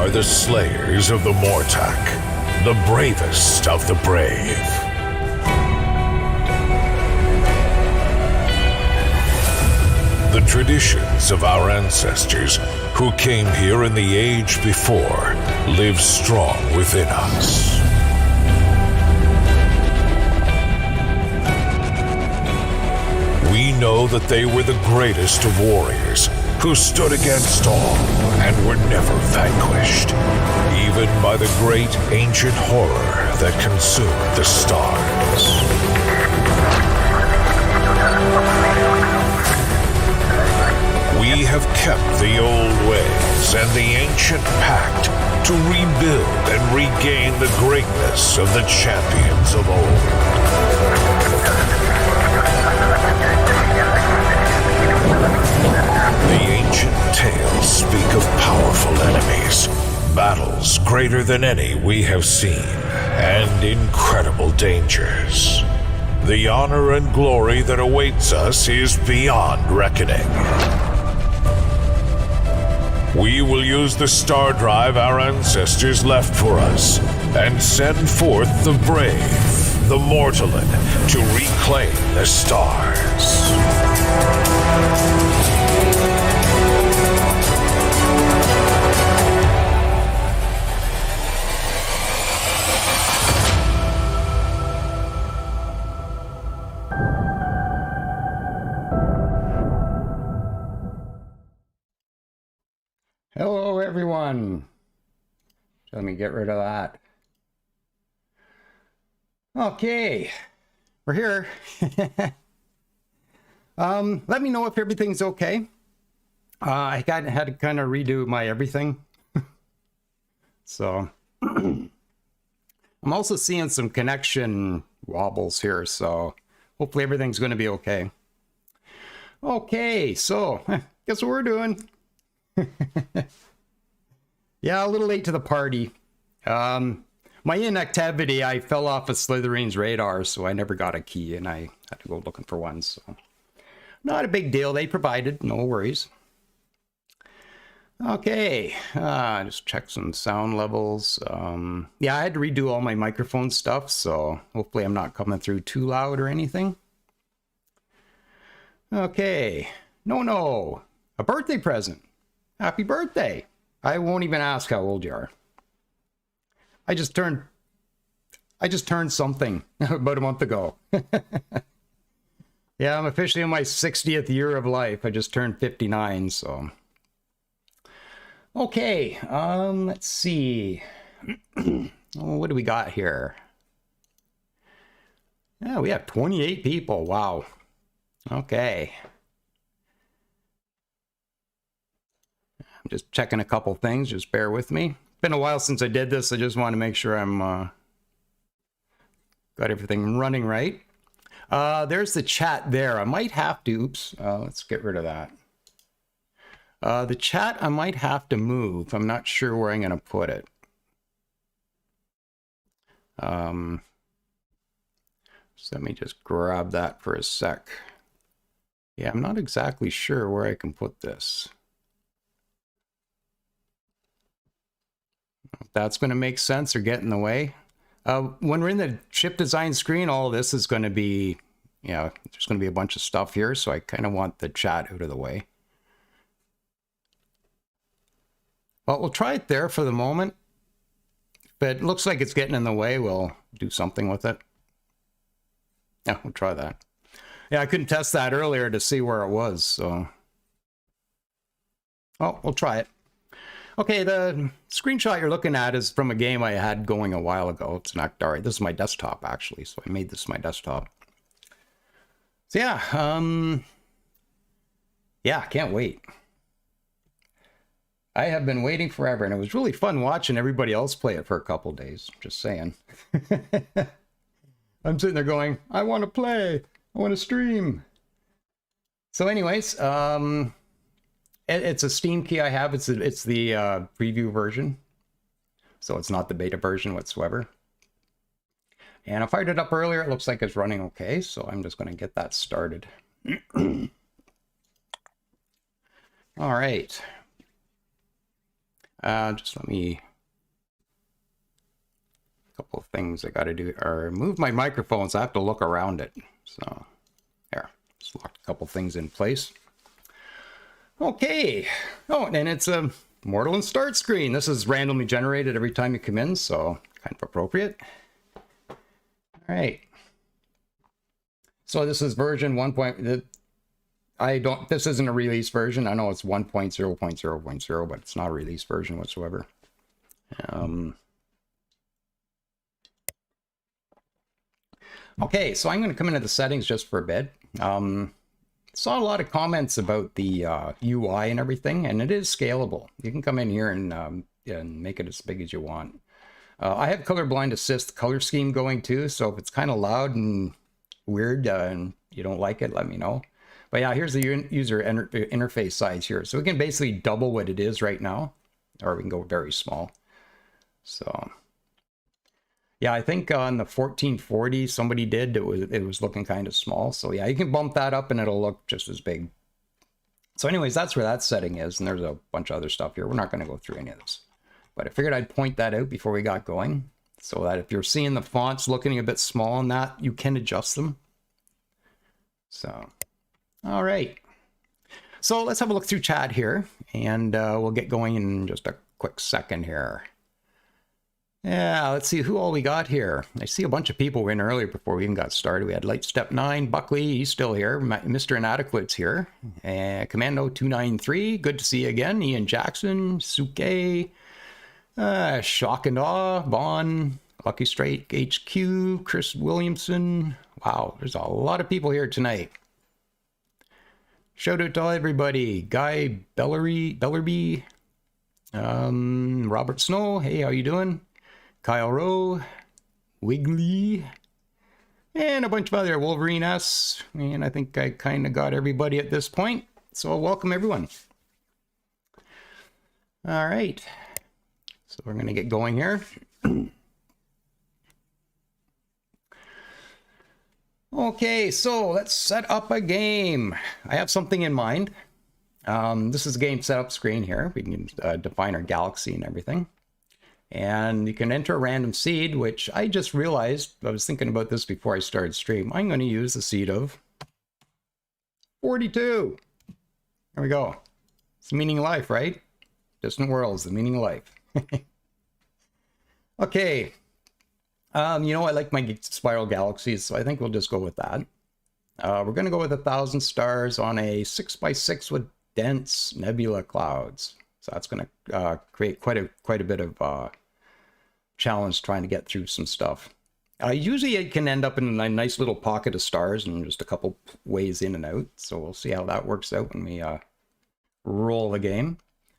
are the slayers of the Mortak, the bravest of the brave. The traditions of our ancestors who came here in the age before live strong within us. We know that they were the greatest of warriors who stood against all and were never vanquished, even by the great ancient horror that consumed the stars. We have kept the old ways and the ancient pact to rebuild and regain the greatness of the champions of old. The ancient tales speak of powerful enemies, battles greater than any we have seen, and incredible dangers. The honor and glory that awaits us is beyond reckoning. We will use the star drive our ancestors left for us and send forth the brave, the Mortalen, to reclaim the stars. Hello, everyone. Let me get rid of that. Okay, we're here. Let me know if everything's okay. I had to kind of redo my everything. So, I'm also seeing some connection wobbles here, so hopefully everything's going to be okay. Okay, so, guess what we're doing? Yeah, a little late to the party. My inactivity, I fell off of Slitherine's radar, so I never got a key, and I had to go looking for one, so not a big deal. They provided, no worries. Okay, just check some sound levels. Yeah, I had to redo all my microphone stuff, so hopefully I'm not coming through too loud or anything. Okay, no, a birthday present. Happy birthday. I won't even ask how old you are. I just turned something about a month ago. Yeah, I'm officially in my 60th year of life. I just turned 59, so. Okay, let's see. What do we got here? Yeah, we have 28 people. Wow. Okay. I'm just checking a couple things. Just bear with me. Been a while since I did this. I just want to make sure I'm got everything running right. There's the chat there. I might have to, oops, let's get rid of that. The chat I might have to move. I'm not sure where I'm going to put it. So let me just grab that for a sec. Yeah, I'm not exactly sure where I can put this. If that's going to make sense or get in the way. When we're in the chip design screen, all of this is going to be, yeah, there's going to be a bunch of stuff here, so I kind of want the chat out of the way. Well, we'll try it there for the moment. If it looks like it's getting in the way, we'll do something with it. Yeah, we'll try that. Yeah, I couldn't test that earlier to see where it was, so. Oh, we'll try it. Okay, the screenshot you're looking at is from a game I had going a while ago. It's an Akdari. This is my desktop, actually, so I made this my desktop. So yeah, yeah, can't wait. I have been waiting forever, and it was really fun watching everybody else play it for a couple days. Just saying. I'm sitting there going, I want to play. I want to stream. So anyways, it's a Steam key I have. It's the preview version. So it's not the beta version whatsoever. And I fired it up earlier. It looks like it's running okay. So I'm just going to get that started. All right. Just let me... A couple of things I got to do are move my microphone, so I have to look around it. So, there. Just locked a couple things in place. Okay. Oh, and it's a Mortalen start screen. This is randomly generated every time you come in, so kind of appropriate. All right. So this is version 1. This isn't a release version. I know it's 1.0.0.0, but it's not a release version whatsoever. Okay, so I'm going to come into the settings just for a bit. Saw a lot of comments about the UI and everything, and it is scalable. You can come in here and make it as big as you want. I have colorblind assist color scheme going too, so if it's kind of loud and weird and you don't like it, let me know. But yeah, here's the user interface size here. So we can basically double what it is right now, or we can go very small. So yeah, I think on the 1440 somebody did, it was looking kind of small. So yeah, you can bump that up and it'll look just as big. So anyways, that's where that setting is, and there's a bunch of other stuff here. We're not going to go through any of this, but I figured I'd point that out before we got going, so that if you're seeing the fonts looking a bit small on that, you can adjust them. So, all right. So let's have a look through chat here, and we'll get going in just a quick second here. Yeah, let's see who all we got here. I see a bunch of people in earlier before we even got started. We had Light Step 9, Buckley, he's still here. Mr. Inadequate's here. Commando 293, good to see you again. Ian Jackson, Suke, Shock and Awe, Vaughn, Lucky Strike HQ, Chris Williamson. Wow, there's a lot of people here tonight. Shout out to everybody. Guy Bellerby, Robert Snow, hey, how you doing? Kyle Rowe, Wiggly, and a bunch of other Wolverine S. And I think I kind of got everybody at this point. So welcome everyone. All right. So we're going to get going here. Okay, so let's set up a game. I have something in mind. This is a game setup screen here. We can define our galaxy and everything. And you can enter a random seed, which I just realized, I was thinking about this before I started stream. I'm going to use the seed of 42. There we go. It's the meaning of life, right? Distant worlds, the meaning of life. Okay. You know, I like my spiral galaxies, so I think we'll just go with that. We're going to go with 1,000 stars on a 6x6 with dense nebula clouds. So that's going to create quite a bit of challenge trying to get through some stuff. Usually it can end up in a nice little pocket of stars and just a couple ways in and out. So we'll see how that works out when we roll the game.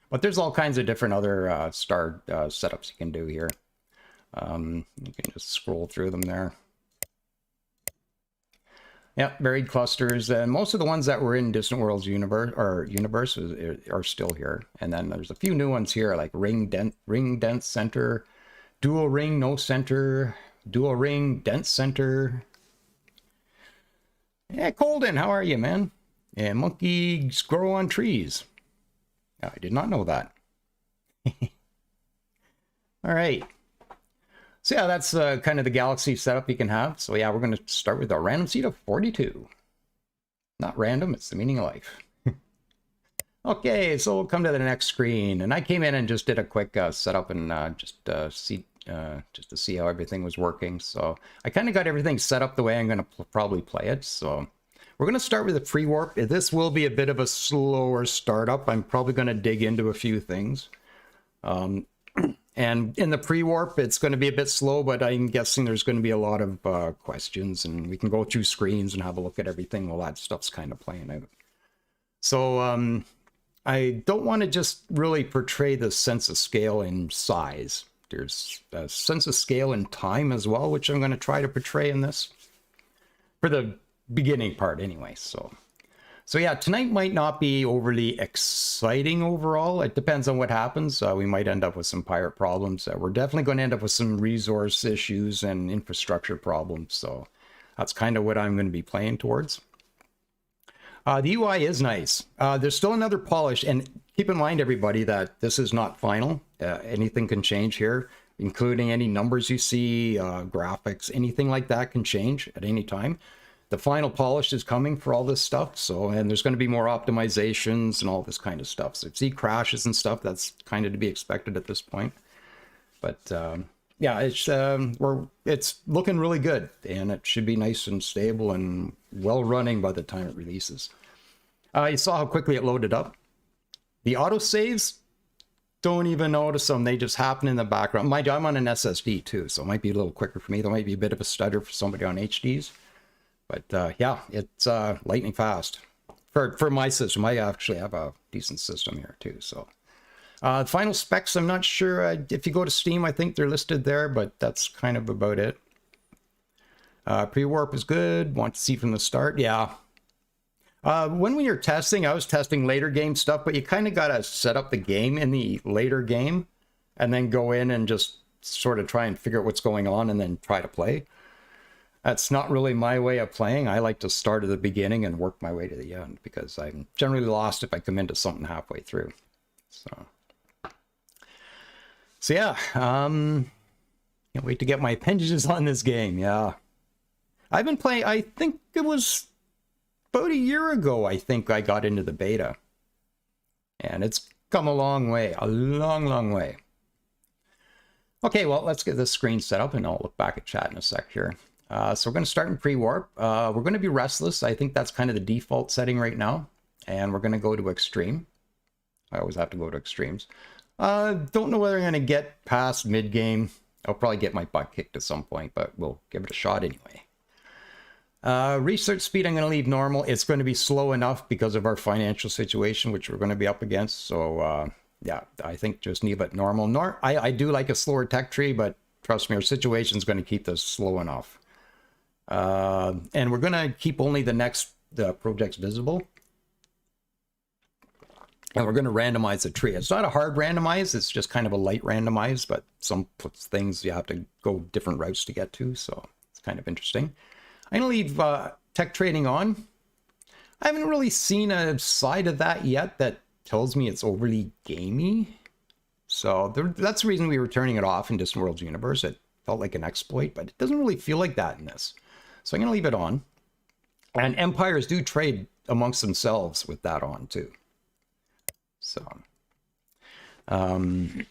But there's all kinds of different other star setups you can do here. You can just scroll through them there. Yeah, varied clusters, and most of the ones that were in Distant Worlds universe are still here. And then there's a few new ones here, like ring dense center, dual ring no center, dual ring dense center. Yeah, Colden, how are you, man? And monkeys grow on trees. I did not know that. All right. So yeah, that's kind of the galaxy setup you can have. So yeah, we're going to start with a random seed of 42. Not random, it's the meaning of life. Okay, so we'll come to the next screen. And I came in and just did a quick setup and just to see how everything was working. So I kind of got everything set up the way I'm going to probably play it. So we're going to start with a pre-warp. This will be a bit of a slower startup. I'm probably going to dig into a few things. And in the pre-warp, it's going to be a bit slow, but I'm guessing there's going to be a lot of questions, and we can go through screens and have a look at everything while that stuff's kind of playing out. So I don't want to just really portray the sense of scale in size. There's a sense of scale in time as well, which I'm going to try to portray in this. For the beginning part anyway, So yeah, tonight might not be overly exciting overall. It depends on what happens. We might end up with some pirate problems. We're definitely going to end up with some resource issues and infrastructure problems. So that's kind of what I'm going to be playing towards. The UI is nice. There's still another polish, and keep in mind, everybody, that this is not final. Anything can change here, including any numbers you see, graphics, anything like that can change at any time. The final polish is coming for all this stuff, so, and there's going to be more optimizations and all this kind of stuff. So if you see crashes and stuff, that's kind of to be expected at this point. But yeah, it's looking really good, and it should be nice and stable and well running by the time it releases. You saw how quickly it loaded up. The autosaves, don't even notice them. They just happen in the background. Mind you, I'm on an SSD too, so it might be a little quicker for me. There might be a bit of a stutter for somebody on HDs. But yeah, it's lightning fast. For my system, I actually have a decent system here too. So final specs, I'm not sure. If you go to Steam, I think they're listed there, but that's kind of about it. Pre-warp is good. Want to see from the start? Yeah. When we were testing, I was testing later game stuff, but you kind of got to set up the game in the later game and then go in and just sort of try and figure out what's going on and then try to play. That's not really my way of playing. I like to start at the beginning and work my way to the end because I'm generally lost if I come into something halfway through. So yeah, can't wait to get my appendages on this game. Yeah, I've been playing, I think it was about a year ago, I think I got into the beta. And it's come a long way, a long way. Okay, well, let's get this screen set up and I'll look back at chat in a sec here. So we're going to start in pre-warp. We're going to be restless. I think that's kind of the default setting right now. And we're going to go to extreme. I always have to go to extremes. Don't know whether I'm going to get past mid-game. I'll probably get my butt kicked at some point, but we'll give it a shot anyway. Research speed, I'm going to leave normal. It's going to be slow enough because of our financial situation, which we're going to be up against. So, yeah, I think just leave it normal. I do like a slower tech tree, but trust me, our situation is going to keep this slow enough. And we're going to keep only the projects visible. And we're going to randomize the tree. It's not a hard randomize. It's just kind of a light randomize, but some things you have to go different routes to get to. So it's kind of interesting. I'm going to leave tech trading on. I haven't really seen a side of that yet that tells me it's overly gamey. So that's the reason we were turning it off in Distant Worlds Universe. It felt like an exploit, but it doesn't really feel like that in this. So I'm going to leave it on. And empires do trade amongst themselves with that on too. So, Bond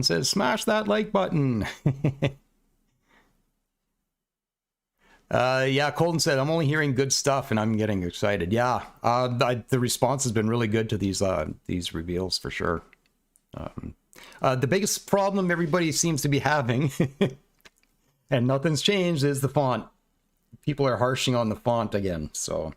says, smash that like button. Yeah, Colton said, I'm only hearing good stuff and I'm getting excited. Yeah, the response has been really good to these reveals for sure. The biggest problem everybody seems to be having, and nothing's changed, is the font. People are harshing on the font again, so.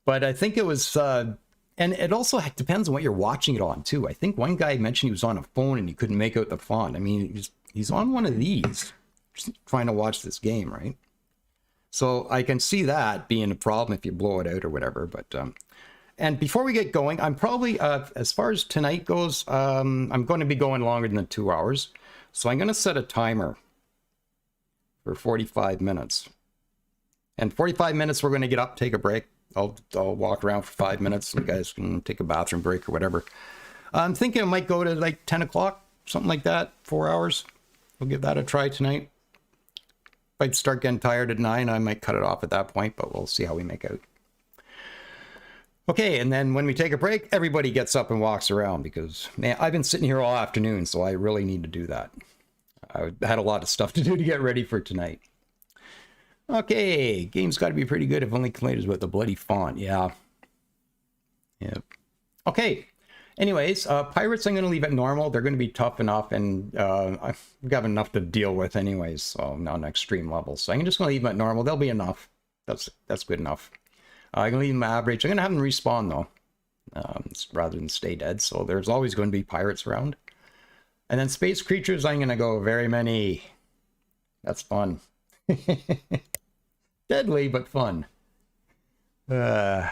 But I think it was, and it also depends on what you're watching it on too. I think one guy mentioned he was on a phone and he couldn't make out the font. I mean, he's on one of these, just trying to watch this game, right? So I can see that being a problem if you blow it out or whatever. But and before we get going, I'm probably, as far as tonight goes, I'm going to be going longer than 2 hours. So I'm going to set a timer for 45 minutes. And 45 minutes, we're going to get up, take a break. I'll walk around for 5 minutes. You guys can take a bathroom break or whatever. I'm thinking I might go to like 10 o'clock, something like that, 4 hours. We'll give that a try tonight. If I start getting tired at 9, I might cut it off at that point, but we'll see how we make out. Okay, and then when we take a break, everybody gets up and walks around because, man, I've been sitting here all afternoon, so I really need to do that. I had a lot of stuff to do to get ready for tonight. Okay, game's got to be pretty good if only complainers about the bloody font. Yeah. Yep. Okay. Anyways, pirates, I'm going to leave it normal. They're going to be tough enough, and I've got enough to deal with anyways, so not an extreme level. So I'm just going to leave them at normal. They'll be enough. That's good enough. I'm going to leave them average. I'm going to have them respawn, though, rather than stay dead. So there's always going to be pirates around. And then space creatures, I'm going to go very many. That's fun. Deadly, but fun. 4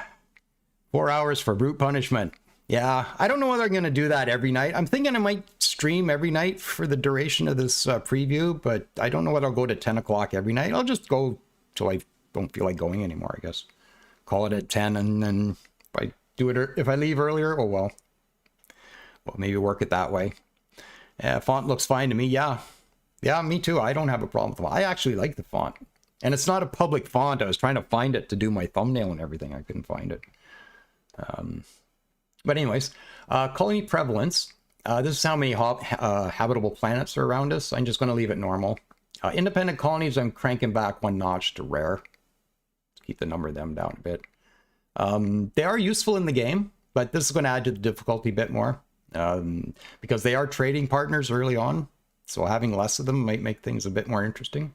hours for brute punishment. Yeah, I don't know whether I'm going to do that every night. I'm thinking I might stream every night for the duration of this preview, but I don't know whether I'll go to 10 o'clock every night. I'll just go till I don't feel like going anymore, I guess. call it at 10, and then if I leave earlier, oh well. Well, maybe work it that way. Font looks fine to me. Yeah, me too. I don't have a problem with the font. I actually like the font, and it's not a public font. I was trying to find it to do my thumbnail and everything. I couldn't find it. But anyways, colony prevalence. This is how many habitable planets are around us. I'm just going to leave it normal. Independent colonies, I'm cranking back 1 notch to rare. Keep the number of them down a bit. They are useful in the game, but this is going to add to the difficulty a bit more. Because they are trading partners early on. So having less of them might make things a bit more interesting.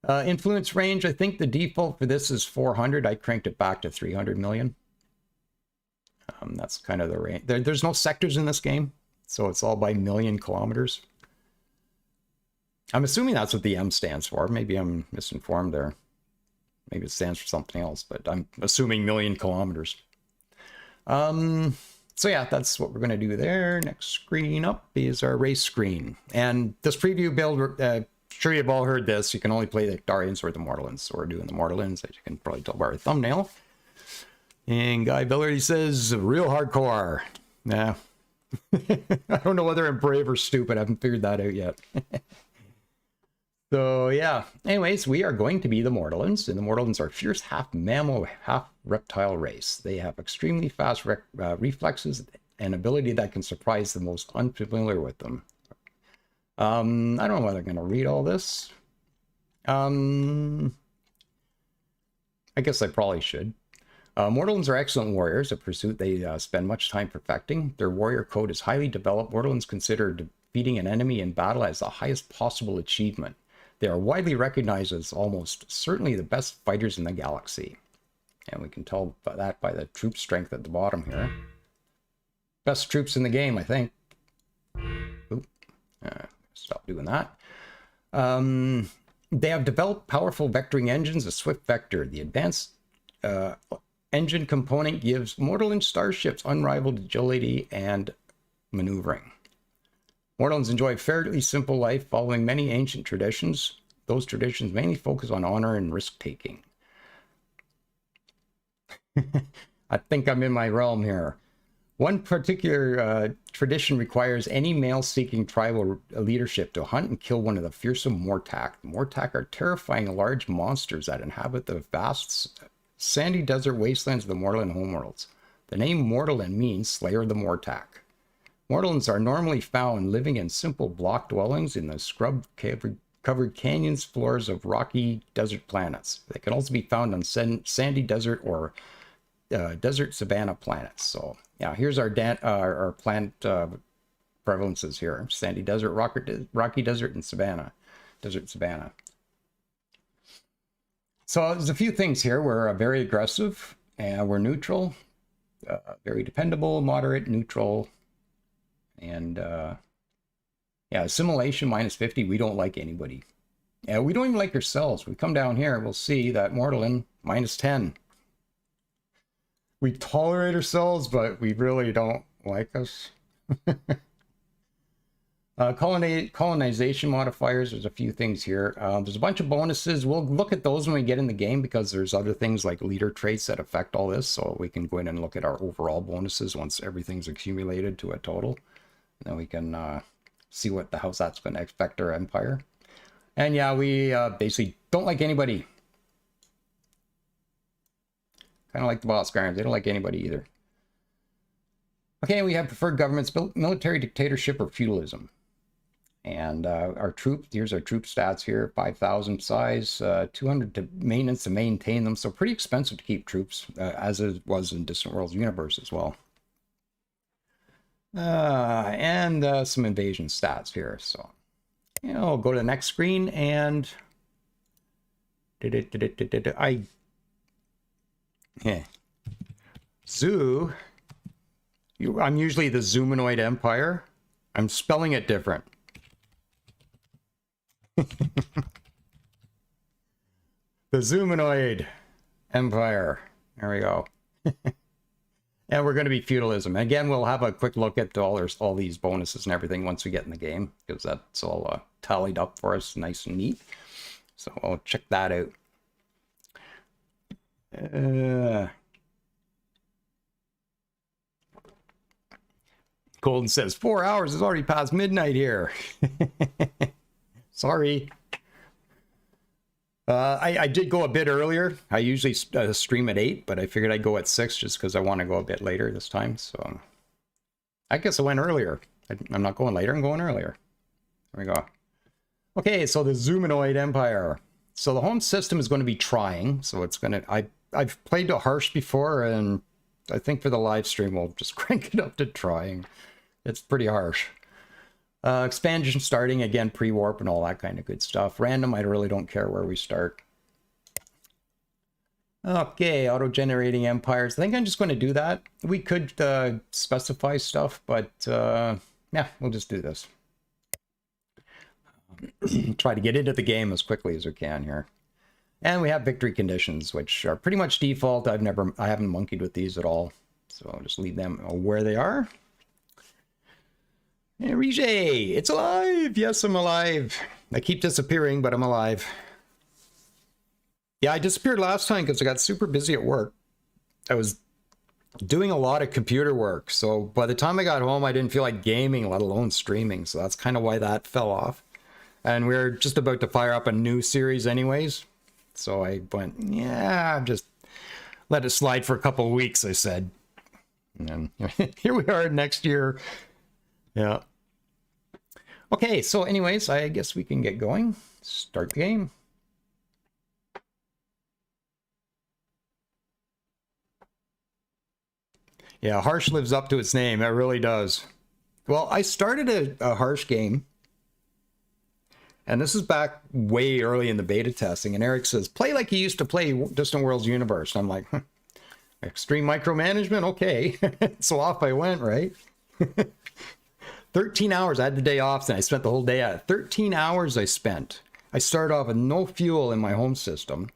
Influence range, I think the default for this is 400. I cranked it back to 300 million. That's kind of the range. There's no sectors in this game, so it's all by million kilometers. I'm assuming that's what the M stands for. Maybe I'm misinformed there. Maybe it stands for something else, but I'm assuming million kilometers. So yeah, that's what we're going to do there. Next screen up is our race screen. And this preview build, sure you've all heard this, you can only play the Darians or the Mortalens. So we're doing the Mortalens, as you can probably tell by our thumbnail. And Guy Billard, says, real hardcore. Nah. I don't know whether I'm brave or stupid. I haven't figured that out yet. So yeah, anyways, we are going to be the Mortalens, and the Mortalens are fierce half-mammal, half-reptile race. They have extremely fast reflexes and ability that can surprise the most unfamiliar with them. I don't know whether I'm going to read all this. I guess I probably should. Mortalens are excellent warriors, a pursuit they spend much time perfecting. Their warrior code is highly developed. Mortalens consider defeating an enemy in battle as the highest possible achievement. They are widely recognized as almost certainly the best fighters in the galaxy. And we can tell by that by the troop strength at the bottom here. Best troops in the game, I think. Oop. Stop doing that. They have developed powerful vectoring engines, a swift vector. The advanced engine component gives Mortalan starships unrivaled agility and maneuvering. Mortalens enjoy a fairly simple life, following many ancient traditions. Those traditions mainly focus on honor and risk-taking. I think I'm in my realm here. One particular tradition requires any male-seeking tribal leadership to hunt and kill one of the fearsome Mortak. The Mortak are terrifying large monsters that inhabit the vast sandy desert wastelands of the Mortalan homeworlds. The name Mortalen means Slayer of the Mortak. Mortalens are normally found living in simple block dwellings in the scrub-covered canyons floors of rocky desert planets. They can also be found on sandy desert or desert savanna planets. So yeah, here's our plant prevalences here: sandy desert, rocky desert, and savanna, desert savanna. So there's a few things here. We're very aggressive, and we're neutral, very dependable, moderate, neutral. And yeah, assimilation -50, we don't like anybody. Yeah, we don't even like ourselves. We come down here, we'll see that Mortalen -10. We tolerate ourselves, but we really don't like us. Colonization modifiers, there's a few things here. There's a bunch of bonuses. We'll look at those when we get in the game, because there's other things like leader traits that affect all this. So we can go in and look at our overall bonuses once everything's accumulated to a total. Then we can see how that's going to affect our empire. And yeah, we basically don't like anybody. Kind of like the boss guards. They don't like anybody either. Okay, we have preferred governments, military dictatorship or feudalism. And our troops, here's our troop stats here, 5,000 size, 200 to maintenance to maintain them. So pretty expensive to keep troops, as it was in Distant Worlds universe as well. And some invasion stats here. So, you know, I'll go to the next screen and Zoo. I'm usually the Zoomanoid Empire. I'm spelling it different. The Zoomanoid Empire. There we go. And we're going to be feudalism. Again, we'll have a quick look at all these bonuses and everything once we get in the game, because that's all tallied up for us nice and neat. So I'll check that out. Colton says 4 hours is already past midnight here. Sorry. I did go a bit earlier. I usually stream at 8, but I figured I'd go at 6 just because I want to go a bit later this time. So I guess I went earlier. I'm not going later, I'm going earlier. There we go. Okay, so the Zoomanoid Empire. So the home system is going to be trying. So it's going to... I've played to harsh before, and I think for the live stream we'll just crank it up to trying. It's pretty harsh. Expansion starting, again, pre-warp and all that kind of good stuff. Random, I really don't care where we start. Okay, auto-generating empires. I think I'm just going to do that. We could specify stuff, but yeah, we'll just do this. Try to get into the game as quickly as we can here. And we have victory conditions, which are pretty much default. I haven't monkeyed with these at all. So I'll just leave them where they are. Hey, Rige, it's alive! Yes, I'm alive. I keep disappearing, but I'm alive. Yeah, I disappeared last time because I got super busy at work. I was doing a lot of computer work, so by the time I got home, I didn't feel like gaming, let alone streaming, so that's kind of why that fell off. And we're just about to fire up a new series anyways, so I went, yeah, just let it slide for a couple of weeks, I said. And then here we are next year. Yeah. Okay, so anyways, I guess we can get going. Start the game. Yeah, Harsh lives up to its name. It really does. Well, I started a Harsh game. And this is back way early in the beta testing. And Eric says, play like you used to play Distant Worlds Universe. And I'm like, extreme micromanagement? Okay. So off I went, right? 13 hours. I had the day off, and I spent the whole day at it. 13 hours I spent. I started off with no fuel in my home system,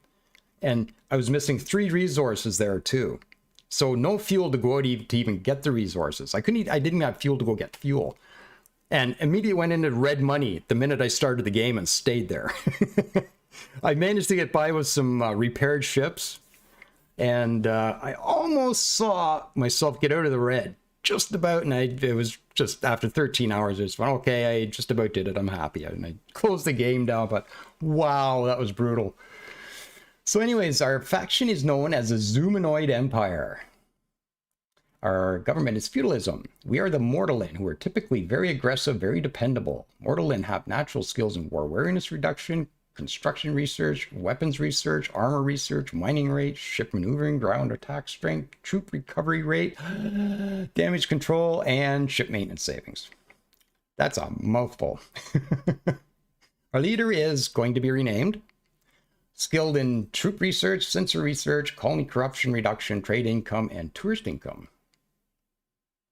and I was missing 3 resources there too. So no fuel to go out to even get the resources. I didn't have fuel to go get fuel. And immediately went into red money the minute I started the game and stayed there. I managed to get by with some repaired ships, and I almost saw myself get out of the red. Just about, and it was just after 13 hours, I just went, okay, I just about did it, I'm happy. And I closed the game down, but wow, that was brutal. So anyways, our faction is known as the Zoomanoid Empire. Our government is feudalism. We are the Mortalen, who are typically very aggressive, very dependable. Mortalen have natural skills in war wariness reduction, construction research, weapons research, armor research, mining rate, ship maneuvering, ground attack strength, troop recovery rate, damage control, and ship maintenance savings. That's a mouthful. Our leader is going to be renamed. Skilled in troop research, sensor research, colony corruption reduction, trade income, and tourist income.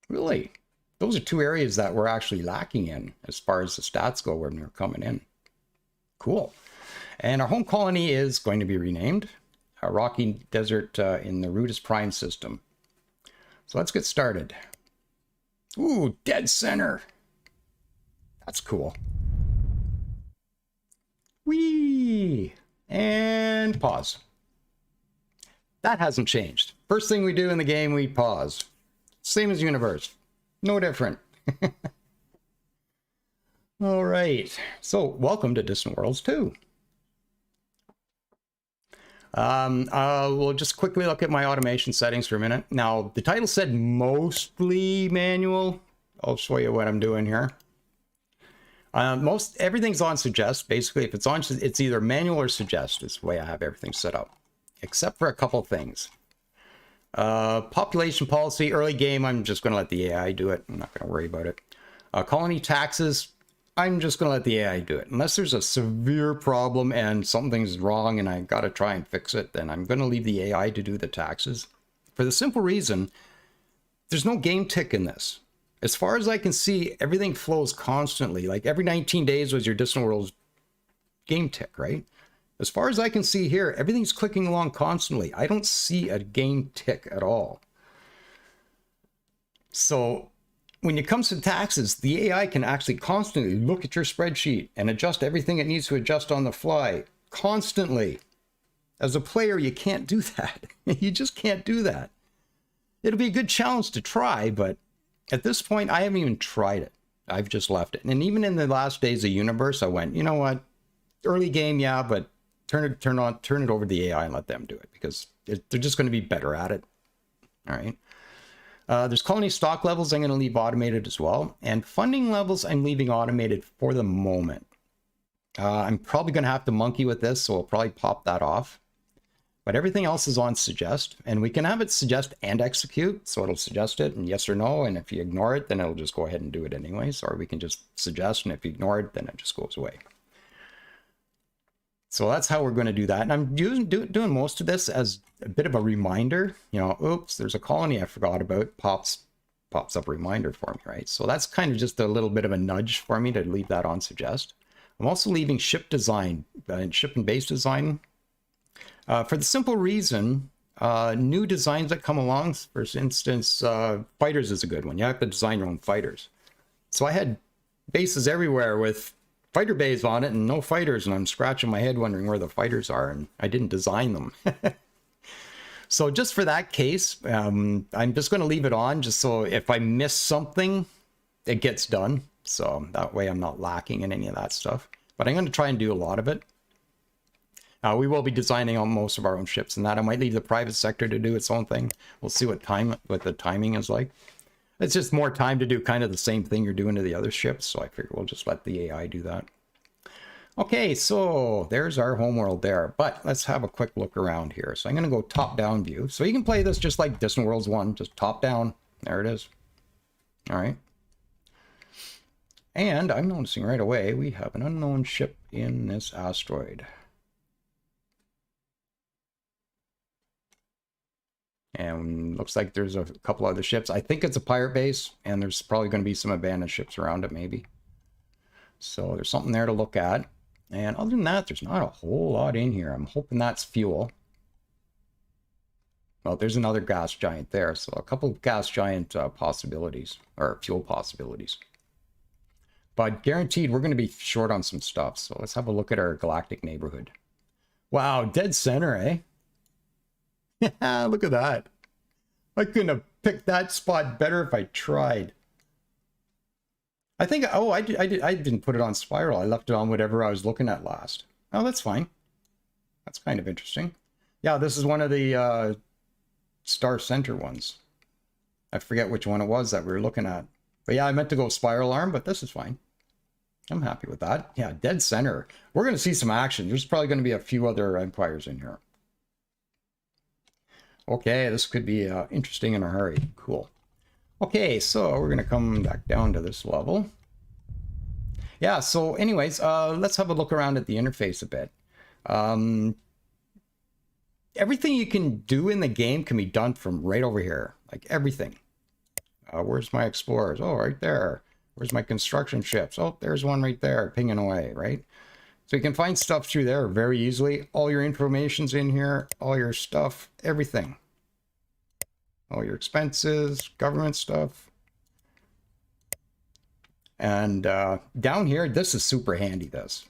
Really? Those are 2 areas that we're actually lacking in as far as the stats go when we're coming in. Cool. And our home colony is going to be renamed. A rocky desert in the Rudis Prime system. So let's get started. Ooh, dead center. That's cool. Whee! And pause. That hasn't changed. First thing we do in the game, we pause. Same as Universe. No different. All right. So, welcome to Distant Worlds 2. We'll just quickly look at my automation settings for a minute. Now, the title said mostly manual. I'll show you what I'm doing here. Everything's on suggest. Basically, if it's on, it's either manual or suggest is the way I have everything set up, except for a couple things. Population policy, early game, I'm just going to let the AI do it. I'm not going to worry about it. Colony taxes, I'm just going to let the AI do it. Unless there's a severe problem and something's wrong and I got to try and fix it, then I'm going to leave the AI to do the taxes. For the simple reason, there's no game tick in this. As far as I can see, everything flows constantly. Like every 19 days was your Distant Worlds game tick, right? As far as I can see here, everything's clicking along constantly. I don't see a game tick at all. So when it comes to taxes, the AI can actually constantly look at your spreadsheet and adjust everything it needs to adjust on the fly. Constantly. As a player, you can't do that. You just can't do that. It'll be a good challenge to try, but at this point, I haven't even tried it. I've just left it. And even in the last days of Universe, I went, you know what? Early game, yeah, but turn it over to the AI and let them do it, because they're just going to be better at it. All right. There's colony stock levels I'm going to leave automated as well. And funding levels I'm leaving automated for the moment. I'm probably going to have to monkey with this, so I'll probably pop that off. But everything else is on suggest, and we can have it suggest and execute. So it'll suggest it and yes or no. And if you ignore it, then it'll just go ahead and do it anyways. Or we can just suggest, and if you ignore it, then it just goes away. So that's how we're going to do that. And I'm doing most of this as a bit of a reminder. You know, oops, there's a colony I forgot about. Pops up a reminder for me, right? So that's kind of just a little bit of a nudge for me to leave that on suggest. I'm also leaving ship design and ship and base design for the simple reason, new designs that come along. For instance, fighters is a good one. You have to design your own fighters. So I had bases everywhere with fighter bays on it and no fighters, and I'm scratching my head wondering where the fighters are, and I didn't design them. So just for that case, I'm just going to leave it on, just so if I miss something, it gets done. So that way I'm not lacking in any of that stuff. But I'm going to try and do a lot of it. We will be designing on most of our own ships, and that I might leave the private sector to do its own thing. We'll see what the timing is like. It's just more time to do kind of the same thing you're doing to the other ships, so I figure we'll just let the AI do that. Okay, so there's our homeworld there, but let's have a quick look around here. So I'm going to go top-down view. So you can play this just like Distant Worlds 1, just top-down. There it is. All right. And I'm noticing right away we have an unknown ship in this asteroid. And looks like there's a couple other ships. I think it's a pirate base, and there's probably going to be some abandoned ships around it, maybe. So there's something there to look at. And other than that, there's not a whole lot in here. I'm hoping that's fuel. Well, there's another gas giant there. So a couple of gas giant possibilities, or fuel possibilities. But guaranteed, we're going to be short on some stuff. So let's have a look at our galactic neighborhood. Wow, dead center, eh? Yeah, look at that. I couldn't have picked that spot better if I tried. I think, oh, I didn't put it on spiral. I left it on whatever I was looking at last. Oh, that's fine. That's kind of interesting. Yeah, this is one of the star center ones. I forget which one it was that we were looking at. But yeah, I meant to go spiral arm, but this is fine. I'm happy with that. Yeah, dead center. We're going to see some action. There's probably going to be a few other empires in here. Okay, this could be interesting in a hurry. Cool. Okay, so we're going to come back down to this level. Yeah, so anyways, let's have a look around at the interface a bit. Everything you can do in the game can be done from right over here. Like everything. Where's my explorers? Oh, right there. Where's my construction ships? Oh, there's one right there, pinging away, right? So you can find stuff through there very easily. All your information's in here, all your stuff, everything. All your expenses, government stuff. And down here, this is super handy, this.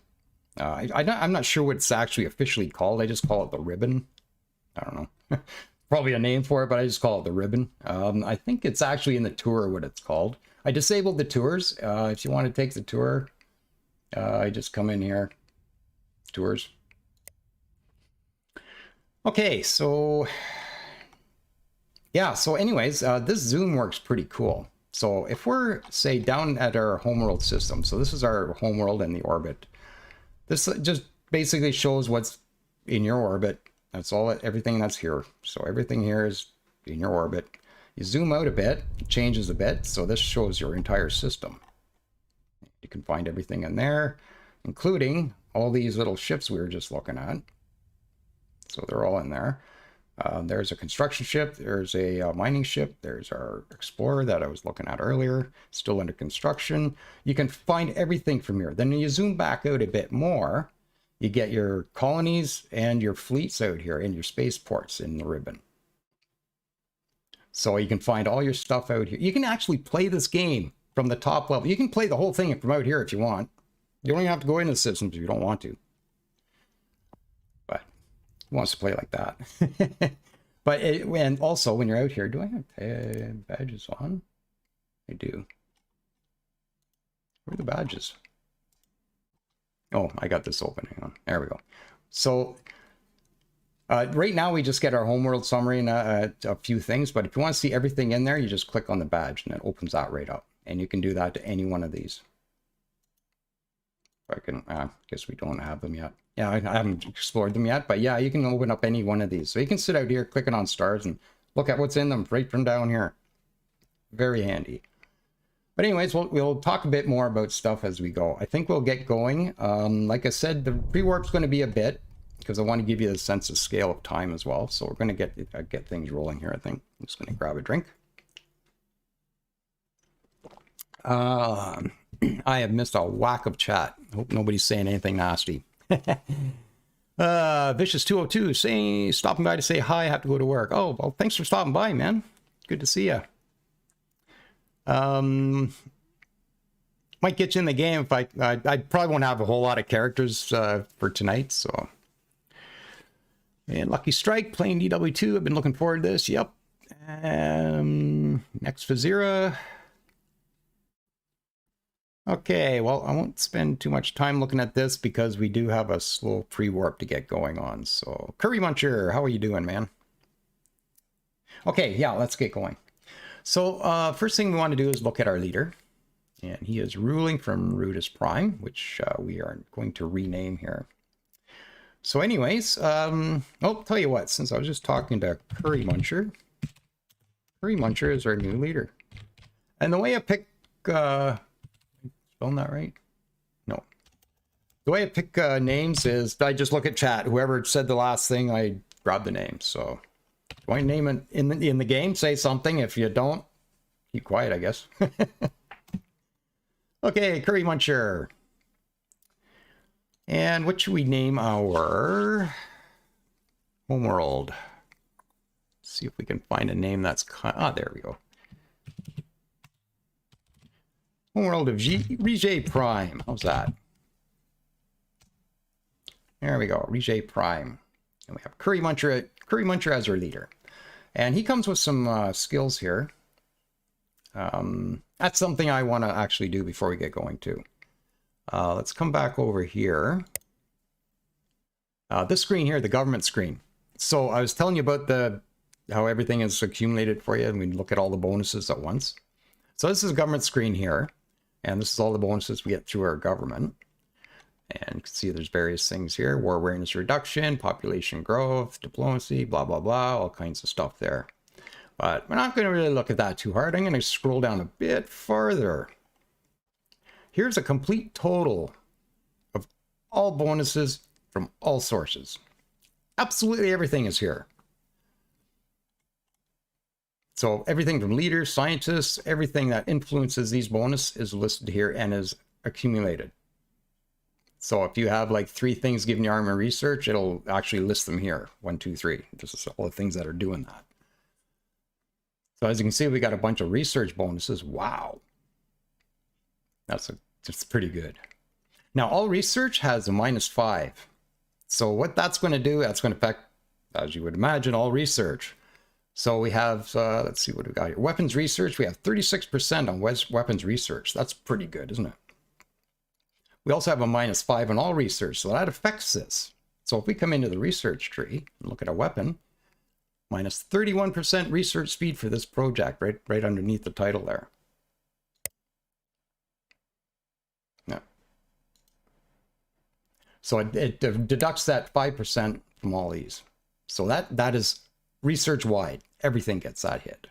I'm not sure what it's actually officially called. I just call it the ribbon. I don't know. Probably a name for it, but I just call it the ribbon. I think it's actually in the tour what it's called. I disabled the tours. If you want to take the tour, I just come in here. Tours. Okay, so yeah, so anyways, this zoom works pretty cool. So if we're, say, down at our homeworld system, so this is our homeworld in the orbit. This just basically shows what's in your orbit. That's all, everything that's here. So everything here is in your orbit. You zoom out a bit, it changes a bit. So this shows your entire system. You can find everything in there, including all these little ships we were just looking at. So they're all in there. There's a construction ship. There's a mining ship. There's our explorer that I was looking at earlier, still under construction. You can find everything from here. Then when you zoom back out a bit more, you get your colonies and your fleets out here and your spaceports in the ribbon. So you can find all your stuff out here. You can actually play this game from the top level. You can play the whole thing from out here if you want. You don't even have to go into the systems if you don't want to. But Who wants to play like that? But and also when you're out here, do I have badges on? I do. Where are the badges? Oh, I got this open. Hang on. There we go. So right now we just get our homeworld summary and a few things, but if you want to see everything in there, you just click on the badge and it opens that right up. And you can do that to any one of these. I can, guess we don't have them yet. Yeah, I haven't explored them yet, but yeah, you can open up any one of these. So you can sit out here clicking on stars and look at what's in them right from down here. Very handy. But anyways, we'll talk a bit more about stuff as we go. I think we'll get going. Like I said, the pre-warp's going to be a bit, because I want to give you a sense of scale of time as well. So we're going to get things rolling here, I think. I'm just going to grab a drink. I have missed a whack of chat. Hope nobody's saying anything nasty. Vicious202 stopping by to say hi. I have to go to work. Oh, well, thanks for stopping by, man. Good to see you. Might get you in the game if I probably won't have a whole lot of characters for tonight. So, and Lucky Strike playing DW2. I've been looking forward to this. Yep. Next Fazira. Okay, well, I won't spend too much time looking at this because we do have a slow pre-warp to get going on. So, Curry Muncher, how are you doing, man? Okay, yeah, let's get going. So, first thing we want to do is look at our leader. And he is ruling from Rudis Prime, which we are going to rename here. So anyways, oh, tell you what, since I was just talking to Curry Muncher is our new leader. And the way I pick... spelling that right? No. The way I pick names is I just look at chat. Whoever said the last thing, I grab the name. So if you want to name it in the game, say something. If you don't, keep quiet, I guess. Okay, Curry Muncher. And what should we name our homeworld? See if we can find a name that's there we go. Homeworld of Rije Prime. How's that? There we go, Rije Prime. And we have Curry Muncher as our leader. And he comes with some skills here. That's something I want to actually do before we get going too. Let's come back over here. This screen here, the government screen. So I was telling you about how everything is accumulated for you, and we look at all the bonuses at once. So this is a government screen here, and this is all the bonuses we get through our government. And you can see there's various things here: war awareness reduction, population growth, diplomacy, blah blah blah, all kinds of stuff there. But we're not going to really look at that too hard. I'm going to scroll down a bit farther. Here's a complete total of all bonuses from all sources. Absolutely everything is here. So everything from leaders, scientists, everything that influences these bonuses is listed here and is accumulated. So if you have like 3 things giving you armor research, it'll actually list them here. 1, 2, 3. This is all the things that are doing that. So as you can see, we got a bunch of research bonuses. Wow. That's pretty good. Now, all research has a -5. So what that's going to do, that's going to affect, as you would imagine, all research. So we have, let's see what we got here. Weapons research, we have 36% on weapons research. That's pretty good, isn't it? We also have a -5 on all research, so that affects this. So if we come into the research tree and look at a weapon, -31% research speed for this project, right underneath the title there. Yeah. So it deducts that 5% from all these. So that is research wide. Everything gets that hit.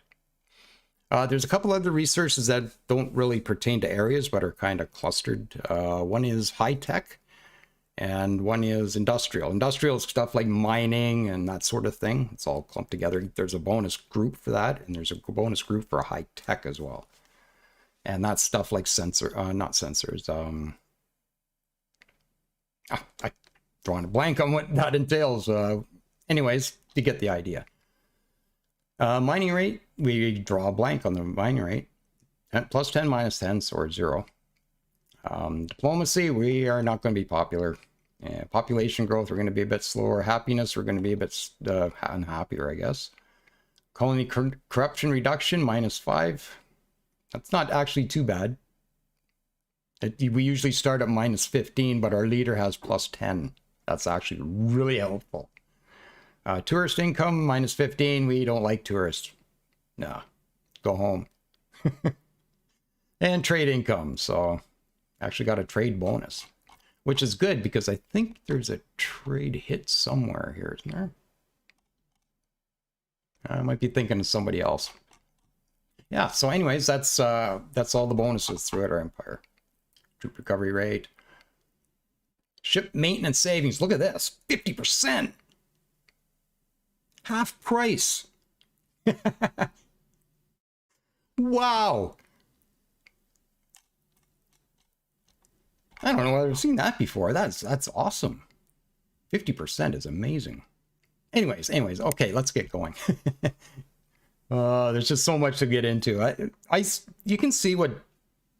There's a couple other researches that don't really pertain to areas, but are kind of clustered. One is high tech, and one is industrial. Industrial is stuff like mining and that sort of thing. It's all clumped together. There's a bonus group for that, and there's a bonus group for high tech as well. And that's stuff like not sensors. I'm drawing a blank on what that entails. Anyways, you get the idea. Mining rate, we draw a blank on the mining rate. +10, -10, or 0. Diplomacy, we are not going to be popular. Population growth, we're going to be a bit slower. Happiness, we're going to be a bit unhappier, I guess. Colony corruption reduction, -5. That's not actually too bad. We usually start at -15, but our leader has +10. That's actually really helpful. Tourist income, -15. We don't like tourists. No, go home. And trade income. So actually got a trade bonus, which is good because I think there's a trade hit somewhere here, isn't there? I might be thinking of somebody else. Yeah, so anyways, that's all the bonuses throughout our empire. Troop recovery rate. Ship maintenance savings. Look at this. 50%. Half price. Wow. I don't know whether I've seen that before. That's awesome. 50% is amazing. Anyways, okay, let's get going. There's just so much to get into. You can see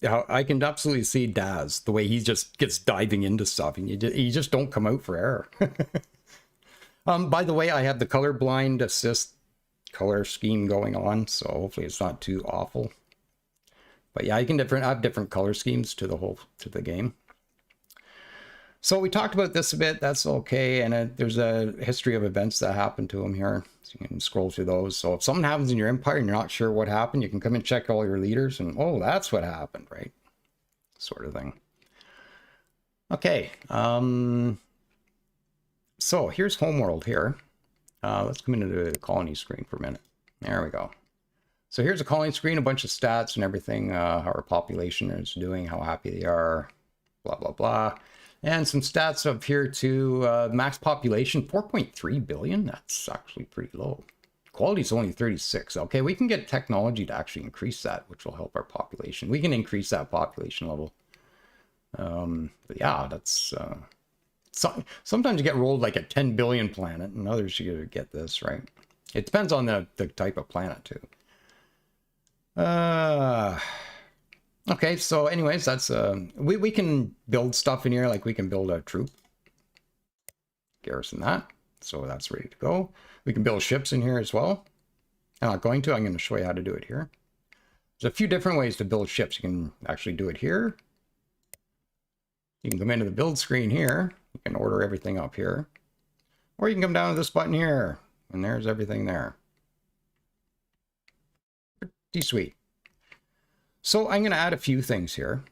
how I can absolutely see Daz, the way he just gets diving into stuff, and you just don't come out for error. By the way, I have the colorblind assist color scheme going on, so hopefully it's not too awful. But yeah, you can have different color schemes to the game. So we talked about this a bit. That's okay, and there's a history of events that happened to him here, so you can scroll through those. So if something happens in your empire and you're not sure what happened, you can come and check all your leaders, and oh, that's what happened, right? Sort of thing. Okay. So here's homeworld here. Let's come into the colony screen for a minute. There we go. So here's a colony screen, a bunch of stats and everything, how our population is doing, how happy they are, blah, blah, blah. And some stats up here too. Max population, 4.3 billion. That's actually pretty low. Quality is only 36. Okay, we can get technology to actually increase that, which will help our population. We can increase that population level. But yeah, that's... sometimes you get rolled like a 10 billion planet, and others you get this, right? It depends on the type of planet too. Okay, so anyways, that's we can build stuff in here, like we can build a troop. Garrison that. So that's ready to go. We can build ships in here as well. I'm not going to, I'm going to show you how to do it here. There's a few different ways to build ships. You can actually do it here. You can come into the build screen here. You can order everything up here. Or you can come down to this button here, and there's everything there. Pretty sweet. So I'm going to add a few things here.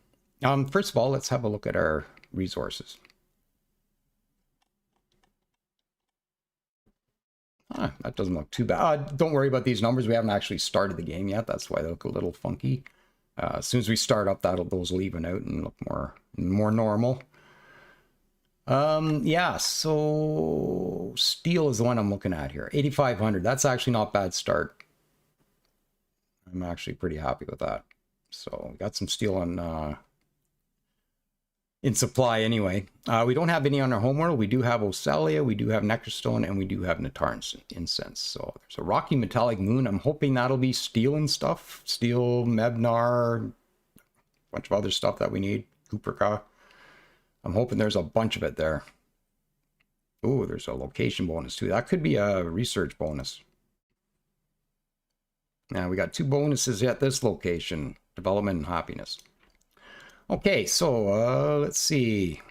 First of all, let's have a look at our resources. That doesn't look too bad. Don't worry about these numbers. We haven't actually started the game yet. That's why they look a little funky. As soon as we start up, those will even out and look more normal. Yeah, so steel is the one I'm looking at here. 8,500. That's actually not a bad start. I'm actually pretty happy with that. So we got some steel in supply anyway. We don't have any on our homeworld. We do have Osalia, we do have Necrostone, and we do have Natarn incense. So there's a rocky metallic moon. I'm hoping that'll be steel and stuff. Steel, Mebnar, a bunch of other stuff that we need. Kuprika. I'm hoping there's a bunch of it there. Ooh, there's a location bonus too. That could be a research bonus. Now we got 2 bonuses at this location. Development and happiness. Okay, so let's see.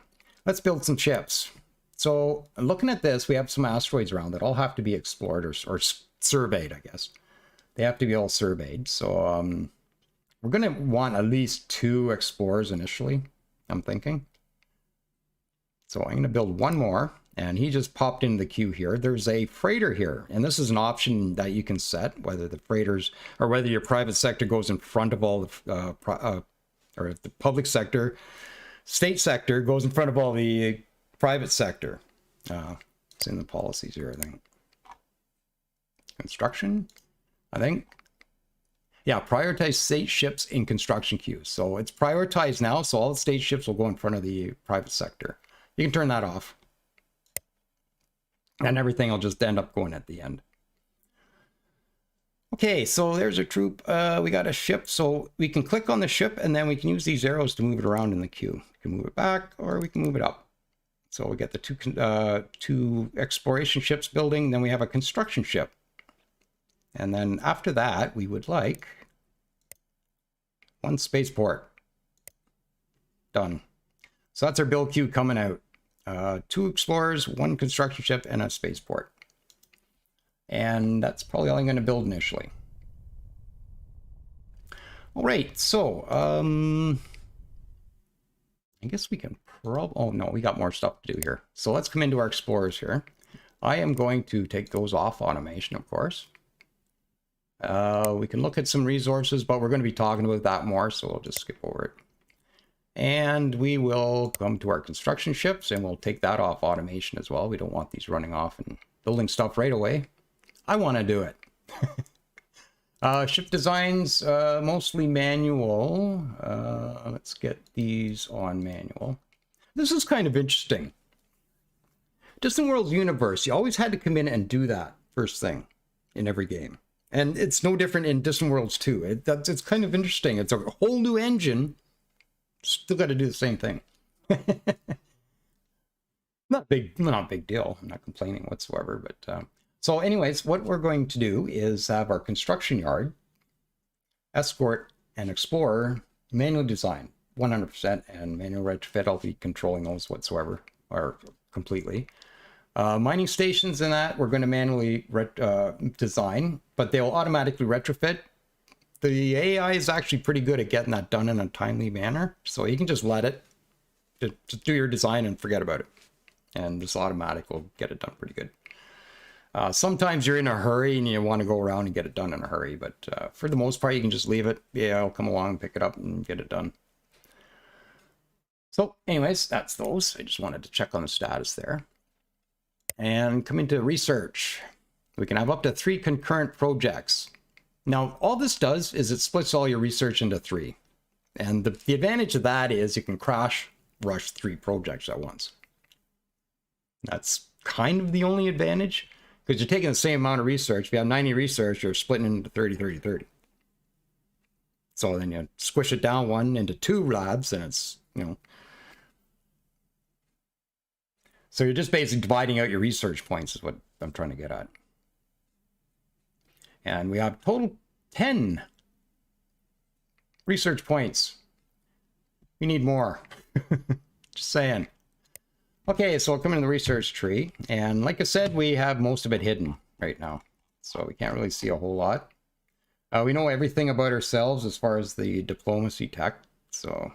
Let's build some ships. So looking at this, we have some asteroids around that all have to be explored or surveyed, I guess. They have to be all surveyed. So we're going to want at least 2 explorers initially, I'm thinking. So I'm going to build one more, and he just popped into the queue here. There's a freighter here, and this is an option that you can set, whether the freighters or whether your private sector goes in front of all the or if the public sector, state sector goes in front of all the private sector. It's in the policies here, I think. Construction, I think. Yeah, prioritize state ships in construction queues. So it's prioritized now, so all the state ships will go in front of the private sector. You can turn that off. And everything will just end up going at the end. Okay, so there's a troop. We got a ship, so we can click on the ship and then we can use these arrows to move it around in the queue. We can move it back or we can move it up. So we get the two exploration ships building, then we have a construction ship. And then after that, we would like one spaceport. Done. So that's our build queue coming out. 2 explorers, 1 construction ship, and a spaceport. And that's probably all I'm going to build initially. All right, so I guess we can oh no, we got more stuff to do here. So let's come into our explorers here. I am going to take those off automation, of course. We can look at some resources, but we're going to be talking about that more, so we'll just skip over it. And we will come to our construction ships, and we'll take that off automation as well. We don't want these running off and building stuff right away. I want to do it. Ship designs, mostly manual. Let's get these on manual. This is kind of interesting. Distant Worlds universe, you always had to come in and do that first thing in every game. And it's no different in Distant Worlds 2. It's kind of interesting. It's a whole new engine. Still got to do the same thing. Not big deal. I'm not complaining whatsoever. But so anyways, what we're going to do is have our construction yard, escort, and explorer manually design 100%, and manual retrofit. I'll be controlling those whatsoever or completely. Mining stations and that we're going to manually design, but they'll automatically retrofit. The AI is actually pretty good at getting that done in a timely manner, so you can just let it just do your design and forget about it, and this automatic will get it done pretty good. Sometimes you're in a hurry and you want to go around and get it done in a hurry, but for the most part you can just leave it. Yeah, I'll come along, pick it up, and get it done. So anyways, that's those. I just wanted to check on the status there. And come into research. We can have up to 3 concurrent projects. Now, all this does is it splits all your research into 3. And the advantage of that is you can crash rush 3 projects at once. That's kind of the only advantage, because you're taking the same amount of research. If you have 90 research, you're splitting it into 30, 30, 30. So then you squish it down one into 2 labs, and it's, you know. So you're just basically dividing out your research points is what I'm trying to get at. And we have total 10 research points. We need more. Just saying. Okay, so we'll come into the research tree. And like I said, we have most of it hidden right now. So we can't really see a whole lot. We know everything about ourselves as far as the diplomacy tech. So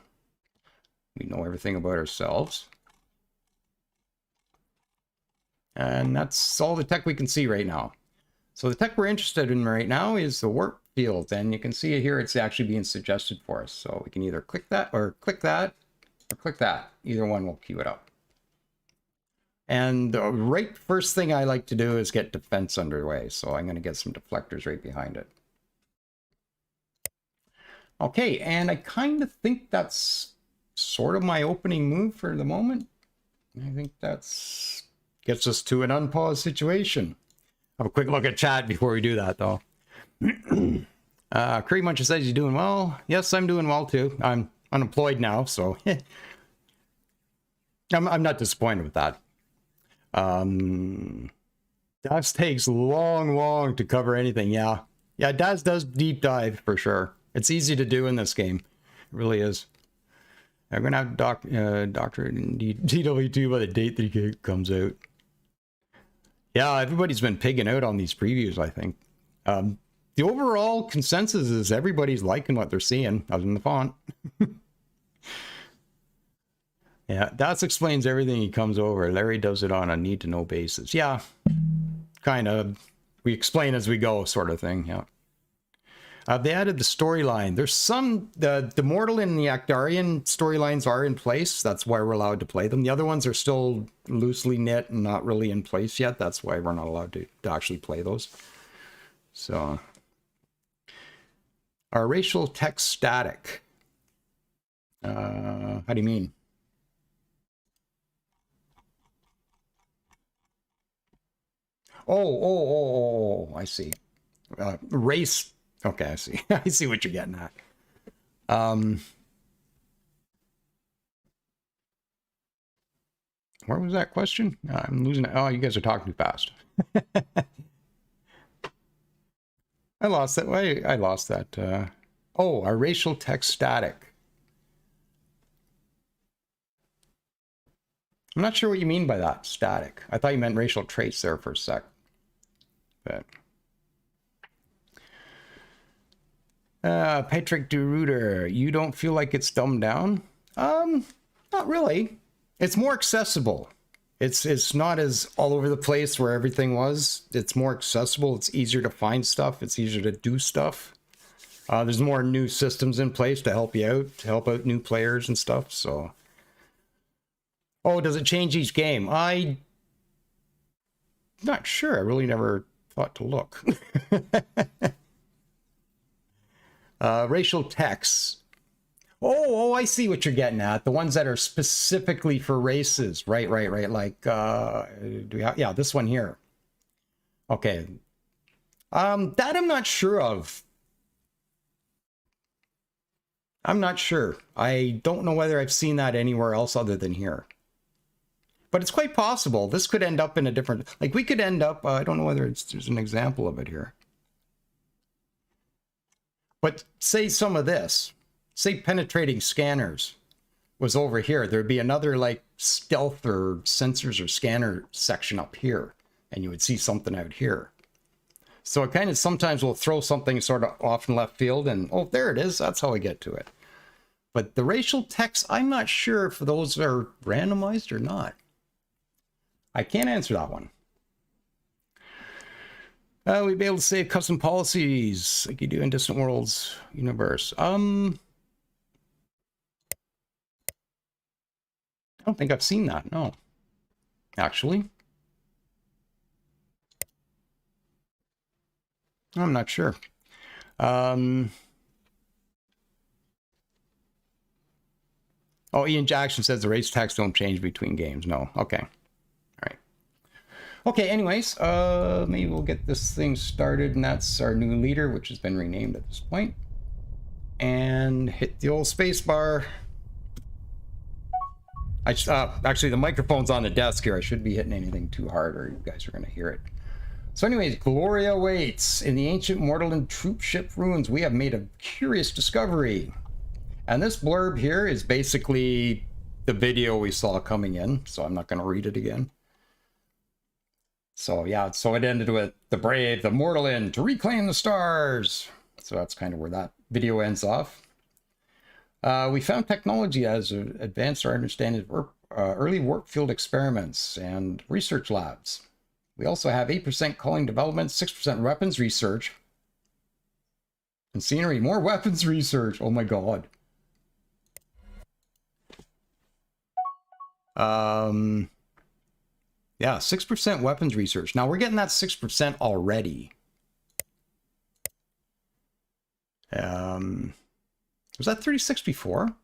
we know everything about ourselves. And that's all the tech we can see right now. So the tech we're interested in right now is the warp field. And you can see here it's actually being suggested for us. So we can either click that or click that or click that. Either one will queue it up. And the right first thing I like to do is get defense underway. So I'm going to get some deflectors right behind it. Okay, and I kind of think that's sort of my opening move for the moment. I think that's gets us to an unpaused situation. Have a quick look at chat before we do that, though. Curry Muncher says he's doing well. Yes, I'm doing well, too. I'm unemployed now, so I'm not disappointed with that. Daz takes long to cover anything. Yeah, Daz does deep dive for sure. It's easy to do in this game. It really is. I'm gonna have doctorate in DW2 by the date that it comes out. Yeah, everybody's been pigging out on these previews, I think. The overall consensus is everybody's liking what they're seeing, other than the font. Yeah, that explains everything he comes over. Larry does it on a need-to-know basis. Yeah, kind of. We explain as we go sort of thing, yeah. They added the storyline. There's some, the Mortalen and the Actarian storylines are in place. That's why we're allowed to play them. The other ones are still loosely knit and not really in place yet. That's why we're not allowed to actually play those. So, are racial text static? How do you mean? Oh, I see. Race. Okay, I see. I see what you're getting at. Where was that question? I'm losing it. Oh, you guys are talking too fast. I lost that. Why? I lost that. Oh, are racial text static? I'm not sure what you mean by that, static. I thought you meant racial traits there for a sec. But Patrick DeRuder, you don't feel like it's dumbed down? Not really. It's more accessible. It's not as all over the place where everything was. It's more accessible. It's easier to find stuff. It's easier to do stuff. There's more new systems in place to help you out, to help out new players and stuff. So, oh, does it change each game? I'm not sure. I really never thought to look. Racial texts. Oh, I see what you're getting at. The ones that are specifically for races. Right. Like, do we have, yeah, this one here. Okay. That I'm not sure of. I'm not sure. I don't know whether I've seen that anywhere else other than here. But it's quite possible. This could end up in a different, like we could end up, I don't know whether there's an example of it here. But say some of this, say penetrating scanners was over here. There'd be another like stealth or sensors or scanner section up here. And you would see something out here. So it kind of sometimes will throw something sort of off in left field and, oh, there it is. That's how I get to it. But the racial text, I'm not sure if those are randomized or not. I can't answer that one. We'd be able to save custom policies like you do in Distant Worlds universe. I don't think I've seen that, no. Actually. I'm not sure. Oh, Ian Jackson says the race tags don't change between games. No. Okay. All right. Okay, anyways, maybe we'll get this thing started, and that's our new leader, which has been renamed at this point. And hit the old space bar. Actually, the microphone's on the desk here. I shouldn't be hitting anything too hard, or you guys are going to hear it. So anyways, Gloria waits. In the ancient Mortalen troop ship ruins, we have made a curious discovery. And this blurb here is basically the video we saw coming in, so I'm not going to read it again. So yeah, so it ended with the brave, the Mortalen, to reclaim the stars. So that's kind of where that video ends off. We found technology that has advanced our understanding of early work field experiments and research labs. We also have 8% culling development, 6% weapons research, and scenery. More weapons research. Oh my god. Yeah, 6% weapons research. Now we're getting that 6% already. Was that 36 before?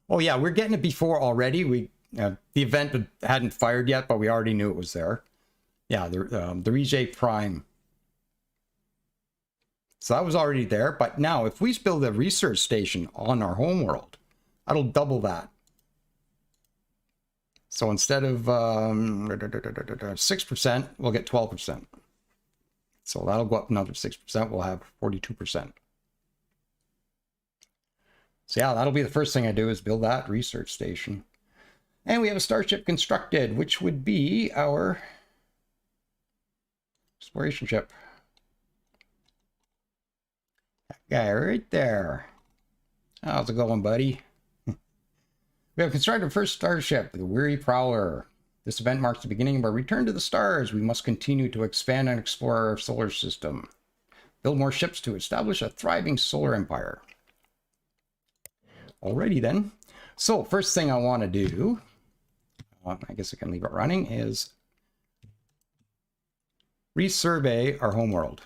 Oh yeah, we're getting it before already. The event hadn't fired yet, but we already knew it was there. Yeah, the Rejay Prime. So that was already there, but now if we build a research station on our homeworld, that'll double that. So instead of 6%, we'll get 12%. So that'll go up another 6%. We'll have 42%. So yeah, that'll be the first thing I do is build that research station. And we have a starship constructed, which would be our exploration ship. That guy right there. How's it going, buddy? We have constructed our first starship, the Weary Prowler. This event marks the beginning of our return to the stars. We must continue to expand and explore our solar system. Build more ships to establish a thriving solar empire. Alrighty then. So first thing I want to do, I guess I can leave it running, is resurvey our homeworld.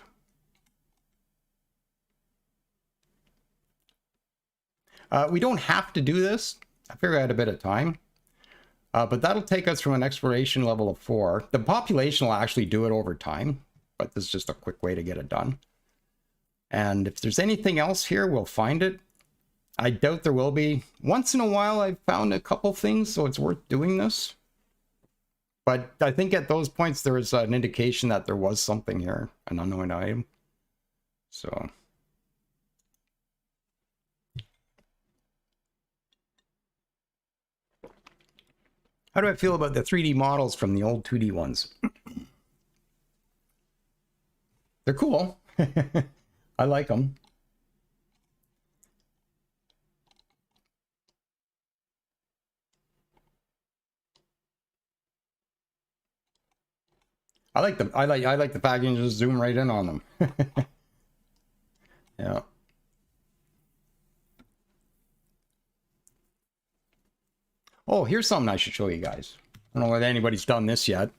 We don't have to do this. I figure I had a bit of time, but that'll take us from an exploration level of 4. The population will actually do it over time, but this is just a quick way to get it done. And if there's anything else here, we'll find it. I doubt there will be. Once in a while, I've found a couple things, so it's worth doing this. But I think at those points there was an indication that there was something here, an unknown item. So how do I feel about the 3D models from the old 2D ones? They're cool. I like them. I like them. I like the fact you can just zoom right in on them. Yeah. Oh, here's something I should show you guys. I don't know if anybody's done this yet.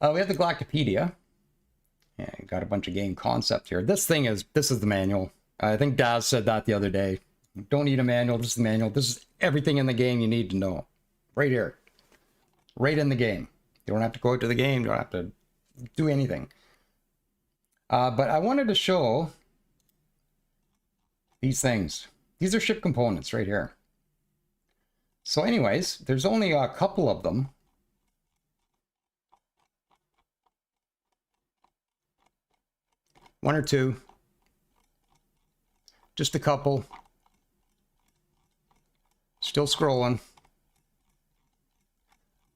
We have the Galactopedia. Yeah, got a bunch of game concepts here. This is the manual. I think Daz said that the other day. Don't need a manual. This is the manual. This is everything in the game you need to know. Right here. Right in the game. You don't have to go to the game. You don't have to do anything. But I wanted to show these things. These are ship components right here. So anyways, there's only a couple of them. One or two. Just a couple. Still scrolling.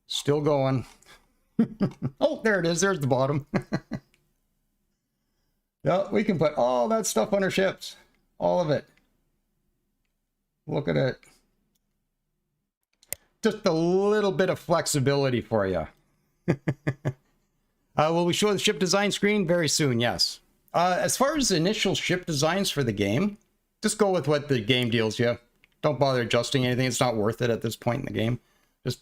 Still going. Oh, there it is. There's the bottom. Yeah, we can put all that stuff on our ships. All of it. Look at it. Just a little bit of flexibility for you. Will we show the ship design screen? Very soon, yes. As far as initial ship designs for the game, just go with what the game deals you. Don't bother adjusting anything. It's not worth it at this point in the game. Just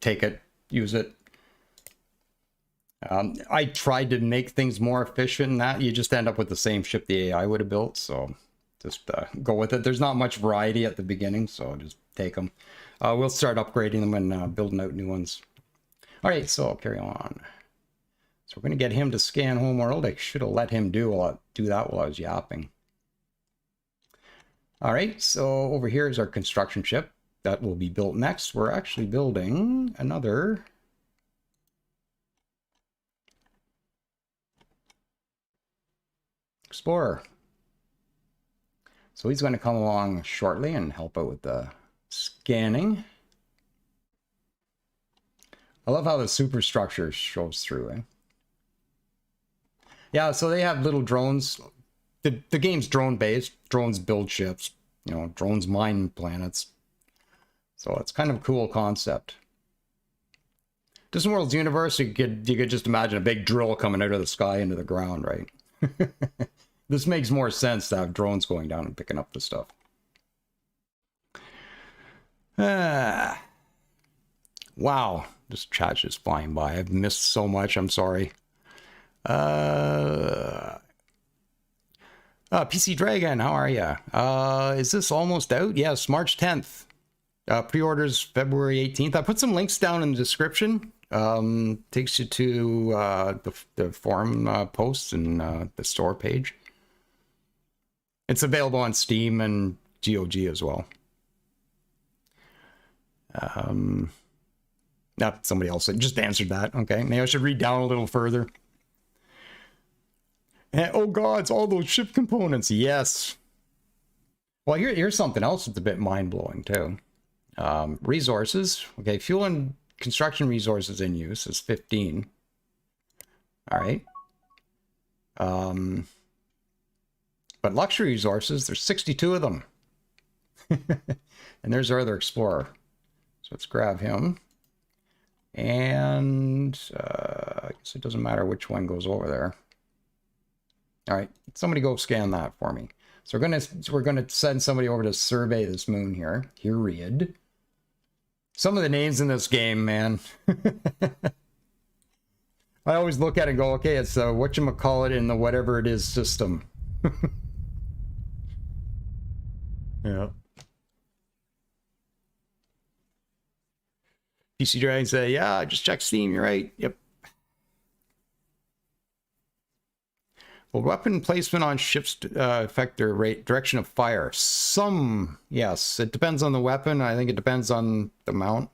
take it, use it. I tried to make things more efficient than that. You just end up with the same ship the AI would have built, so just go with it. There's not much variety at the beginning, so just take them. We'll start upgrading them and building out new ones. All right, so I'll carry on. So we're going to get him to scan homeworld. I should have let him do that while I was yapping. All right, so over here is our construction ship. That will be built next. We're actually building another explorer. So he's going to come along shortly and help out with the scanning. I love how the superstructure shows through, eh? Yeah, so they have little drones. The game's drone based. Drones build ships. You know, drones mine planets. So it's kind of a cool concept. Distant Worlds universe, you could just imagine a big drill coming out of the sky into the ground, right? This makes more sense to have drones going down and picking up the stuff. Wow, this chat's just flying by. I've missed so much. I'm sorry. PC Dragon, how are you? Is this almost out? Yes, March 10th. Pre-orders February 18th. I put some links down in the description. Takes you to the forum posts and the store page. It's available on Steam and GOG as well. Somebody else just answered that. Okay, maybe I should read down a little further. And, oh god, it's all those ship components. Yes. Well, here's something else that's a bit mind-blowing too. Resources. Okay, fuel and construction resources in use is 15. All right. But luxury resources, there's 62 of them. And there's our other explorer. So let's grab him. And I guess it doesn't matter which one goes over there. All right, somebody go scan that for me. So we're gonna send somebody over to survey this moon here. Period. Some of the names in this game, man. I always look at it and go, okay, it's whatchamacallit in the whatever it is system. Yeah. PC Dragon say, yeah, I just checked Steam, you're right. Yep. Will weapon placement on ships affect their direction of fire? Some, yes. It depends on the weapon. I think it depends on the mount.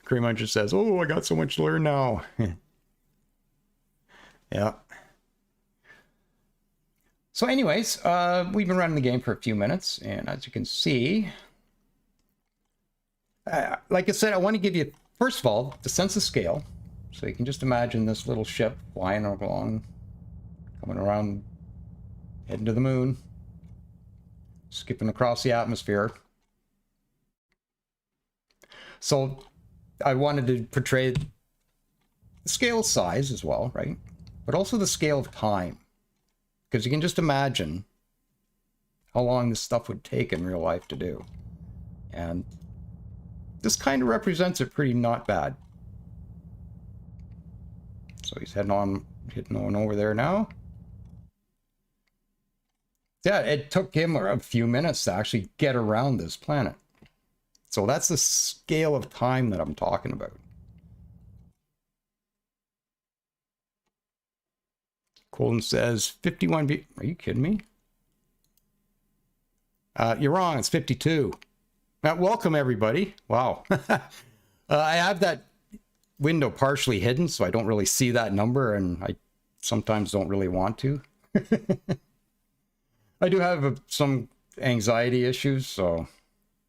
Cream Muncher says, oh, I got so much to learn now. Yeah. So anyways, we've been running the game for a few minutes, and as you can see, like I said, I want to give you, first of all, the sense of scale. So you can just imagine this little ship flying along, coming around, heading to the moon, skipping across the atmosphere. So I wanted to portray the scale size as well, right? But also the scale of time. Because you can just imagine how long this stuff would take in real life to do. And this kind of represents it pretty not bad. So he's heading on over there now. Yeah, it took him a few minutes to actually get around this planet. So that's the scale of time that I'm talking about. Colton says 51 B. Are you kidding me? You're wrong. It's 52. Welcome, everybody. Wow. I have that window partially hidden, so I don't really see that number, and I sometimes don't really want to. I do have some anxiety issues, so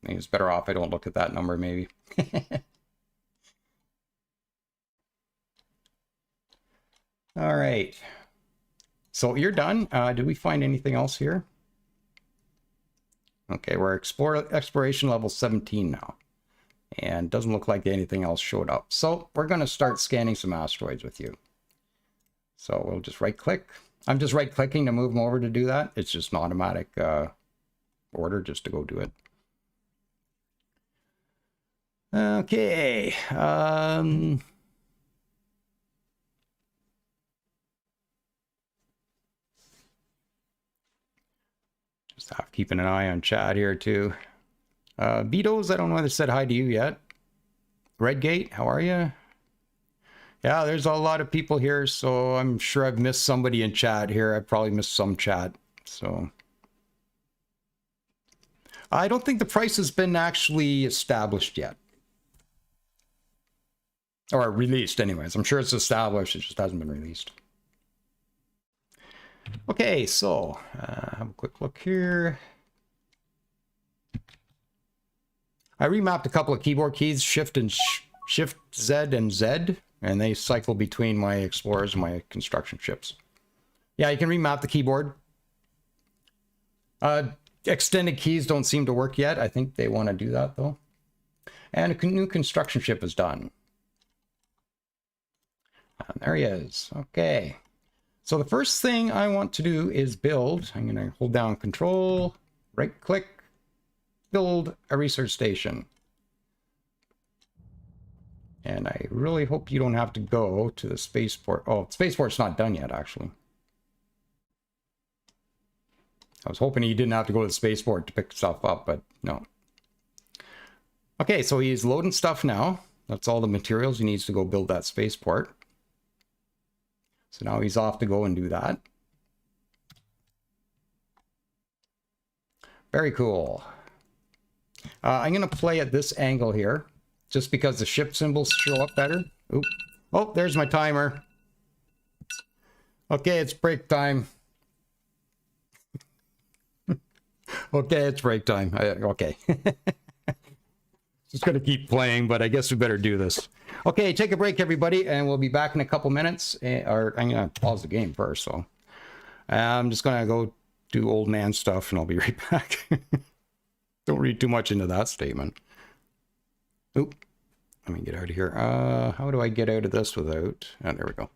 I think it's better off I don't look at that number, maybe. All right. So you're done. Did we find anything else here? Okay, we're exploration level 17 now. And doesn't look like anything else showed up. So we're going to start scanning some asteroids with you. So we'll just right click. I'm just right clicking to move them over to do that. It's just an automatic order just to go do it. Okay. Just keeping an eye on chat here too. Betos, I don't know if they said hi to you yet. Redgate, how are you? Yeah, there's a lot of people here, so I'm sure I've missed somebody in chat here. I've probably missed some chat, so. I don't think the price has been actually established yet. Or released, anyways. I'm sure it's established, it just hasn't been released. Okay, so, have a quick look here. I remapped a couple of keyboard keys, Shift Z and Z. And they cycle between my explorers and my construction ships. Yeah, you can remap the keyboard. Extended keys don't seem to work yet. I think they want to do that, though. And a new construction ship is done. And there he is. Okay. So the first thing I want to do is build. I'm going to hold down Control, right-click, build a research station. And I really hope you don't have to go to the spaceport. Oh, spaceport's not done yet, actually. I was hoping he didn't have to go to the spaceport to pick stuff up, but no. Okay, so he's loading stuff now. That's all the materials he needs to go build that spaceport. So now he's off to go and do that. Very cool. I'm going to play at this angle here. Just because the ship symbols show up better. Oop. Oh, there's my timer. Okay, it's break time. Okay, it's break time. Okay. Just going to keep playing, but I guess we better do this. Okay, take a break, everybody, and we'll be back in a couple minutes. Or I'm going to pause the game first, so. I'm just going to go do old man stuff, and I'll be right back. Don't read too much into that statement. Oop. Let me get out of here. How do I get out of this without... Oh, there we go.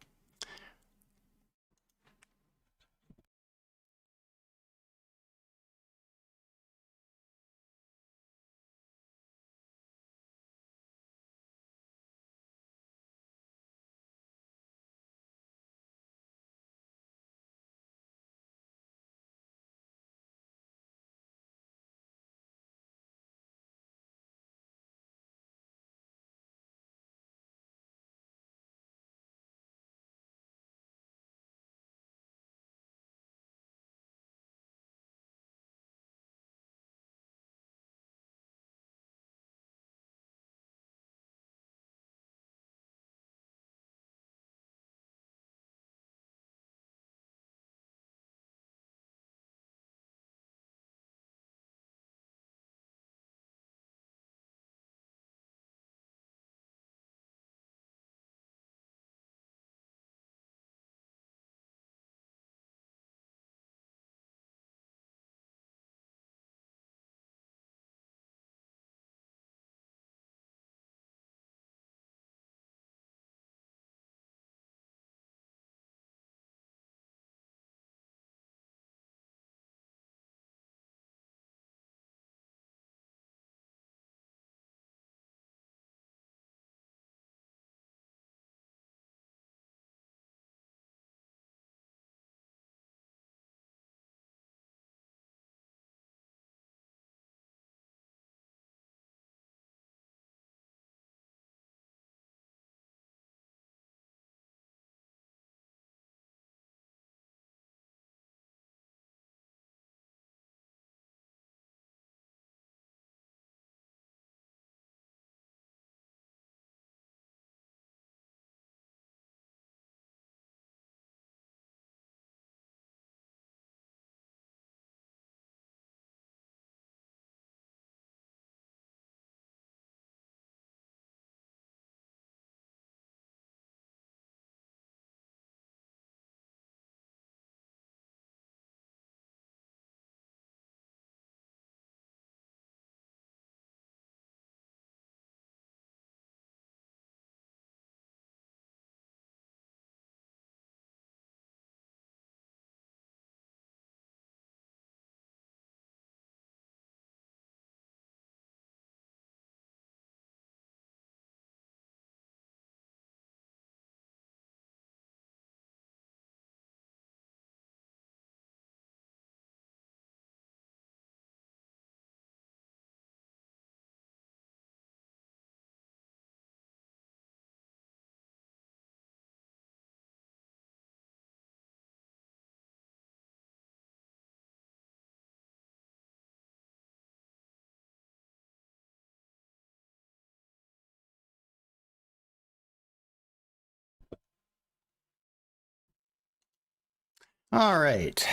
All right.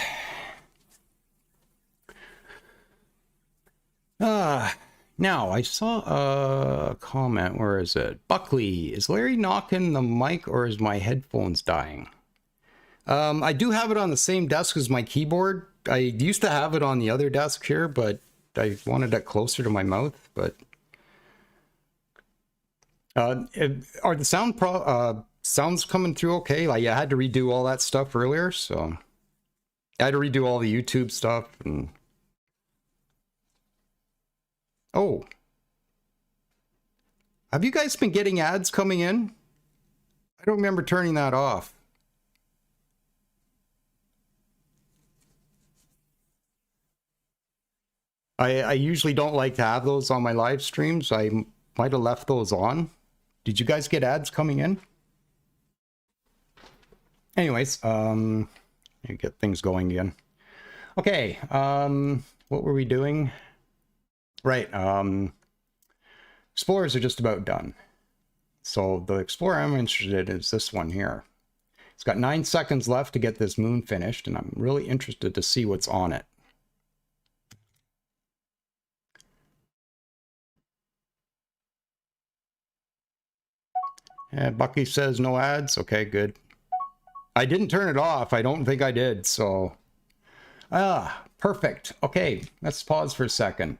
Now I saw a comment. Where is it? Buckley, is Larry knocking the mic or is my headphones dying? I do have it on the same desk as my keyboard. I used to have it on the other desk here, but I wanted it closer to my mouth. But are the sounds coming through okay? Like, I had to redo all that stuff earlier, so I had to redo all the YouTube stuff. And oh, have you guys been getting ads coming in? I don't remember turning that off. I usually don't like to have those on my live streams. I might have left those on. Did you guys get ads coming in? Anyways, get things going again. Okay, what were we doing? Right, explorers are just about done. So the explorer I'm interested in is this one here. It's got 9 seconds left to get this moon finished, and I'm really interested to see what's on it. Bucky says no ads. Okay, good. I didn't turn it off. I don't think I did, so... perfect. Okay, let's pause for a second.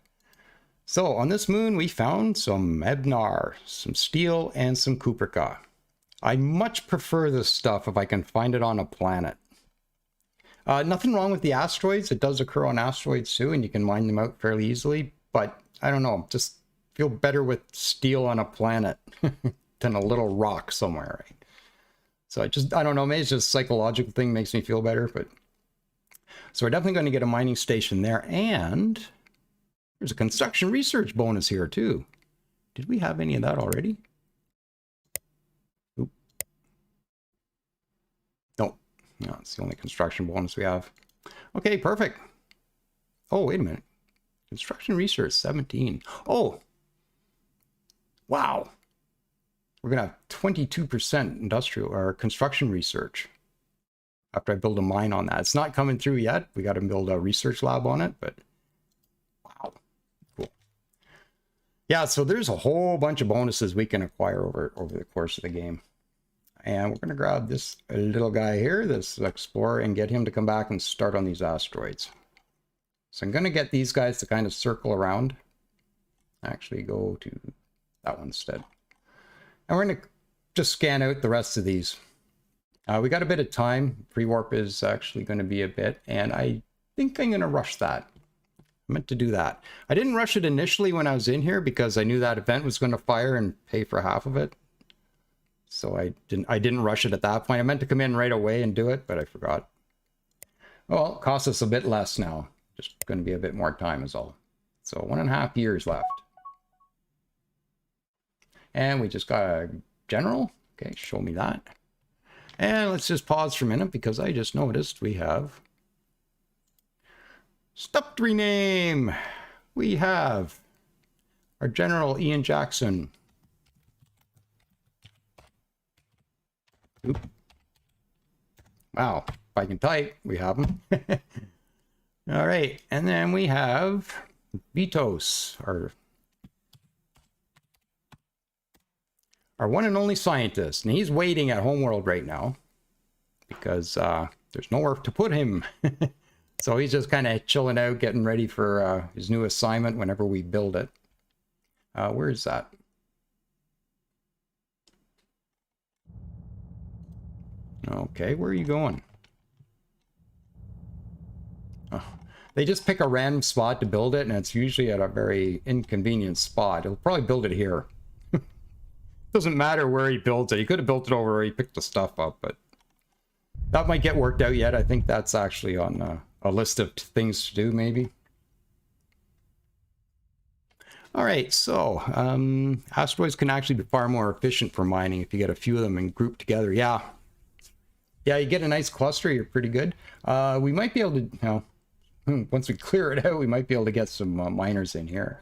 So, on this moon, we found some Ebnar, some steel, and some Cuprica. I much prefer this stuff if I can find it on a planet. Nothing wrong with the asteroids. It does occur on asteroids too, and you can mine them out fairly easily. But, I don't know, just feel better with steel on a planet than a little rock somewhere, right? So I don't know, maybe it's just a psychological thing, makes me feel better. But so we're definitely going to get a mining station there, and there's a construction research bonus here too. Did we have any of that already? Oop. No, it's the only construction bonus we have. Okay, perfect. Oh, wait a minute. Construction research 17. Oh, wow. We're going to have 22% industrial or construction research after I build a mine on that. It's not coming through yet. We got to build a research lab on it, but wow, cool. Yeah, so there's a whole bunch of bonuses we can acquire over the course of the game. And we're going to grab this little guy here, this explorer, and get him to come back and start on these asteroids. So I'm going to get these guys to kind of circle around. Actually, go to that one instead. And we're going to just scan out the rest of these. We got a bit of time. Pre-warp is actually going to be a bit, and I think I'm going to rush that. I meant to do that. I didn't rush it initially when I was in here because I knew that event was going to fire and pay for half of it. So I didn't rush it at that point. I meant to come in right away and do it, but I forgot. Well, it costs us a bit less now. Just going to be a bit more time is all. So 1.5 years left. And we just got a general. Okay, show me that. And let's just pause for a minute because I just noticed we have stuff to rename. We have our General Ian Jackson. Oop. Wow, if I can type, we have him. All right, and then we have Vitos, our one and only scientist, and he's waiting at Homeworld right now because there's nowhere to put him. So he's just kind of chilling out, getting ready for his new assignment whenever we build it. Where is that? Okay, where are you going? Oh, they just pick a random spot to build it, and it's usually at a very inconvenient spot. He'll probably build it here. Doesn't matter where he builds it. He could have built it over where he picked the stuff up, but that might get worked out yet. I think that's actually on a list of things to do, maybe. All right, so asteroids can actually be far more efficient for mining if you get a few of them and group together. Yeah, you get a nice cluster, you're pretty good. We might be able to, you know, once we clear it out, we might be able to get some miners in here.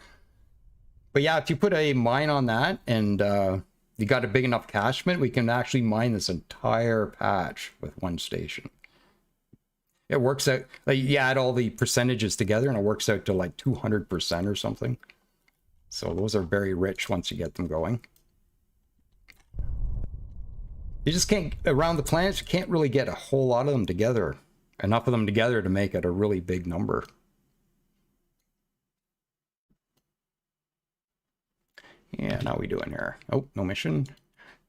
But yeah, if you put a mine on that and you got a big enough catchment, we can actually mine this entire patch with one station. It works out, like, you add all the percentages together and it works out to like 200% or something. So those are very rich once you get them going. You just can't, around the planets, you can't really get a whole lot of them together. Enough of them together to make it a really big number. Yeah, now we doing here? Oh, no mission.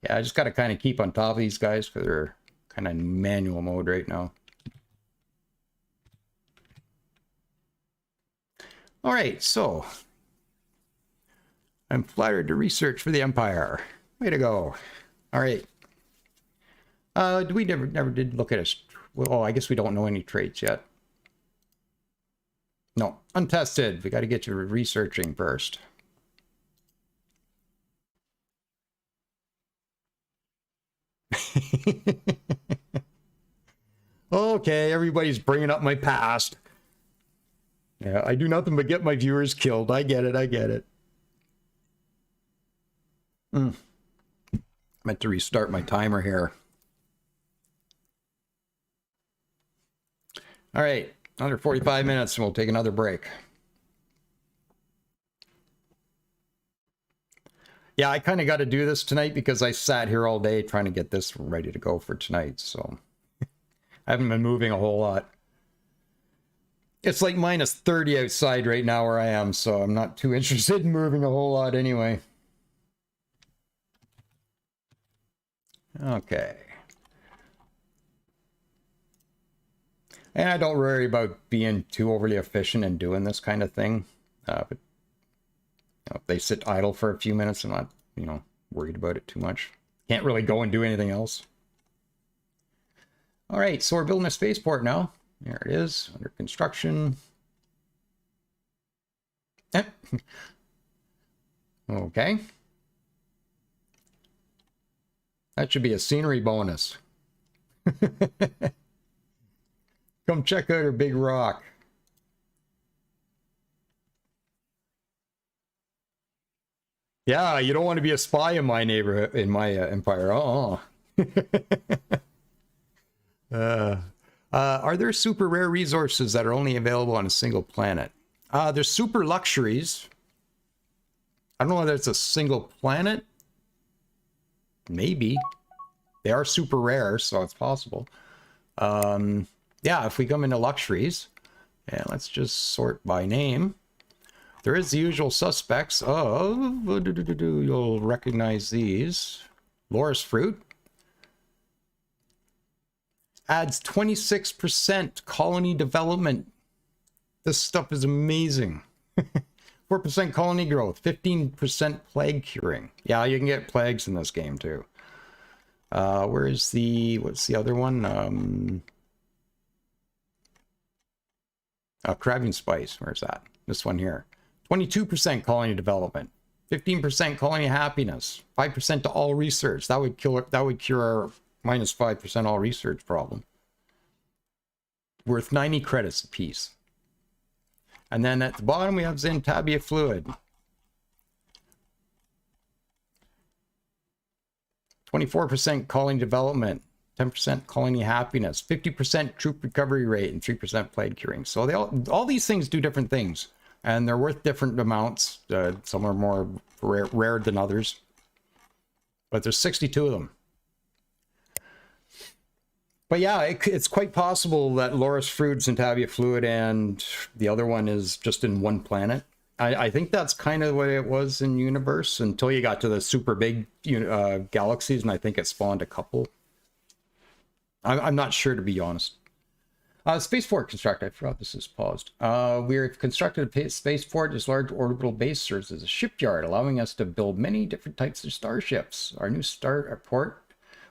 Yeah, I just got to kind of keep on top of these guys because they're kind of in manual mode right now. All right, so I'm flattered to research for the Empire. Way to go. All right. We never did look at us. Well, I guess we don't know any traits yet. No, untested. We got to get you researching first. Okay, everybody's bringing up my past. Yeah, I do nothing but get my viewers killed. I get it. I get it. Meant to restart my timer here. All right, under 45 minutes, and we'll take another break. Yeah, I kind of got to do this tonight because I sat here all day trying to get this ready to go for tonight, so I haven't been moving a whole lot. It's like minus 30 outside right now where I am, so I'm not too interested in moving a whole lot anyway. Okay. And I don't worry about being too overly efficient and doing this kind of thing. But you know, if they sit idle for a few minutes, I'm not, you know, worried about it too much. Can't really go and do anything else. All right, so we're building a spaceport now. There it is, under construction. Okay. That should be a scenery bonus. Come check out our big rock. Yeah, you don't want to be a spy in my neighborhood, in my empire. Are there super rare resources that are only available on a single planet? There's super luxuries. I don't know whether it's a single planet. Maybe. They are super rare, so it's possible. Yeah, if we come into luxuries, and let's just sort by name. There is the usual suspects of, you'll recognize these. Loris fruit. Adds 26% colony development. This stuff is amazing. 4% colony growth, 15% plague curing. Yeah, you can get plagues in this game too. Where's the, what's the other one? Crabbing spice, where's that? This one here. 22% colony development, 15% colony happiness, 5% to all research. That would kill it. That would cure our minus 5% all research problem. Worth 90 credits apiece. And then at the bottom we have Xantabia fluid. 24% colony development, 10% colony happiness, 50% troop recovery rate, and 3% plague curing. So they all these things do different things, and they're worth different amounts. Some are more rare than others, but there's 62 of them. But yeah, it's quite possible that Loris fruit, Xantabia fluid, and the other one is just in one planet. I think that's kind of the way it was in universe until you got to the super big galaxies, and I think it spawned a couple. I'm not sure, to be honest. Spaceport construct. I forgot this is paused. We've constructed a spaceport. This large orbital base serves as a shipyard, allowing us to build many different types of starships. Our new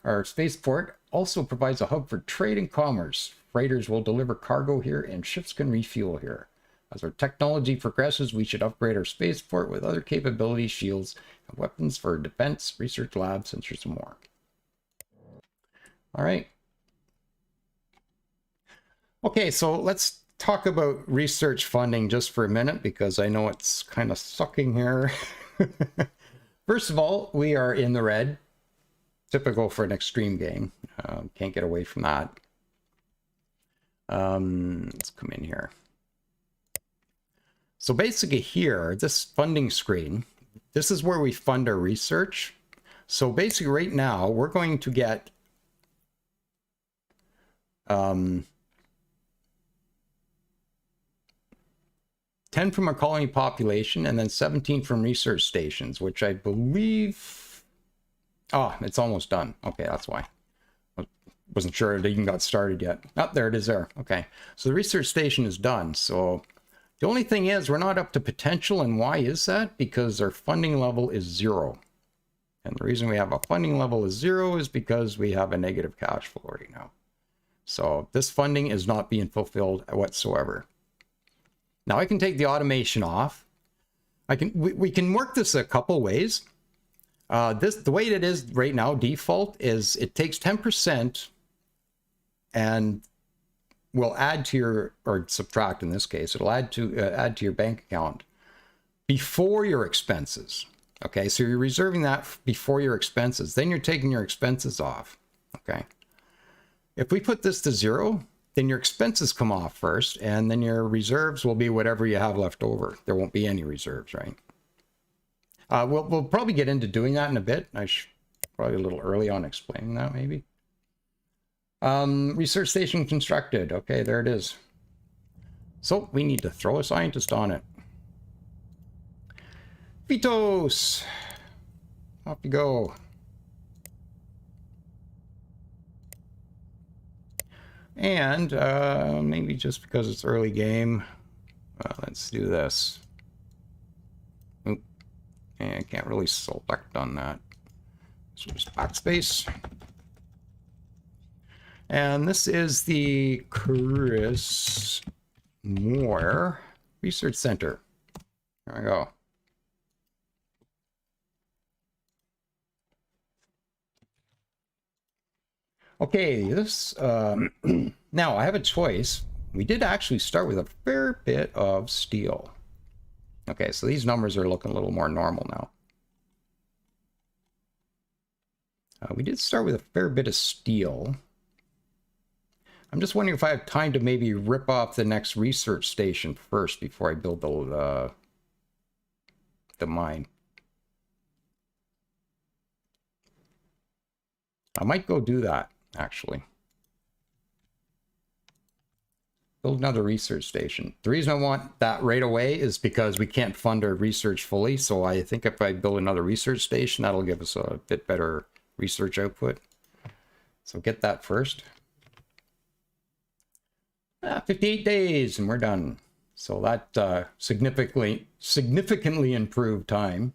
our spaceport also provides a hub for trade and commerce. Freighters will deliver cargo here, and ships can refuel here. As our technology progresses, we should upgrade our spaceport with other capabilities, shields, and weapons for defense, research labs, sensors, and more. All right. Okay, so let's talk about research funding just for a minute, because I know it's kind of sucking here. First of all, we are in the red. Typical for an extreme game. Can't get away from that. Let's come in here. So basically here, this funding screen, this is where we fund our research. So basically right now, we're going to get 10 from our colony population and then 17 from research stations, which I believe... Oh, it's almost done. Okay, that's why. Wasn't sure it even got started yet. Oh, there it is there. Okay, so the research station is done. So the only thing is we're not up to potential. And why is that? Because our funding level is 0. And the reason we have a funding level is 0 is because we have a negative cash flow right now. So this funding is not being fulfilled whatsoever. Now I can take the automation off. We can work this a couple ways. The way it is right now, default, is it takes 10% and will add to your, or subtract in this case, it'll add to your bank account before your expenses. Okay, so you're reserving that before your expenses. Then you're taking your expenses off. Okay. If we put this to 0, then your expenses come off first, and then your reserves will be whatever you have left over. There won't be any reserves, right? We'll probably get into doing that in a bit. Probably a little early on explaining that, maybe. Research station constructed. Okay, there it is. So we need to throw a scientist on it. Vitos! Off you go. And maybe just because it's early game, let's do this. Oop. And I can't really select on that. So just backspace. And this is the Chris Moore Research Center. There we go. Okay, this, now I have a choice. We did actually start with a fair bit of steel. Okay, so these numbers are looking a little more normal now. We did start with a fair bit of steel. I'm just wondering if I have time to maybe rip off the next research station first before I build the mine. I might go do that, actually. Build another research station. The reason I want that right away is because we can't fund our research fully. So I think if I build another research station, that'll give us a bit better research output. So get that first. 58 days and we're done. So that significantly improved time.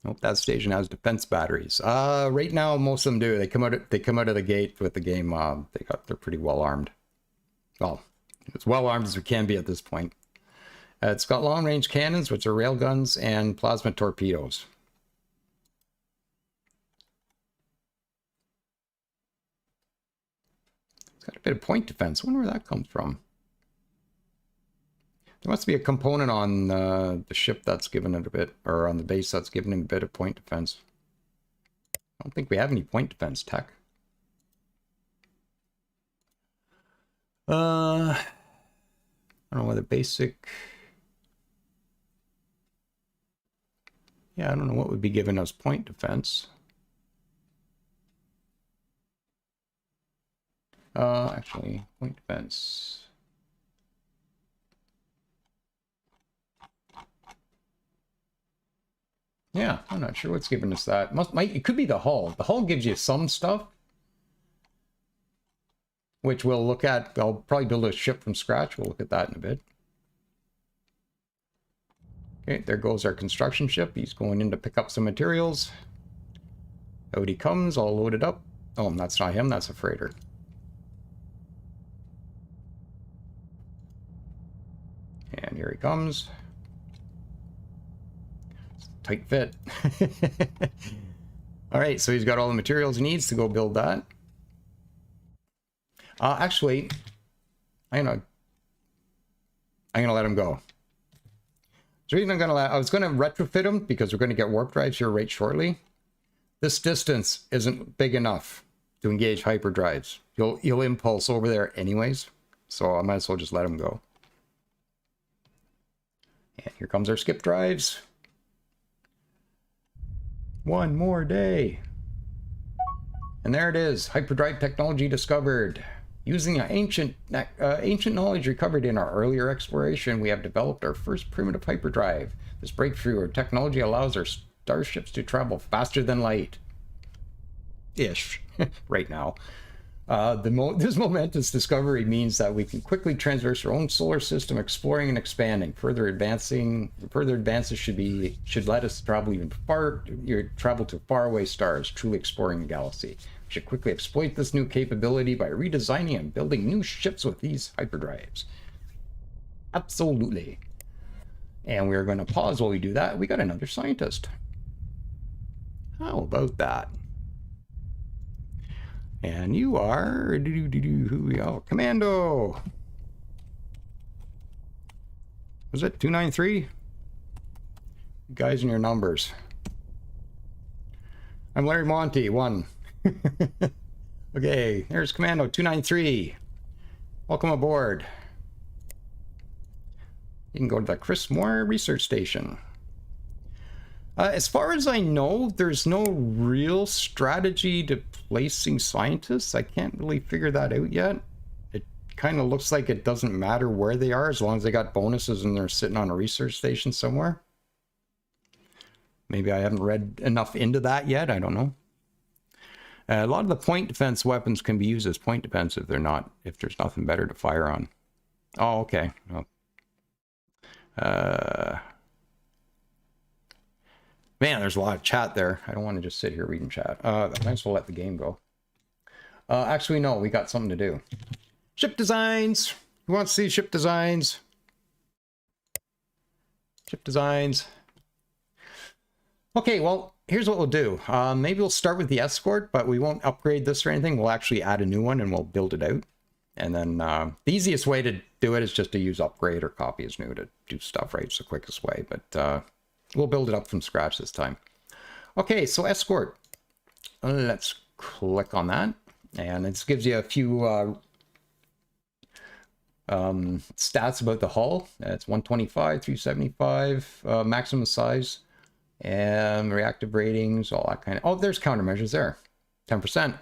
Hope that station has defense batteries. Right now, most of them do. They come out of the gate with the game. They're pretty well armed. Well, as well armed as we can be at this point. It's got long range cannons, which are railguns, and plasma torpedoes. It's got a bit of point defense. I wonder where that comes from. There must be a component on the ship that's given it a bit, or on the base that's given it a bit of point defense. I don't think we have any point defense tech. I don't know whether basic... Yeah, I don't know what would be giving us point defense. Actually, point defense... Yeah, I'm not sure what's giving us that. It could be the hull. The hull gives you some stuff, which we'll look at. I'll probably build a ship from scratch. We'll look at that in a bit. Okay, there goes our construction ship. He's going in to pick up some materials. Out he comes, all loaded up. Oh, that's not him. That's a freighter. And here he comes. Tight fit. All right, so he's got all the materials he needs to go build that. Actually, I'm gonna let him go. The reason I was gonna retrofit him because we're gonna get warp drives here right shortly. This distance isn't big enough to engage hyperdrives. You'll impulse over there anyways, so I might as well just let him go. And here comes our skip drives. One more day. And there it is, hyperdrive technology discovered. Using ancient knowledge recovered in our earlier exploration, we have developed our first primitive hyperdrive. This breakthrough or technology allows our starships to travel faster than light. Ish, right now. This momentous discovery means that we can quickly traverse our own solar system, exploring and expanding. Further advances should let us travel to faraway stars, truly exploring the galaxy. We should quickly exploit this new capability by redesigning and building new ships with these hyperdrives. Absolutely. And we're going to pause while we do that. We got another scientist. How about that? And you are who we are? Commando. Was it 293? Guys in your numbers. I'm Larry Monty, 1. Okay, there's Commando 293. Welcome aboard. You can go to the Chris Moore Research Station. As far as I know, there's no real strategy to placing scientists. I can't really figure that out yet. It kind of looks like it doesn't matter where they are as long as they got bonuses and they're sitting on a research station somewhere. Maybe I haven't read enough into that yet. I don't know. A lot of the point defense weapons can be used as point defense if there's nothing better to fire on. Oh, okay. Well, man, there's a lot of chat there. I don't want to just sit here reading chat. I might as well let the game go. Actually, no, we got something to do. Ship designs. Who wants to see ship designs? Ship designs. Okay, well, here's what we'll do. Maybe we'll start with the escort, but we won't upgrade this or anything. We'll actually add a new one and we'll build it out. And then the easiest way to do it is just to use upgrade or copy as new to do stuff, right? It's the quickest way, but we'll build it up from scratch this time. Okay, so escort. Let's click on that. And this gives you a few stats about the hull. It's 125, 375, maximum size, and reactive ratings, all that kind of... Oh, there's countermeasures there. 10%.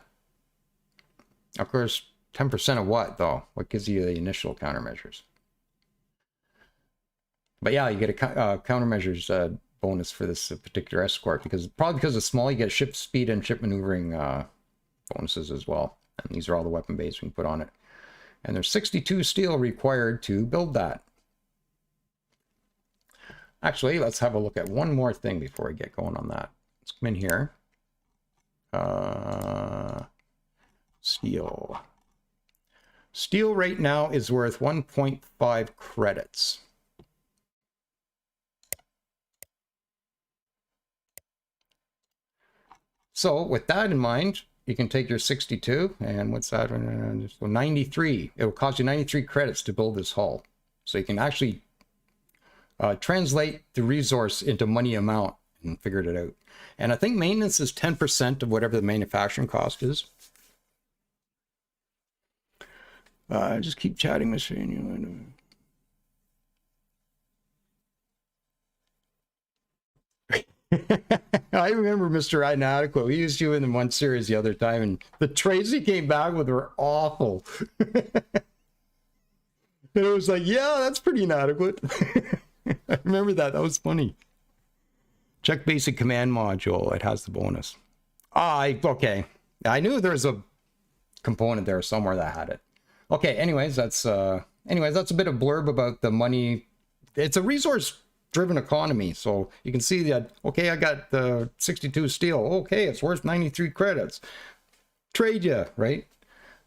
Of course, 10% of what, though? What gives you the initial countermeasures? But yeah, you get a countermeasures bonus for this particular escort, probably because it's small, you get ship speed and ship maneuvering bonuses as well. And these are all the weapon bays we can put on it. And there's 62 steel required to build that. Actually, let's have a look at one more thing before we get going on that. Let's come in here. Steel. Steel right now is worth 1.5 credits. So with that in mind, you can take your 62 and what's that? So 93. It will cost you 93 credits to build this hull. So you can actually translate the resource into money amount and figured it out. And I think maintenance is 10% of whatever the manufacturing cost is. Just keep chatting, Mr. I remember Mr. Inadequate. We used you in the one series the other time, and the trades he came back with were awful. And it was like, yeah, that's pretty inadequate. I remember that. That was funny. Check basic command module. It has the bonus. Okay. I knew there was a component there somewhere that had it. Okay. Anyways, that's a bit of blurb about the money. It's a resource-driven economy, so you can see that. Okay, I got the 62 steel. Okay, it's worth 93 credits. Trade you, right?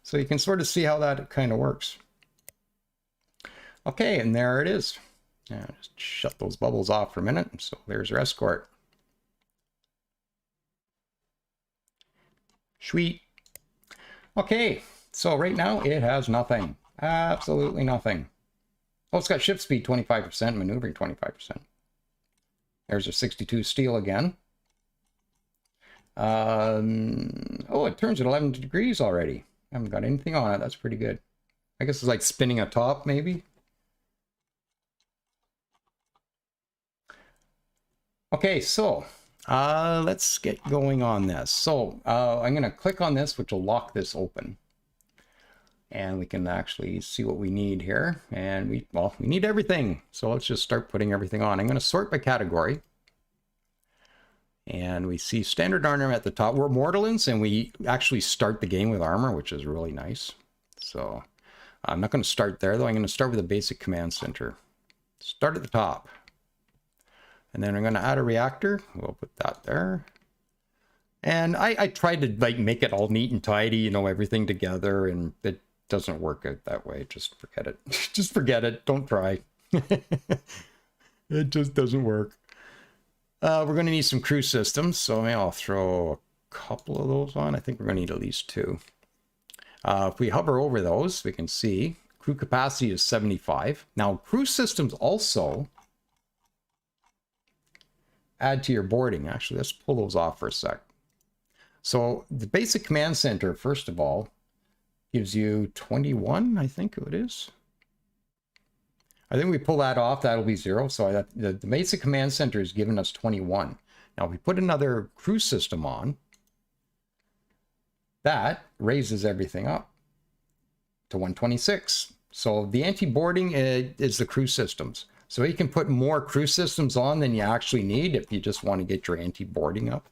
So you can sort of see how that kind of works. Okay, and there it is. Now, just shut those bubbles off for a minute. So there's your escort. Sweet. Okay, so right now it has nothing. Absolutely nothing. Oh, it's got ship speed 25%, maneuvering 25%. There's a 62 steel again. Oh, it turns at 11 degrees already. I haven't got anything on it. That's pretty good. I guess it's like spinning a top, maybe. Okay, so let's get going on this. So I'm going to click on this, which will lock this open. And we can actually see what we need here. And we need everything. So let's just start putting everything on. I'm going to sort by category. And we see standard armor at the top. We're Mortalens, and we actually start the game with armor, which is really nice. So I'm not going to start there, though. I'm going to start with a basic command center. Start at the top. And then I'm going to add a reactor. We'll put that there. And I tried to like make it all neat and tidy, you know, everything together, and it doesn't work out that way. Just forget it. Just forget it. Don't try. It just doesn't work. We're going to need some crew systems, so maybe I'll throw a couple of those on. I think we're going to need at least 2. If we hover over those, we can see crew capacity is 75. Now, crew systems also add to your boarding. Actually, let's pull those off for a sec. So the basic command center, first of all, gives you 21, I think it is. I think we pull that off, that'll be 0. So the basic command center is giving us 21. Now, if we put another crew system on, that raises everything up to 126. So the anti-boarding is the crew systems. So you can put more crew systems on than you actually need if you just want to get your anti-boarding up.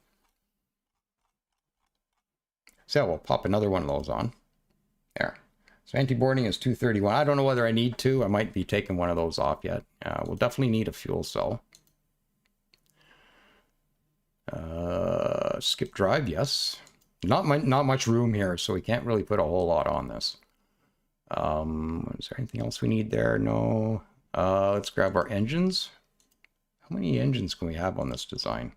So we'll pop another one of those on. There. So anti-boarding is 231. I don't know whether I need to. I might be taking one of those off yet. We'll definitely need a fuel cell. Skip drive, yes. Not much room here, so we can't really put a whole lot on this. Is there anything else we need there? No. Let's grab our engines. How many engines can we have on this design?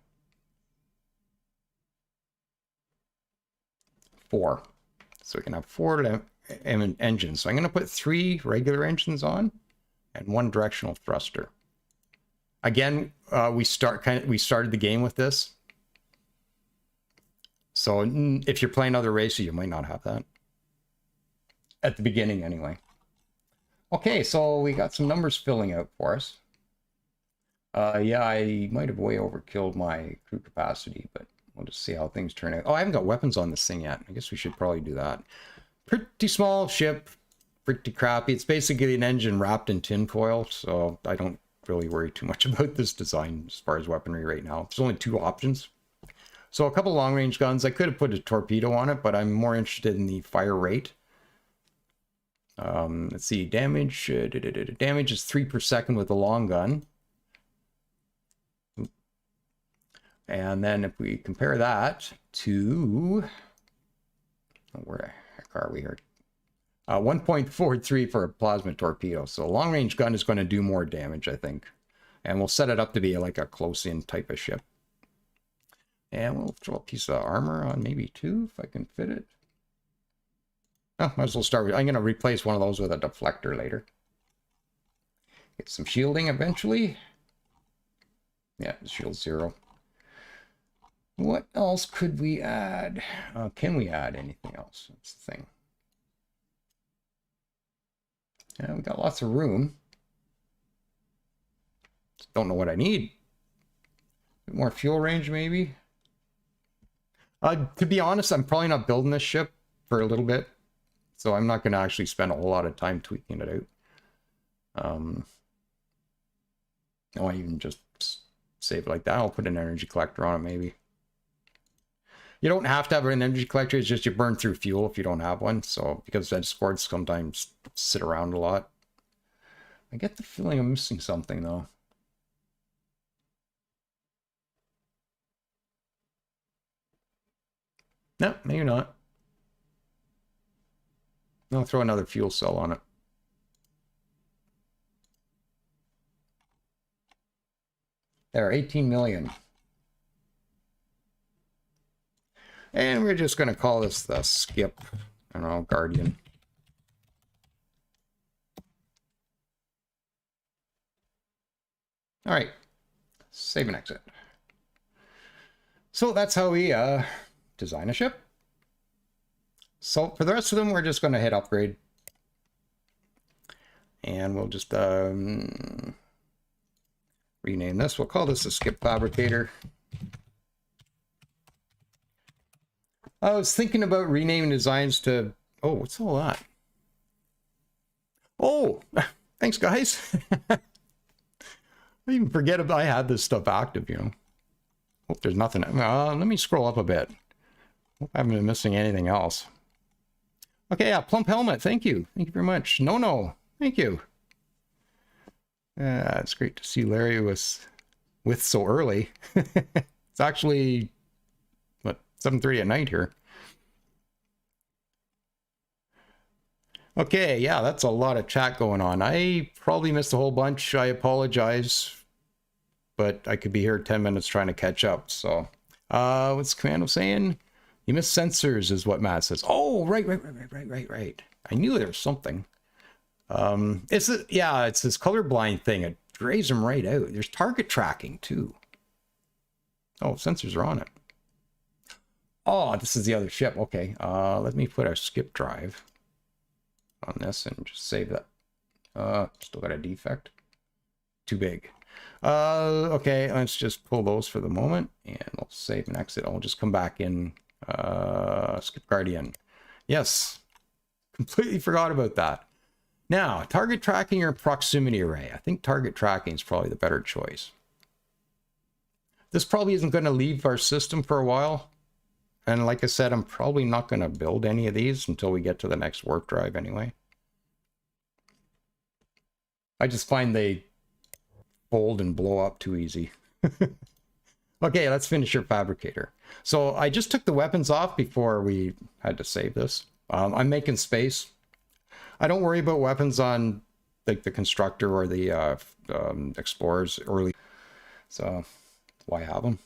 4. So we can have 4 engines. So I'm going to put 3 regular engines on and 1 directional thruster. Again, we started the game with this. So if you're playing other races, you might not have that. At the beginning, anyway. Okay, so we got some numbers filling out for us. Yeah, I might have way overkilled my crew capacity, but we'll just see how things turn out. Oh, I haven't got weapons on this thing yet. I guess we should probably do that. Pretty small ship, pretty crappy. It's basically an engine wrapped in tinfoil, so I don't really worry too much about this design as far as weaponry right now. There's only 2 options. So a couple long-range guns. I could have put a torpedo on it, but I'm more interested in the fire rate. Let's see, damage. Damage is 3 per second with the long gun. And then if we compare that to... where the heck are we here? 1.43 for a plasma torpedo. So a long-range gun is going to do more damage, I think. And we'll set it up to be like a close-in type of ship. And we'll throw a piece of armor on maybe 2, if I can fit it. Oh, might as well start with... I'm going to replace one of those with a deflector later. Get some shielding eventually. Yeah, shield 0. What else could we add? Can we add anything else? That's the thing. Yeah, we got lots of room. Just don't know what I need. A bit more fuel range, maybe. To be honest, I'm probably not building this ship for a little bit. So I'm not going to actually spend a whole lot of time tweaking it out. I want to even just save it like that. I'll put an energy collector on it, maybe. You don't have to have an energy collector. It's just you burn through fuel if you don't have one. So because Discords sometimes sit around a lot. I get the feeling I'm missing something, though. No, maybe not. I'll throw another fuel cell on it. There, 18 million. And we're just going to call this the Skip, I don't know, Guardian. All right, save and exit. So that's how we design a ship. So for the rest of them, we're just going to hit upgrade. And we'll just rename this. We'll call this a skip fabricator. I was thinking about renaming designs to... Oh, what's all that? Oh, thanks, guys. I even forget if I had this stuff active, you know. Hope there's nothing. Let me scroll up a bit. Hope I haven't been missing anything else. Okay, yeah, Plump Helmet. Thank you. Thank you very much. No. Thank you. It's great to see Larry with so early. It's actually, what, 7:30 at night here. Okay, yeah, that's a lot of chat going on. I probably missed a whole bunch. I apologize. But I could be here 10 minutes trying to catch up. So, what's Commando saying? You missed sensors is what Matt says. Oh, right. I knew there was something. It's this colorblind thing. It drays them right out. There's target tracking too. Oh, sensors are on it. Oh, this is the other ship. Okay. Let me put a skip drive on this and just save that. Still got a defect. Too big. Okay, let's just pull those for the moment and we'll save and exit. I'll just come back in skip Guardian. Yes, completely forgot about that. Now, target tracking or proximity array. I think target tracking is probably the better choice. This probably isn't going to leave our system for a while. And like I said, I'm probably not going to build any of these until we get to the next warp drive anyway. I just find they fold and blow up too easy. Okay, let's finish your fabricator. So I just took the weapons off before we had to save this. I'm making space. I don't worry about weapons on like the constructor or the explorers early. So why have them?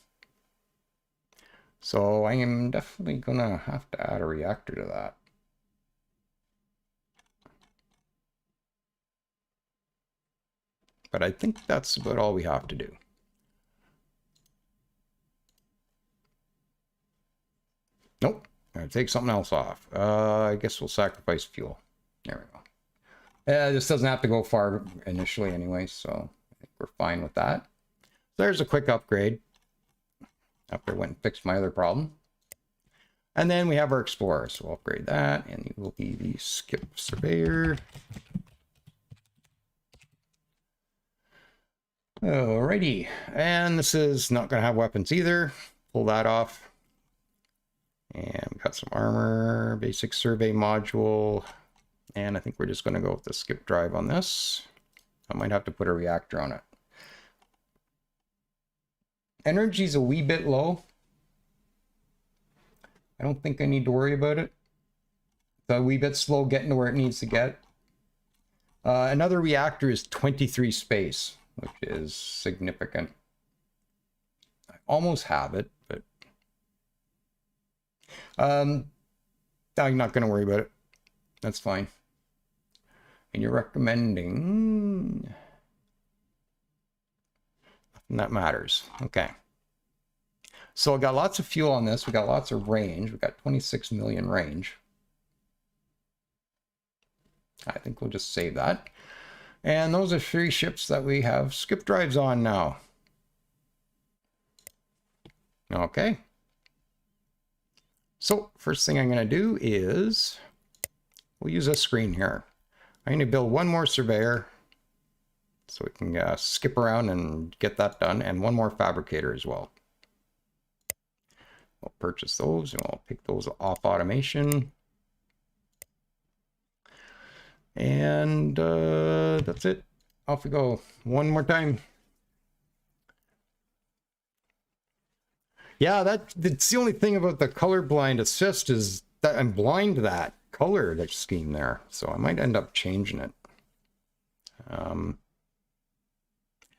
So I am definitely gonna have to add a reactor to that. But I think that's about all we have to do. Nope. I'm gonna take something else off. I guess we'll sacrifice fuel. There we go. This doesn't have to go far initially anyway, so I think we're fine with that. There's a quick upgrade. After I went and fixed my other problem. And then we have our explorer, so we'll upgrade that, and it will be the skip surveyor. Alrighty, and this is not going to have weapons either. Pull that off. And we got some armor, basic survey module, and I think we're just going to go with the skip drive on this. I might have to put a reactor on it. Energy's a wee bit low. I don't think I need to worry about it. It's a wee bit slow getting to where it needs to get. Another reactor is 23 space, which is significant. I almost have it, but I'm not going to worry about it. That's fine. And you're recommending... Nothing that matters. Okay. So I got lots of fuel on this. We got lots of range. We got 26 million range. I think we'll just save that. And those are 3 ships that we have skip drives on now. Okay. So first thing I'm going to do is we'll use this screen here. I'm going to build one more surveyor so we can skip around and get that done, and one more fabricator as well. We'll purchase those and we'll pick those off automation. And that's it. Off we go. One more time. Yeah, that's the only thing about the colorblind assist is that I'm blind to that color scheme there. So I might end up changing it.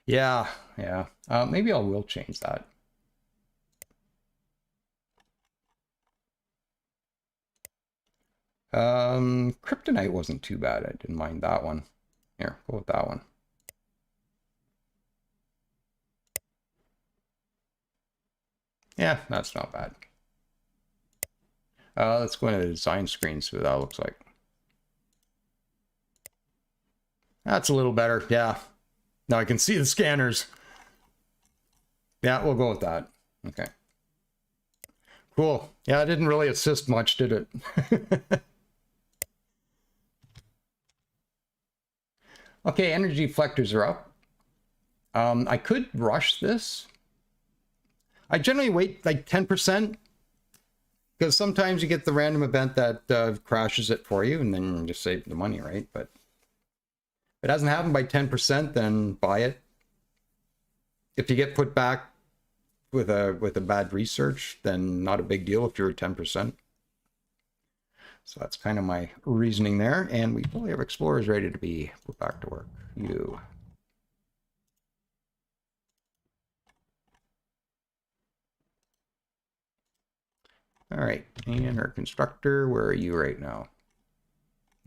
Yeah. Maybe I will change that. Kryptonite wasn't too bad. I didn't mind that one. Here, go with that one. Yeah, that's not bad. Let's go into the design screen, see what that looks like. That's a little better, yeah. Now I can see the scanners. Yeah, we'll go with that. Okay. Cool. Yeah, it didn't really assist much, did it? Okay, energy deflectors are up. I could rush this. I generally wait like 10%, because sometimes you get the random event that crashes it for you, and then you just save the money, right? But if it hasn't happened by 10%, then buy it. If you get put back with a bad research, then not a big deal if you're at 10%. So that's kind of my reasoning there. And we fully have explorers ready to be put back to work. You. All right, and our constructor, where are you right now?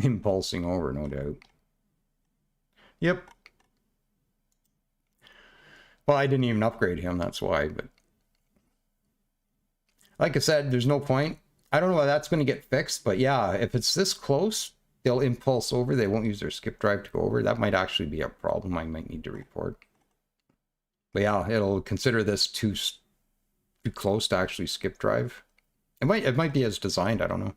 Impulsing over, no doubt. Yep. Well, I didn't even upgrade him, that's why, but like I said, there's no point. I don't know how that's going to get fixed, but yeah, if it's this close, they'll impulse over. They won't use their skip drive to go over. That might actually be a problem I might need to report. But yeah, it'll consider this too close to actually skip drive. It might be as designed, I don't know.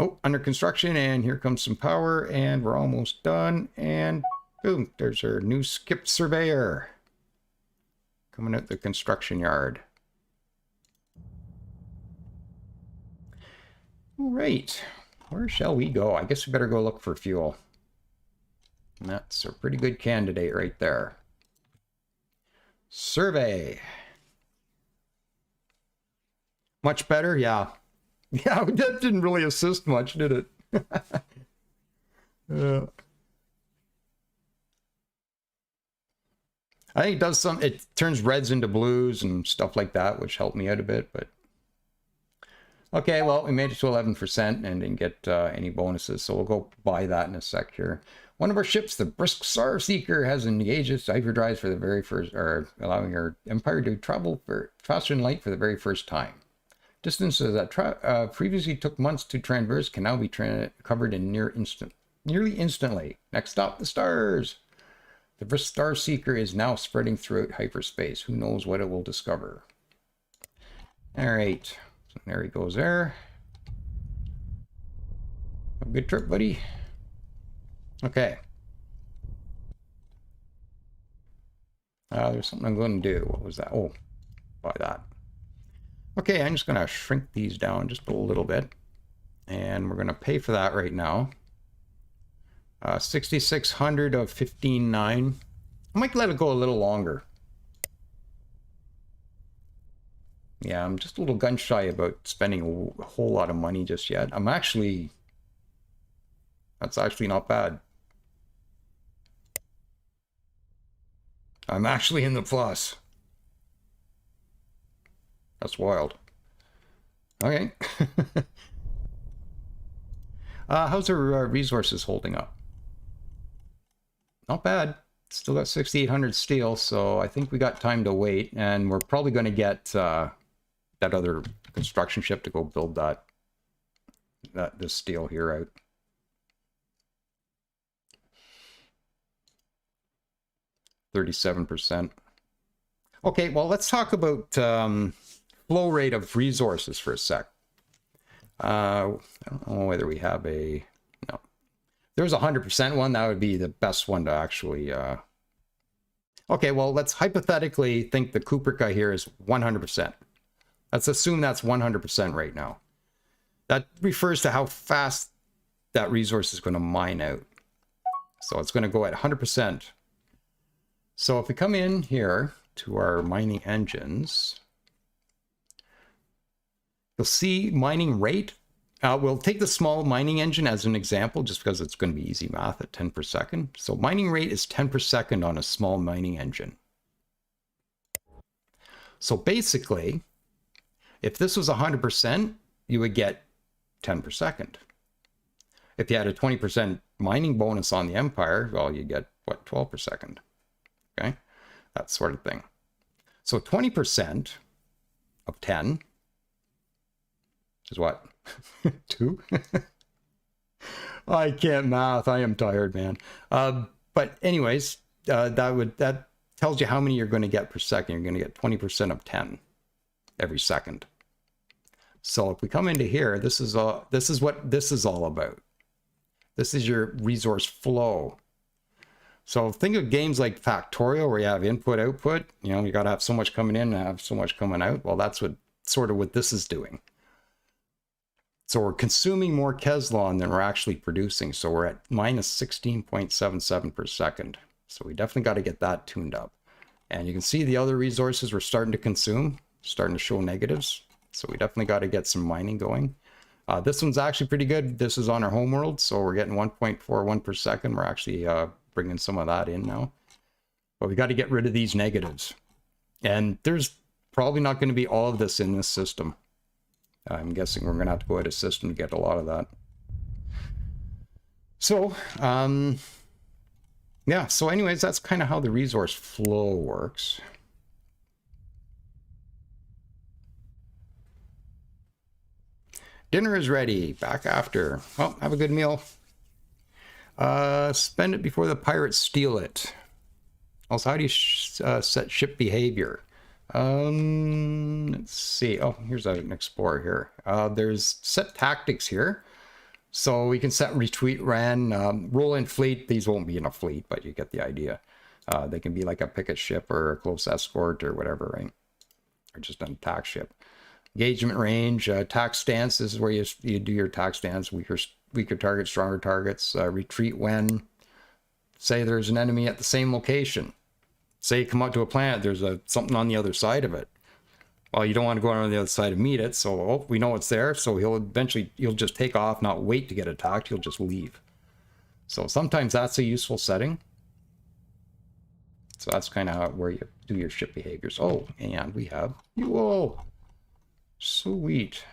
Oh, under construction, and here comes some power, and we're almost done, and boom, there's our new skip surveyor coming out the construction yard. All right, where shall we go? I guess we better go look for fuel. And that's a pretty good candidate right there. Survey. Much better? Yeah. Yeah, that didn't really assist much, did it? I think it does it turns reds into blues and stuff like that, which helped me out a bit, but okay, well, we made it to 11% and didn't get any bonuses, so we'll go buy that in a sec here. One of our ships, the Brisk Star Seeker, has engaged its hyperdrives for the very first, or allowing our Empire to travel faster than light for the very first time. Distances that previously took months to traverse can now be covered in nearly instantly. Next stop, the stars. The Brisk Star Seeker is now spreading throughout hyperspace. Who knows what it will discover? All right, so there he goes there. Have a good trip, buddy. Okay. There's something I'm going to do. What was that? Oh, buy that. Okay, I'm just going to shrink these down just a little bit. And we're going to pay for that right now. 6,600 of 15,900. I might let it go a little longer. Yeah, I'm just a little gun shy about spending a whole lot of money just yet. That's actually not bad. I'm actually in the plus. That's wild. Okay. How's our resources holding up? Not bad. Still got 6,800 steel, so I think we got time to wait, and we're probably going to get that other construction ship to go build this steel here out. %. Okay, well, let's talk about flow rate of resources for a sec. I don't know whether we have a... No. If there's a 100% one, that would be the best one to actually... Okay, well, let's hypothetically think the Kuprika here is 100%. Let's assume that's 100% right now. That refers to how fast that resource is going to mine out. So it's going to go at 100%. So if we come in here to our mining engines, you'll see mining rate. We'll take the small mining engine as an example, just because it's going to be easy math at 10 per second. So mining rate is 10 per second on a small mining engine. So basically, if this was 100%, you would get 10 per second. If you had a 20% mining bonus on the Empire, well, you get, what, 12 per second. Okay, that sort of thing. So 20% of 10 is what? 2? I can't math. I am tired, man. But anyways, that tells you how many you're going to get per second. You're going to get 20% of 10 every second. So if we come into here, this is what this is all about. This is your resource flow. So think of games like Factorial where you have input, output. You know, you got to have so much coming in and have so much coming out. Well, that's sort of what this is doing. So we're consuming more Kevlar than we're actually producing. So we're at minus 16.77 per second. So we definitely got to get that tuned up. And you can see the other resources we're starting to consume, starting to show negatives. So we definitely got to get some mining going. This one's actually pretty good. This is on our homeworld, so we're getting 1.41 per second. We're actually bringing some of that in now. But we got to get rid of these negatives. And there's probably not going to be all of this in this system. I'm guessing we're going to have to go out of system to get a lot of that. So, yeah. So anyways, that's kind of how the resource flow works. Dinner is ready. Back after. Well, have a good meal. Spend it before the pirates steal it. Also, how do you set ship behavior? Let's see. Oh, here's an explorer here. There's set tactics here. So we can set retreat ran, roll in fleet. These won't be in a fleet, but you get the idea. They can be like a picket ship or a close escort or whatever, right? Or just an attack ship. Engagement range, attack stance. This is where you do your attack stance. Weaker targets, stronger targets. Retreat when, say there's an enemy at the same location. Say you come out to a planet, there's something on the other side of it. Well, you don't want to go on the other side to meet it, so we know it's there, so he'll just take off, not wait to get attacked, he'll just leave. So sometimes that's a useful setting. So that's kind of where you do your ship behaviors. Oh, and we have fuel. Sweet.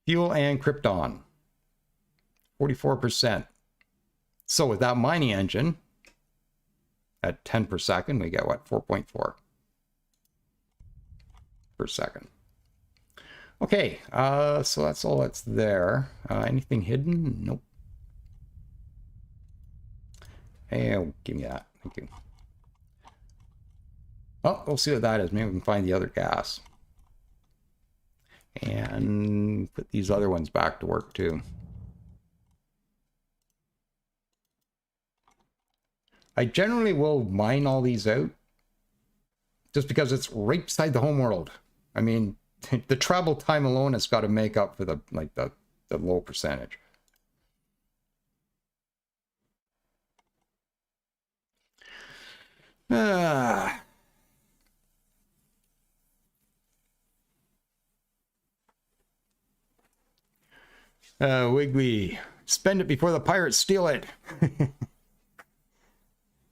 Fuel and Krypton. 44%. So with that mining engine, at 10 per second, we get what? 4.4 per second. Okay, so that's all that's there. Anything hidden? Nope. Hey, give me that. Thank you. Oh, we'll see what that is. Maybe we can find the other gas. And put these other ones back to work too. I generally will mine all these out just because it's right beside the homeworld. I mean, the travel time alone has got to make up for the low percentage. Wiggly, spend it before the pirates steal it.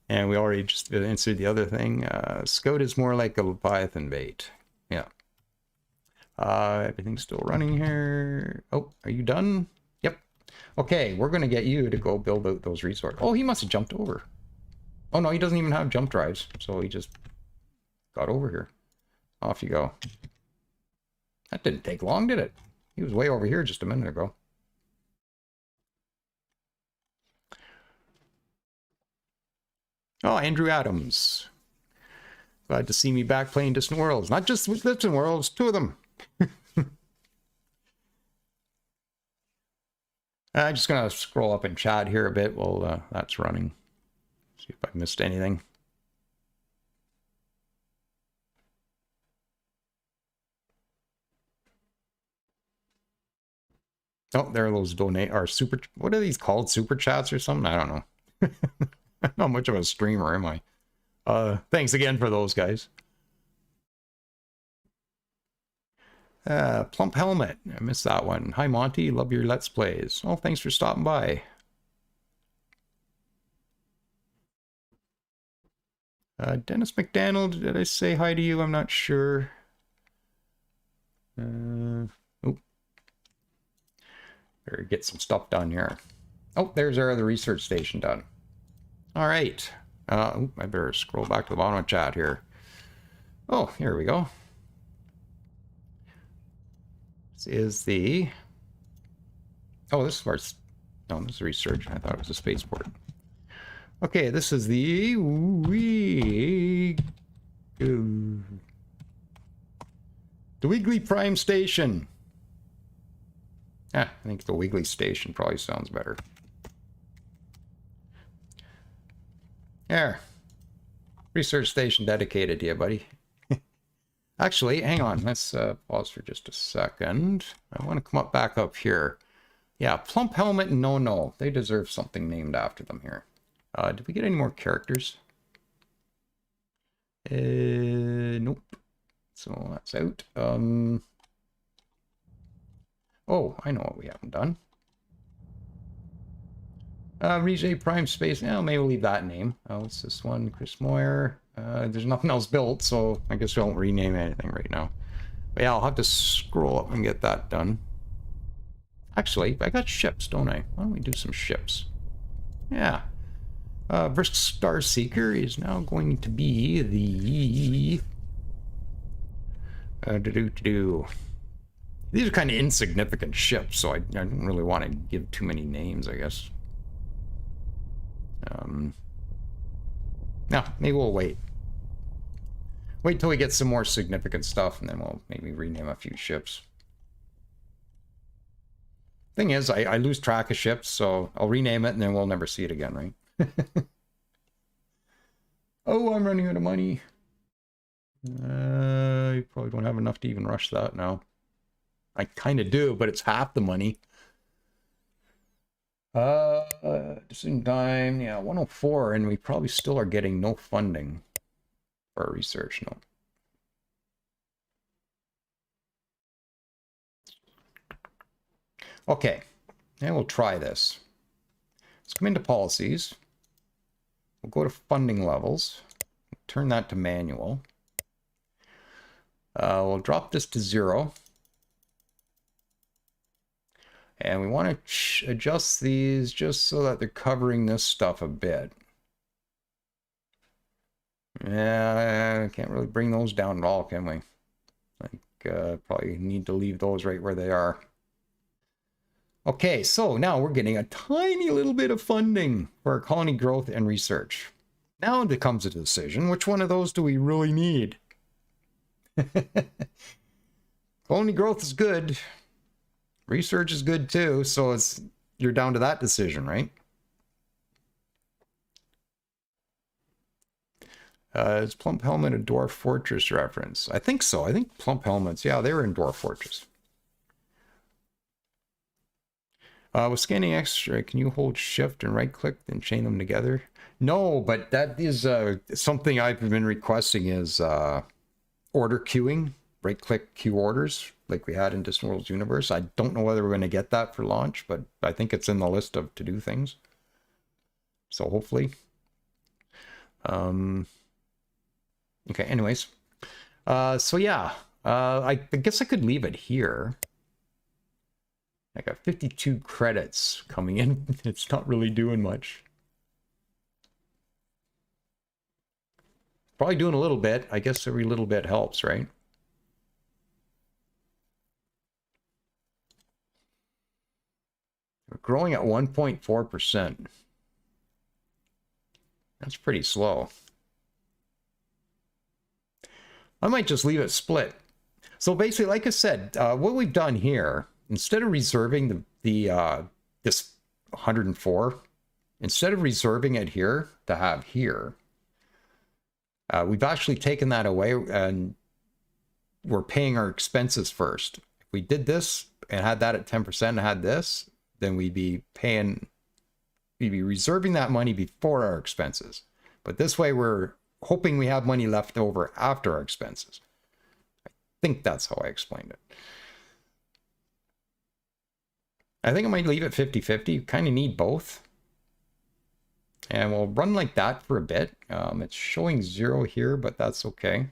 And we already just answered the other thing. Scout is more like a Leviathan bait. Yeah. Everything's still running here. Oh, are you done? Yep. Okay, we're going to get you to go build out those resources. Oh, he must have jumped over. Oh, no, he doesn't even have jump drives. So he just got over here. Off you go. That didn't take long, did it? He was way over here just a minute ago. Oh, Andrew Adams. Glad to see me back playing Distant Worlds. Not just with Distant Worlds, two of them. I'm just going to scroll up in chat here a bit while that's running. See if I missed anything. Oh, there are those donate or super. What are these called? Super chats or something? I don't know. I'm not much of a streamer, am I? Thanks again for those guys. Plump Helmet. I missed that one. Hi, Monty. Love your Let's Plays. Oh, thanks for stopping by. Dennis McDonald, did I say hi to you? I'm not sure. Oh. Better get some stuff done here. Oh, there's our other research station done. All right. I better scroll back to the bottom of chat here. Oh, here we go. This is the... Oh, this is where it's... No, this is research. I thought it was a spaceport. Okay, this is the... The Wiggly Prime Station. I think the Wiggly Station probably sounds better. There. Research station dedicated to you, buddy. Actually, hang on. Let's pause for just a second. I want to come up back up here. Yeah, Plump Helmet and No No. They deserve something named after them here. Did we get any more characters? Nope. So that's out. Oh, I know what we haven't done. Rege Prime Space. Yeah, maybe we'll leave that name. What's this one? Chris Moyer. There's nothing else built, so I guess we won't rename anything right now. But yeah, I'll have to scroll up and get that done. Actually, I got ships, don't I? Why don't we do some ships? Yeah. Brisk Star Seeker is now going to be the... These are kind of insignificant ships, so I don't really want to give too many names, I guess. No, maybe we'll wait. Wait till we get some more significant stuff, and then we'll maybe rename a few ships. Thing is, I lose track of ships, so I'll rename it, and then we'll never see it again, right? Oh, I'm running out of money. I probably don't have enough to even rush that now. I kind of do, but it's half the money. Decision time, yeah, 104, and we probably still are getting no funding for our research, no. Okay, and we'll try this. Let's come into policies. We'll go to funding levels. Turn that to manual. We'll drop this to 0. And we want to adjust these just so that they're covering this stuff a bit. Yeah, can't really bring those down at all, can we? Probably need to leave those right where they are. Okay, so now we're getting a tiny little bit of funding for our colony growth and research. Now it becomes a decision, which one of those do we really need? Colony growth is good. Research is good too, so you're down to that decision, right? Is Plump Helmet a Dwarf Fortress reference? I think so. I think Plump Helmets, yeah, they were in Dwarf Fortress. With scanning X-ray, can you hold shift and right click and chain them together? No, but that is something I've been requesting is order queuing, right click queue orders like we had in Distant Worlds Universe. I don't know whether we're going to get that for launch, but I think it's in the list of to-do things. So hopefully. Okay, anyways. So yeah, I guess I could leave it here. I got 52 credits coming in. It's not really doing much. Probably doing a little bit. I guess every little bit helps, right? We're growing at 1.4%. That's pretty slow. I might just leave it split. So basically, like I said, what we've done here, instead of reserving this 104, instead of reserving it here to have here, we've actually taken that away and we're paying our expenses first. If we did this and had that at 10% and had this, then we'd be reserving that money before our expenses. But this way we're hoping we have money left over after our expenses. I think that's how I explained it. I think I might leave it 50-50. You kind of need both. And we'll run like that for a bit. It's showing 0 here, but that's okay.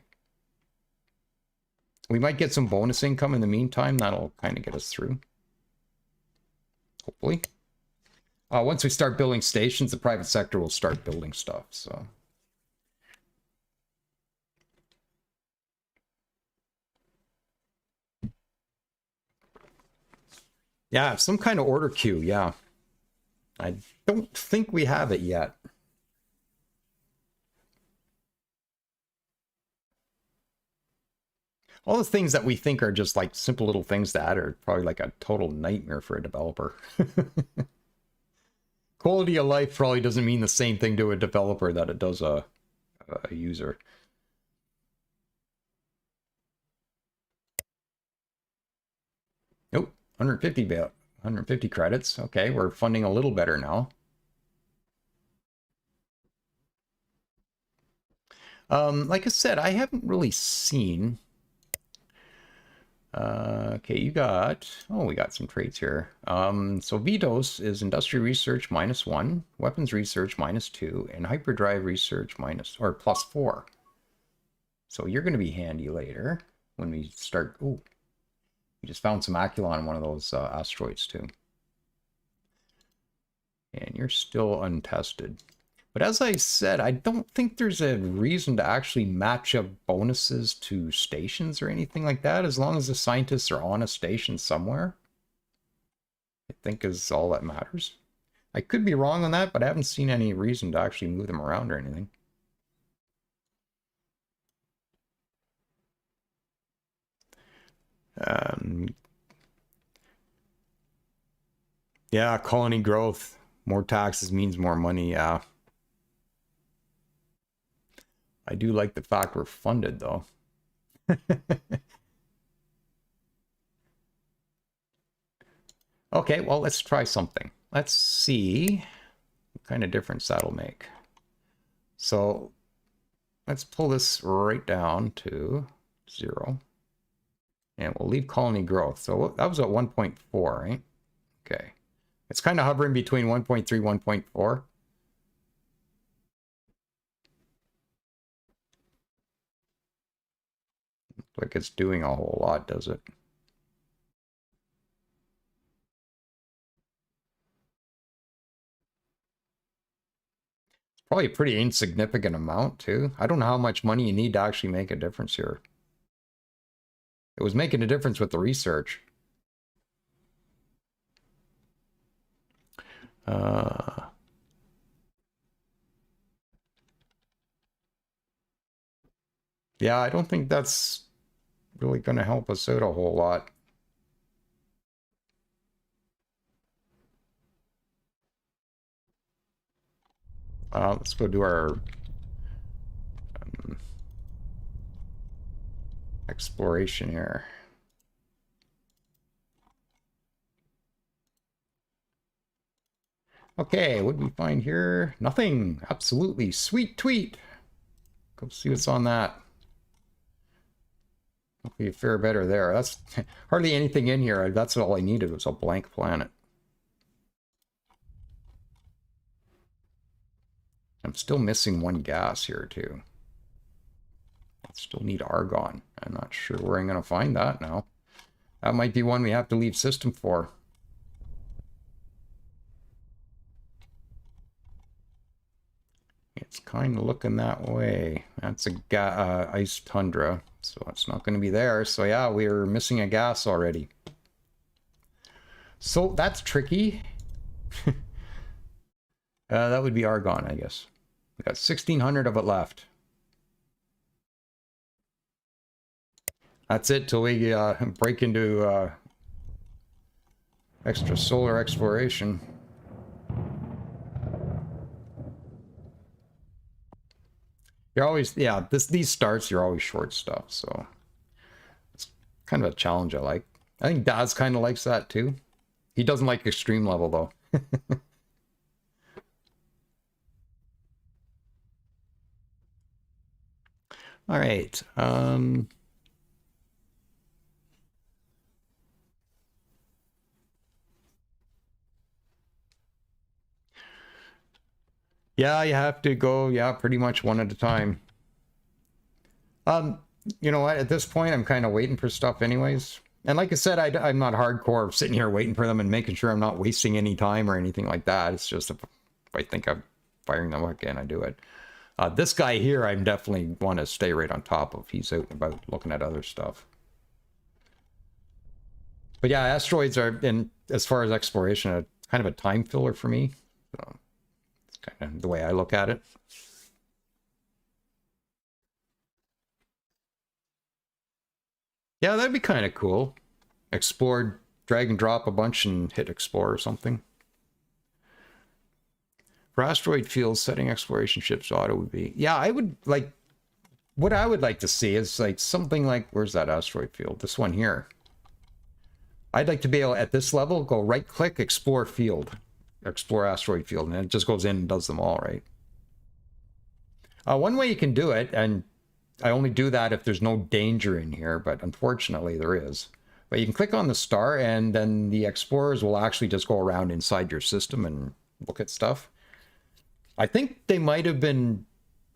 We might get some bonus income in the meantime. That'll kind of get us through. Hopefully. Once we start building stations, the private sector will start building stuff. So. Yeah, some kind of order queue, yeah. I don't think we have it yet. All the things that we think are just like simple little things to add are probably like a total nightmare for a developer. Quality of life probably doesn't mean the same thing to a developer that it does a user. Nope, 150 credits. Okay, we're funding a little better now. Like I said, I haven't really seen. Okay, you got. Oh, we got some traits here. So Vitos is industry research -1, weapons research -2, and hyperdrive research +4. So you're going to be handy later when we start. Ooh, we just found some Aculon on one of those asteroids too. And you're still untested. But as I said, I don't think there's a reason to actually match up bonuses to stations or anything like that, as long as the scientists are on a station somewhere. I think is all that matters. I could be wrong on that, but I haven't seen any reason to actually move them around or anything. Yeah, colony growth. More taxes means more money, yeah. I do like the fact we're funded, though. Okay, well, let's try something. Let's see what kind of difference that'll make. So let's pull this right down to 0. And we'll leave colony growth. So that was at 1.4, right? Okay. It's kind of hovering between 1.3, 1.4. Like it's doing a whole lot, does it? It's probably a pretty insignificant amount, too. I don't know how much money you need to actually make a difference here. It was making a difference with the research. Yeah, I don't think that's really going to help us out a whole lot. Let's go do our exploration here. Okay, what did we find here? Nothing. Absolutely. Sweet tweet. Go see what's on that. Hopefully you fare better there. That's hardly anything in here. That's all I needed was a blank planet. I'm still missing one gas here, too. I still need argon. I'm not sure where I'm going to find that now. That might be one we have to leave system for. It's kind of looking that way. That's a ice tundra, so it's not going to be there. So yeah, we're missing a gas already. So that's tricky. That would be argon, I guess. We got 1,600 of it left. That's it till we break into extrasolar exploration. You're always, yeah, these starts, you're always short stuff, so it's kind of a challenge I like. I think Daz kind of likes that too. He doesn't like extreme level though. All right. Yeah, you have to go, yeah, pretty much one at a time. You know what? At this point, I'm kind of waiting for stuff anyways. And like I said, I'm not hardcore sitting here waiting for them and making sure I'm not wasting any time or anything like that. It's just if I think I'm firing them again, I do it. This guy here, I definitely want to stay right on top of. He's out and about looking at other stuff. But yeah, asteroids are, in as far as exploration, a kind of a time filler for me. So it's kind of the way I look at it. Yeah, that'd be kind of cool. Explore, drag and drop a bunch and hit explore or something. For asteroid fields, setting exploration ships auto would be... Yeah, I would like... What I would like to see is like something like... Where's that asteroid field? This one here. I'd like to be able, at this level, go right-click, explore field. Explore asteroid field, and it just goes in and does them all, right? One way you can do it, and I only do that if there's no danger in here, but unfortunately there is. But you can click on the star, and then the explorers will actually just go around inside your system and look at stuff. I think they might have been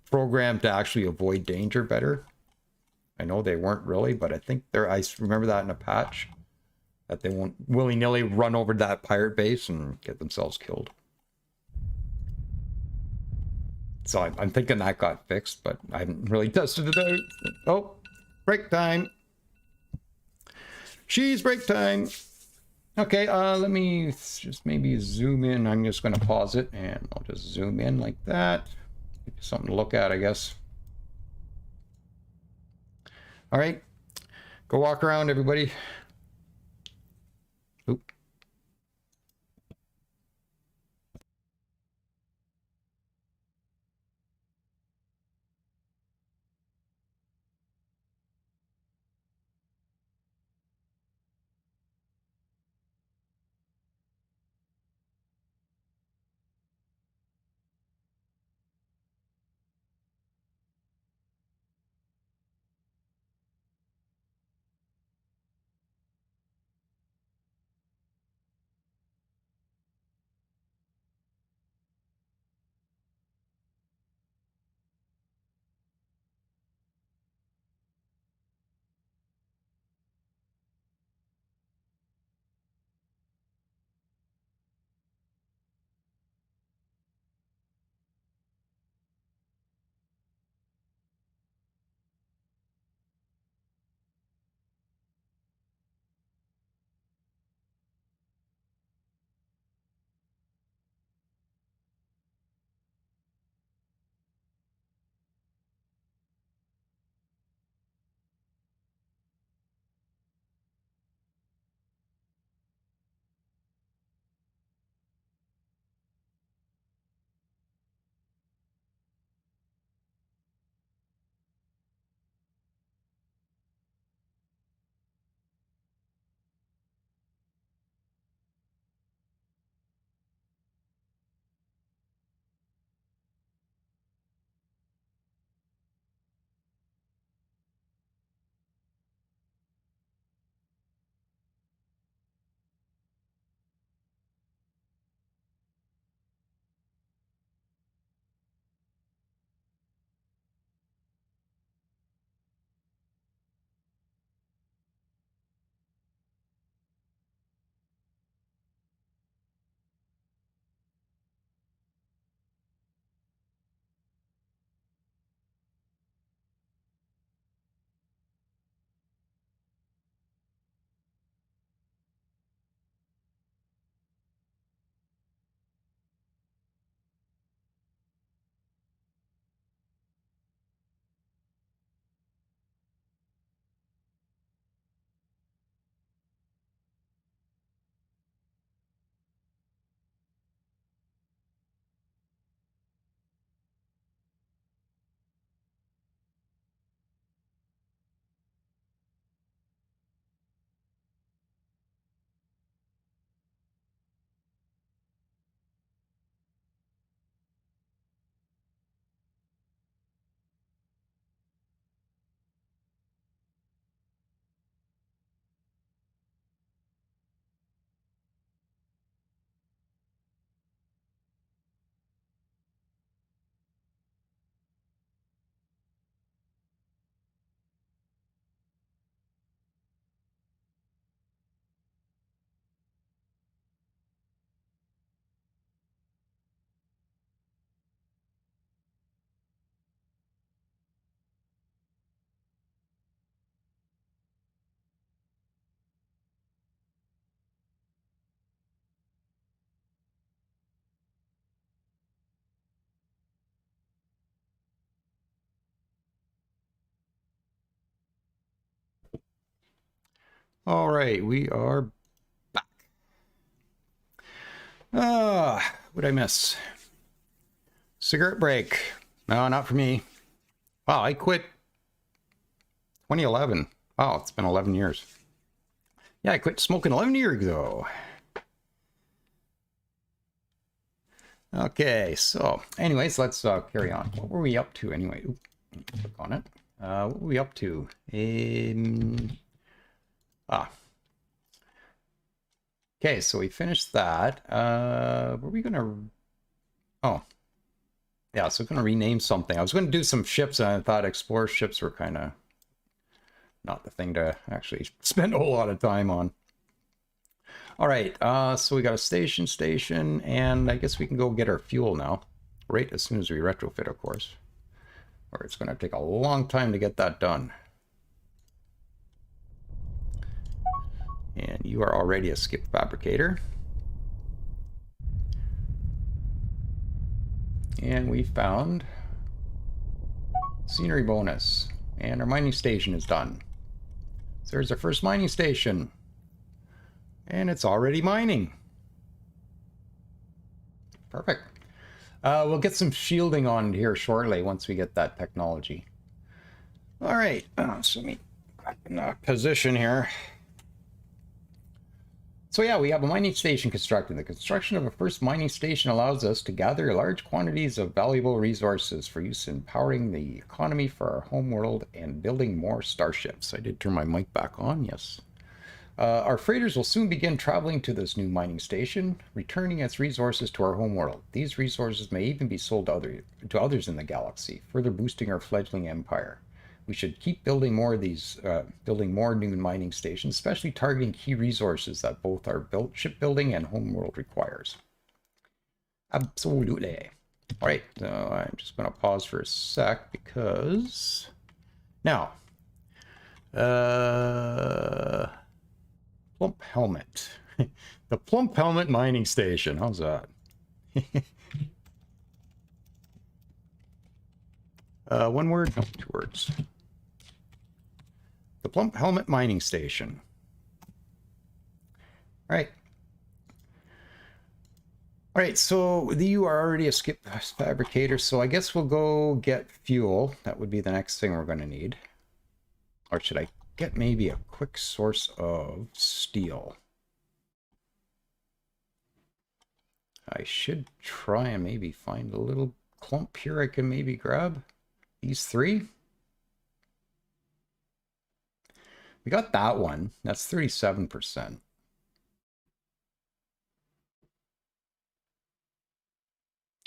programmed to actually avoid danger better. I know they weren't really, but I think they're... I remember that in a patch. That they won't willy-nilly run over to that pirate base and get themselves killed. So I'm thinking that got fixed, but I haven't really tested it out. Oh, break time. Cheese break time. Okay, let me just maybe zoom in. I'm just going to pause it, and I'll just zoom in like that. Something to look at, I guess. All right, go walk around, everybody. Oop. All right, we are back. What'd I miss? Cigarette break. No, not for me. Wow, I quit 2011. Wow, it's been 11 years. Yeah, I quit smoking 11 years ago. Okay, so anyways, let's carry on. What were we up to anyway? Oop, click on it. What were we up to? Okay, so we finished that. Were we gonna... Oh. Yeah, so we're gonna rename something. I was gonna do some ships, and I thought explorer ships were kind of not the thing to actually spend a whole lot of time on. All right, so we got a station, and I guess we can go get our fuel now. Right as soon as we retrofit, of course. Or it's gonna take a long time to get that done. And you are already a skip fabricator. And we found scenery bonus. And our mining station is done. So there's our first mining station. And it's already mining. Perfect. We'll get some shielding on here shortly once we get that technology. All right, so let me back in position here. So yeah, we have a mining station constructed. The construction of a first mining station allows us to gather large quantities of valuable resources for use in powering the economy for our home world and building more starships. I did turn my mic back on, yes. Our freighters will soon begin traveling to this new mining station, returning its resources to our home world. These resources may even be sold to others in the galaxy, further boosting our fledgling empire. We should keep building more of these, building more new mining stations, especially targeting key resources that both our shipbuilding and homeworld requires. Absolutely. All right, so I'm just going to pause for a sec because now, Plump Helmet, the Plump Helmet mining station. How's that? One word, no, 2 words. The Plump Helmet mining station. All right. All right, so you are already a skip fabricator, so I guess we'll go get fuel. That would be the next thing we're going to need. Or should I get maybe a quick source of steel? I should try and maybe find a little clump here I can maybe grab. These 3. We got that one. That's 37%.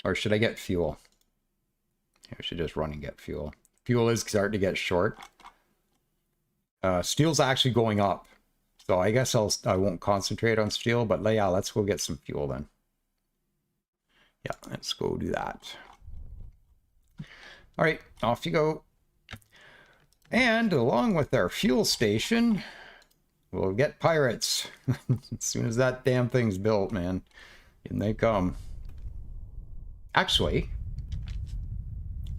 Or should I get fuel? I should just run and get fuel. Fuel is starting to get short. Steel's actually going up. So I guess I won't concentrate on steel, but yeah, let's go get some fuel then. Yeah, let's go do that. All right, off you go. And along with our fuel station, we'll get pirates. As soon as that damn thing's built, man, in they come. Actually,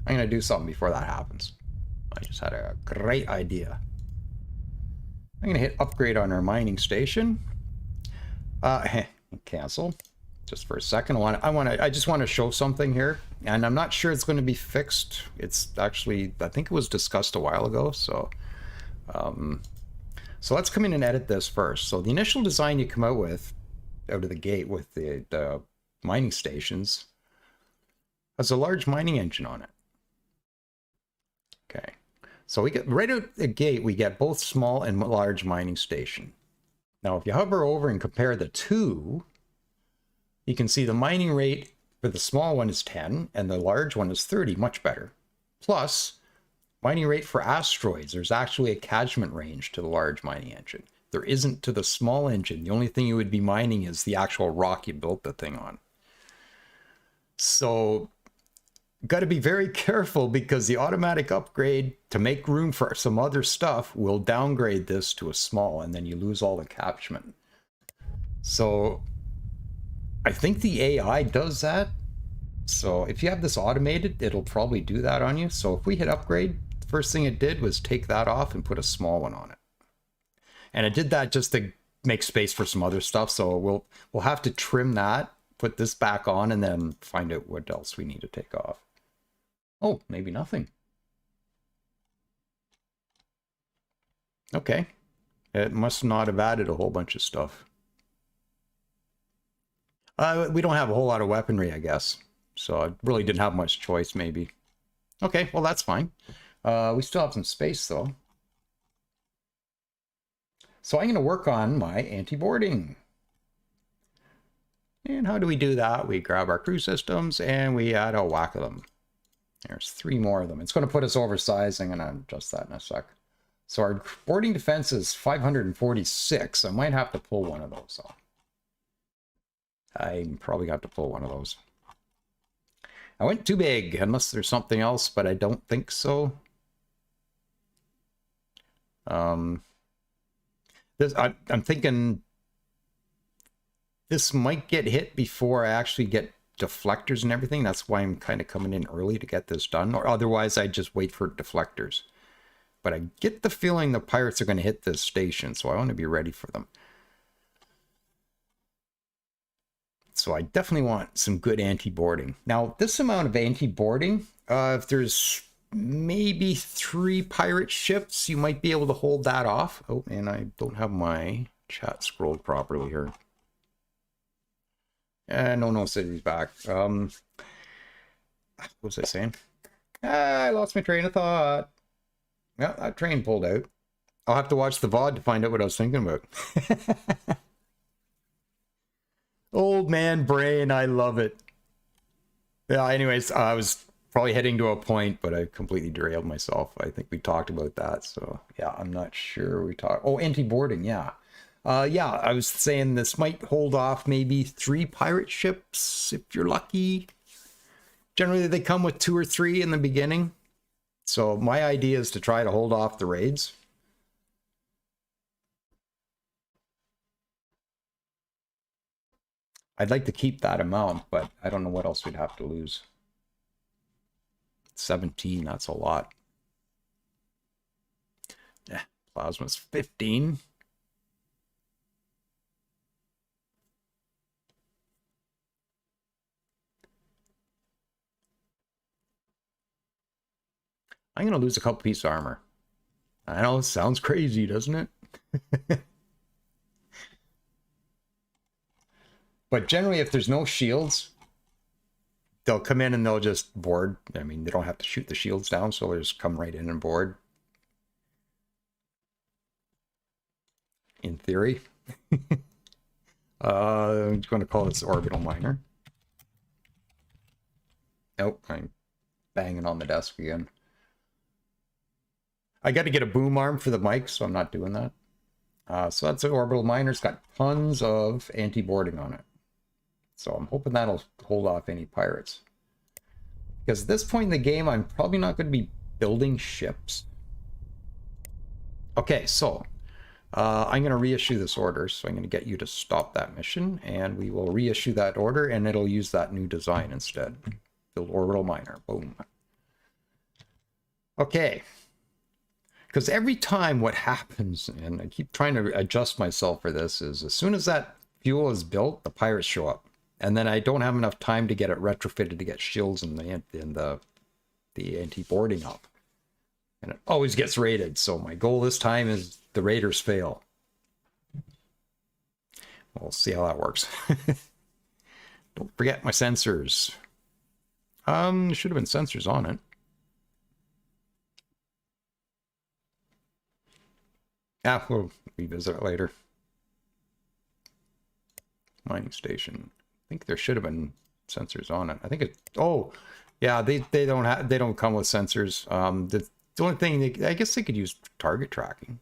I'm going to do something before that happens. I just had a great idea. I'm going to hit upgrade on our mining station. Cancel. Just for a second. I just want to show something here, and I'm not sure it's going to be fixed. It's actually, I think it was discussed a while ago. So let's come in and edit this first. So the initial design you come out of the gate with the mining stations has a large mining engine on it. Okay. So we get right out the gate, we get both small and large mining station. Now, if you hover over and compare the two, you can see the mining rate for the small one is 10 and the large one is 30, much better. Plus, mining rate for asteroids, there's actually a catchment range to the large mining engine. There isn't to the small engine. The only thing you would be mining is the actual rock you built the thing on. So, got to be very careful because the automatic upgrade to make room for some other stuff will downgrade this to a small, and then you lose all the catchment. So I think the AI does that. So if you have this automated, it'll probably do that on you. So if we hit upgrade, the first thing it did was take that off and put a small one on it. And I did that just to make space for some other stuff. So we'll have to trim that, put this back on, and then find out what else we need to take off. Oh, maybe nothing. Okay. It must not have added a whole bunch of stuff. We don't have a whole lot of weaponry, I guess. So I really didn't have much choice, maybe. Okay, well, that's fine. We still have some space, though. So I'm going to work on my anti-boarding. And how do we do that? We grab our crew systems and we add a whack of them. There's 3 more of them. It's going to put us oversized. I'm going to adjust that in a sec. So our boarding defense is 546. I might have to pull one of those off. I probably got to pull one of those. I went too big, unless there's something else, but I don't think so. I'm thinking this might get hit before I actually get deflectors and everything. That's why I'm kind of coming in early to get this done, or otherwise I just wait for deflectors. But I get the feeling the pirates are going to hit this station, so I want to be ready for them. So I definitely want some good anti-boarding. Now, this amount of anti-boarding, if there's maybe 3 pirate ships, you might be able to hold that off. Oh, and I don't have my chat scrolled properly here. No, City's back. What was I saying? I lost my train of thought. Yeah, that train pulled out. I'll have to watch the VOD to find out what I was thinking about. Old man brain, I love it. Yeah, anyways, I was probably heading to a point, but I completely derailed myself. I think we talked about that, so yeah, I'm not sure we talked. Oh, anti-boarding, yeah. Yeah, I was saying this might hold off maybe 3 pirate ships, if you're lucky. Generally, they come with 2 or 3 in the beginning. So my idea is to try to hold off the raids. I'd like to keep that amount, but I don't know what else we'd have to lose. 17, that's a lot. Yeah, plasma's 15. I'm going to lose a couple pieces of armor. I know it sounds crazy, doesn't it? But generally, if there's no shields, they'll come in and they'll just board. I mean, they don't have to shoot the shields down, so they'll just come right in and board. In theory. I'm going to call this orbital miner. Nope, I'm banging on the desk again. I got to get a boom arm for the mic, so I'm not doing that. So that's an orbital miner. It's got tons of anti-boarding on it. So I'm hoping that'll hold off any pirates. Because at this point in the game, I'm probably not going to be building ships. Okay, so I'm going to reissue this order. So I'm going to get you to stop that mission. And we will reissue that order, and it'll use that new design instead. Build orbital miner. Boom. Okay. Because every time what happens, and I keep trying to adjust myself for this, is as soon as that fuel is built, the pirates show up. And then I don't have enough time to get it retrofitted to get shields and the anti-boarding up. And it always gets raided. So my goal this time is the raiders fail. We'll see how that works. Don't forget my sensors. There should have been sensors on it. Yeah, we'll revisit it later. Mining station. I think there should have been sensors on it. I think it. Oh, yeah. They don't come with sensors. The only thing I guess they could use target tracking.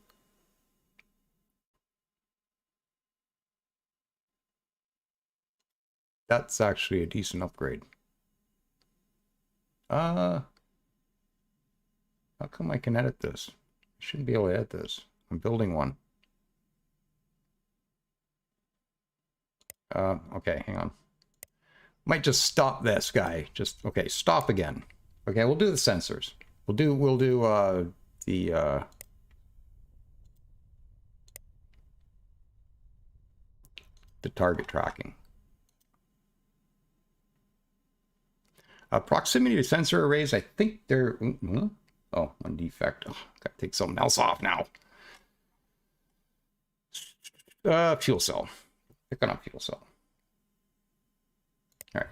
That's actually a decent upgrade. How come I can edit this? I shouldn't be able to edit this. I'm building one. Okay, hang on. Might just stop this guy. Just okay, stop again. Okay, we'll do the sensors. We'll do the the target tracking. Proximity sensor arrays, I think they're... Oh, one defect. Oh, gotta take something else off now. Fuel cell. Pick on a fuel cell. All right.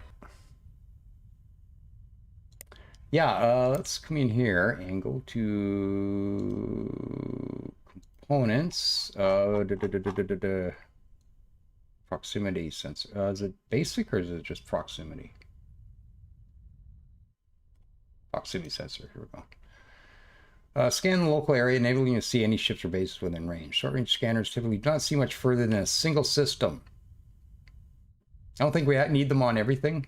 Yeah, let's come in here and go to components. Proximity sensor. Is it basic or is it just proximity? Proximity sensor. Here we go. Scan the local area, enabling you to see any ships or bases within range. Short-range scanners typically do not see much further than a single system. I don't think we need them on everything.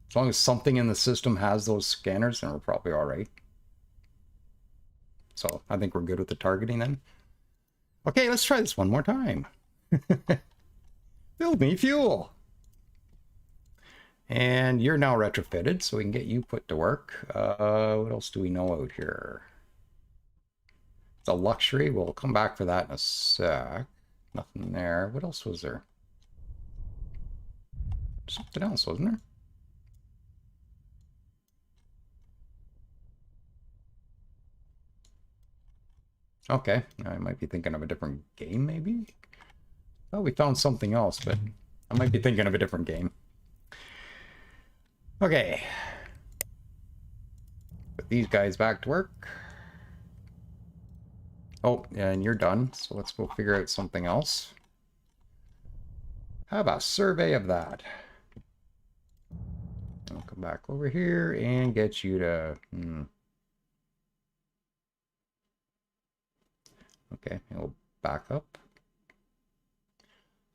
As long as something in the system has those scanners, then we're probably all right. So I think we're good with the targeting then. Okay, let's try this one more time. Build me fuel. And you're now retrofitted, so we can get you put to work. What else do we know out here? It's a luxury. We'll come back for that in a sec. Nothing there. What else was there? Something else, wasn't there? Okay, I might be thinking of a different game, maybe? Oh, we found something else, but I might be thinking of a different game. Okay. Put these guys back to work. Oh, and you're done, so let's go figure out something else. How about a survey of that? I'll come back over here and get you to... Okay, we'll back up.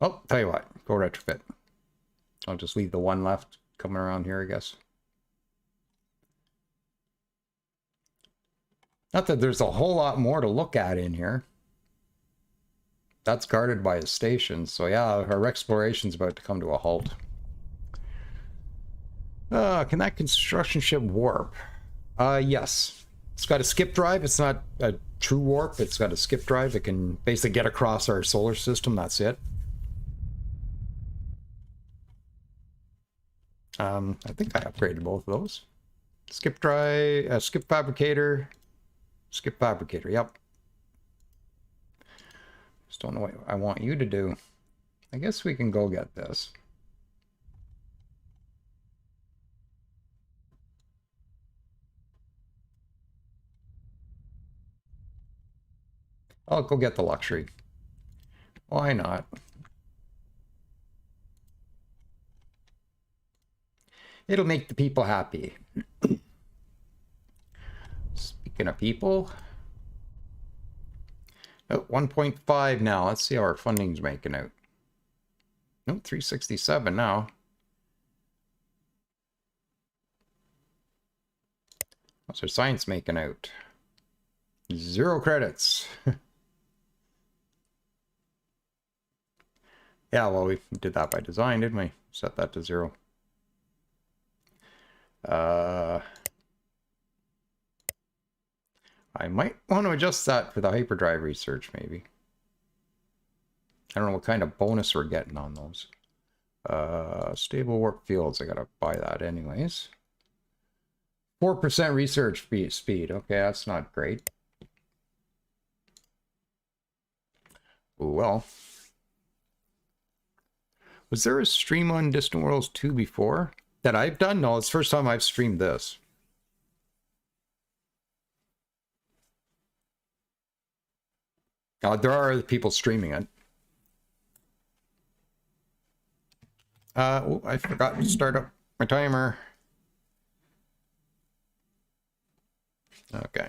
Oh, tell you what, go retrofit. I'll just leave the one left coming around here, I guess. Not that there's a whole lot more to look at in here. That's guarded by a station, so yeah, our exploration's about to come to a halt. Can that construction ship warp? Yes. It's got a skip drive. It's not a true warp. It's got a skip drive. It can basically get across our solar system. That's it. I think I upgraded both of those. Skip drive, skip fabricator, yep. Just don't know what I want you to do. I guess we can go get this. I'll go get the luxury. Why not? It'll make the people happy. Speaking of people. Oh, 1.5 now. Let's see how our funding's making out. Nope, 367 now. What's our science making out? 0 credits. Yeah, well, we did that by design, didn't we? Set that to 0. I might want to adjust that for the hyperdrive research, maybe. I don't know what kind of bonus we're getting on those. Stable warp fields, I gotta buy that anyways. 4% research speed. Okay, that's not great. Ooh, well. Was there a stream on Distant Worlds 2 before that I've done? No, it's the first time I've streamed this. There are other people streaming it. Oh, I forgot to start up my timer. Okay.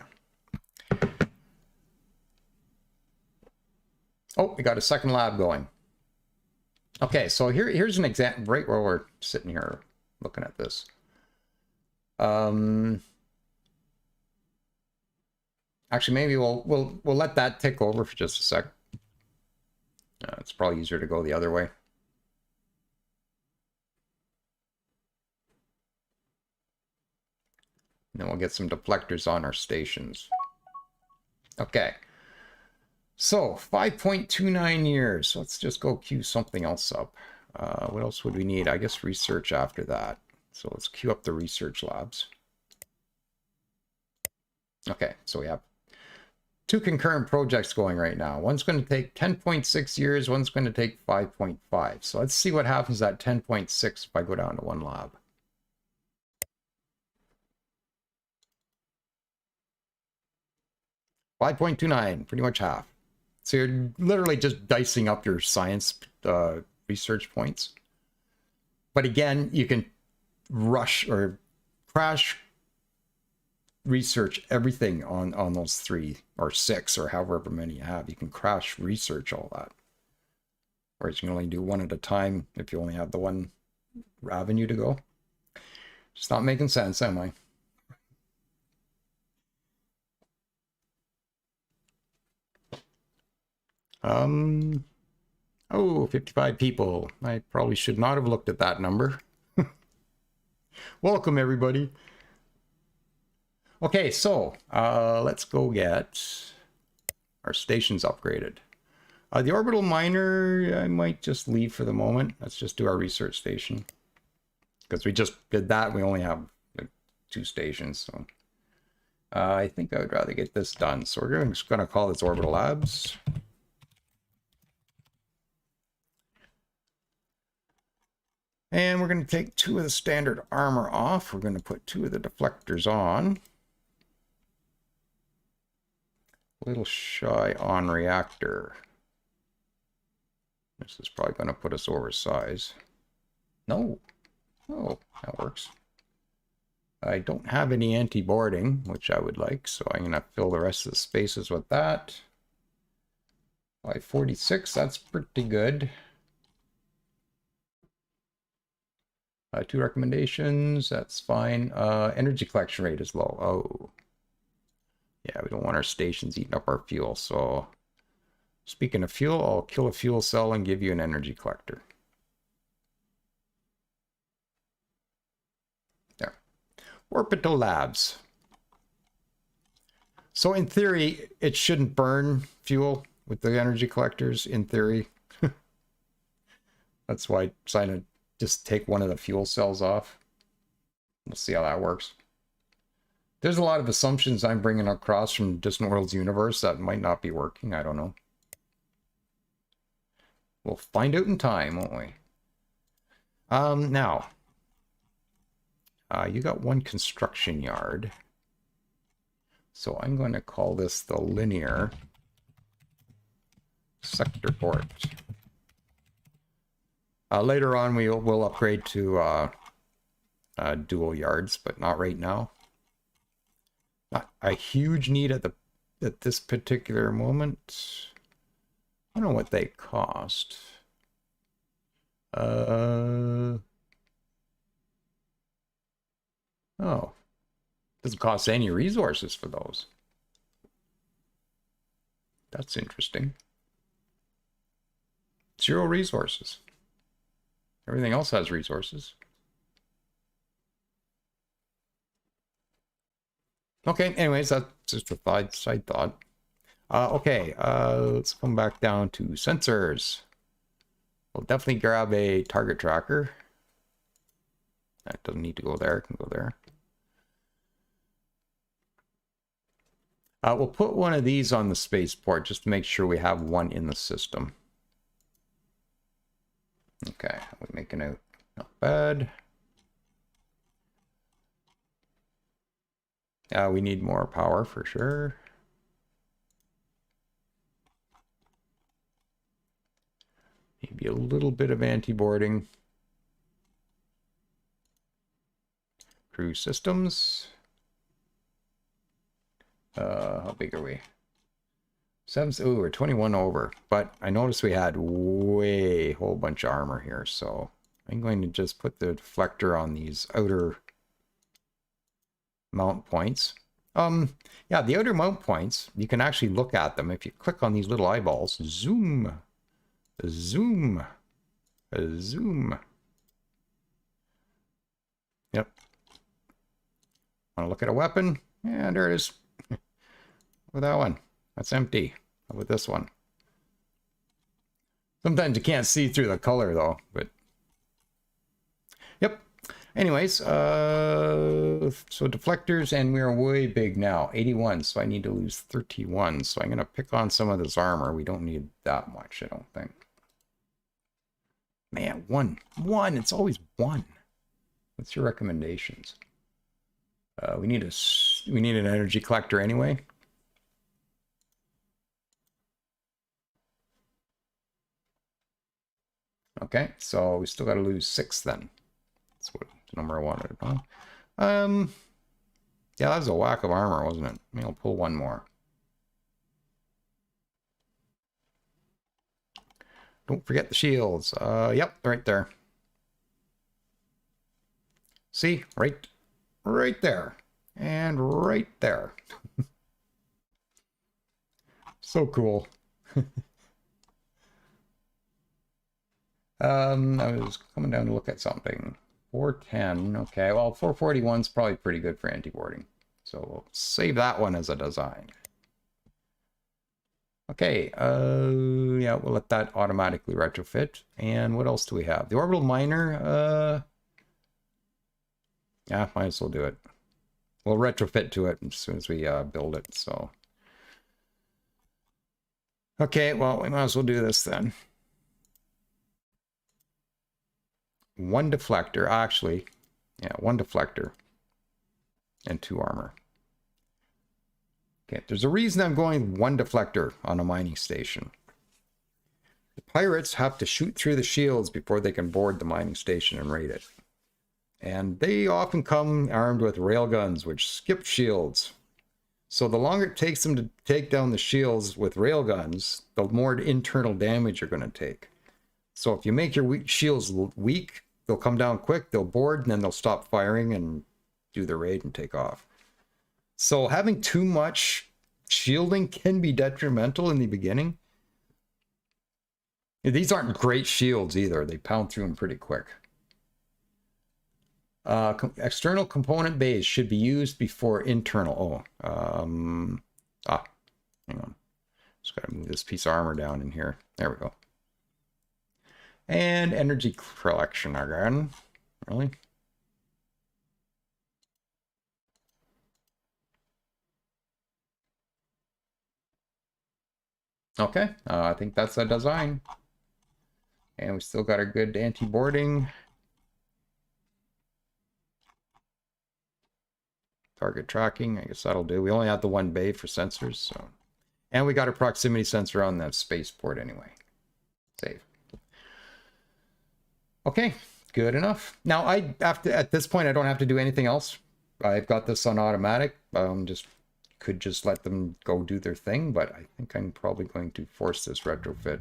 Oh, we got a second lab going. Okay, so here's an example right where we're sitting here looking at this. Actually, maybe we'll let that tick over for just a sec. It's probably easier to go the other way. And then we'll get some deflectors on our stations. Okay. So 5.29 years. Let's just go queue something else up. What else would we need? I guess research after that. So let's queue up the research labs. Okay, so we have 2 concurrent projects going right now. One's going to take 10.6 years, one's going to take 5.5. So let's see what happens at 10.6 if I go down to 1 lab. $5.29, pretty much half. So you're literally just dicing up your science research points. But again, you can rush or crash research everything on those 3 or 6 or however many you have. You can crash research all that. Whereas you can only do 1 at a time if you only have the 1 avenue to go. It's not making sense, am I? Oh, 55 people. I probably should not have looked at that number. Welcome, everybody. Okay, so let's go get our stations upgraded. The orbital miner, I might just leave for the moment. Let's just do our research station. Because we just did that, we only have like 2 stations. So I think I would rather get this done. So we're just going to call this Orbital Labs. And we're going to take 2 of the standard armor off. We're going to put 2 of the deflectors on. Little shy on reactor. This is probably going to put us over size. No. Oh, that works. I don't have any anti-boarding, which I would like, so I'm going to fill the rest of the spaces with that. By 46, that's pretty good. 2 recommendations, that's fine. Energy collection rate is low. Oh. Yeah, we don't want our stations eating up our fuel, so... Speaking of fuel, I'll kill a fuel cell and give you an energy collector. There. Orbital Labs. So in theory, it shouldn't burn fuel with the energy collectors, in theory. That's why I decided to just take one of the fuel cells off. We'll see how that works. There's a lot of assumptions I'm bringing across from Distant Worlds universe that might not be working. I don't know. We'll find out in time, won't we? Now, you got 1 construction yard. So I'm going to call this the linear sector port. Later on, we'll upgrade to dual yards, but not right now. Not a huge need at this particular moment. I don't know what they cost. Oh, doesn't cost any resources for those. That's interesting. 0 resources. Everything else has resources. Okay, anyways, that's just a side thought. Okay, let's come back down to sensors. We'll definitely grab a target tracker. That doesn't need to go there, it can go there. We'll put one of these on the spaceport just to make sure we have 1 in the system. Okay, we're making out not bad. We need more power for sure. Maybe a little bit of anti-boarding. Crew systems. How big are we? Ooh, we're 21 over. But I noticed we had a whole bunch of armor here, so I'm going to just put the deflector on these outer mount points. Yeah, the outer mount points, you can actually look at them. If you click on these little eyeballs, zoom, zoom, zoom. Yep. Want to look at a weapon? Yeah, there it is. With that one. That's empty. How about this one? Sometimes you can't see through the color though, but yep. Anyways, so deflectors, and we're way big now, 81, so I need to lose 31. So I'm going to pick on some of this armor. We don't need that much, I don't think. Man, one. It's always one. What's your recommendations? We need an energy collector anyway. Okay, so we still got to lose 6 then. That's what the number I wanted. Yeah, that was a whack of armor, wasn't it? Maybe I'll pull one more. Don't forget the shields. Yep, right there. See, right there, and right there. So cool. I was coming down to look at something. 410, okay, well 441 is probably pretty good for anti-boarding, so we'll save that one as a design. Okay, yeah, we'll let that automatically retrofit. And what else do we have? The orbital miner, yeah, might as well do it. We'll retrofit to it as soon as we build it, so. Okay, well, we might as well do this then. One deflector, actually, yeah, one deflector and 2 armor. Okay, there's a reason I'm going with 1 deflector on a mining station. The pirates have to shoot through the shields before they can board the mining station and raid it. And they often come armed with railguns, which skip shields. So the longer it takes them to take down the shields with railguns, the more internal damage you're going to take. So if you make your shields weak, they'll come down quick, they'll board, and then they'll stop firing and do the raid and take off. So having too much shielding can be detrimental in the beginning. These aren't great shields either. They pound through them pretty quick. External component bays should be used before internal. Hang on. Just gotta move this piece of armor down in here. There we go. And energy collection again. Really? Okay, I think that's a design. And we still got a good anti-boarding. Target tracking, I guess that'll do. We only have the 1 bay for sensors, so. And we got a proximity sensor on that spaceport anyway. Save. Okay, good enough. Now, at this point, I don't have to do anything else. I've got this on automatic. Could just let them go do their thing, but I think I'm probably going to force this retrofit.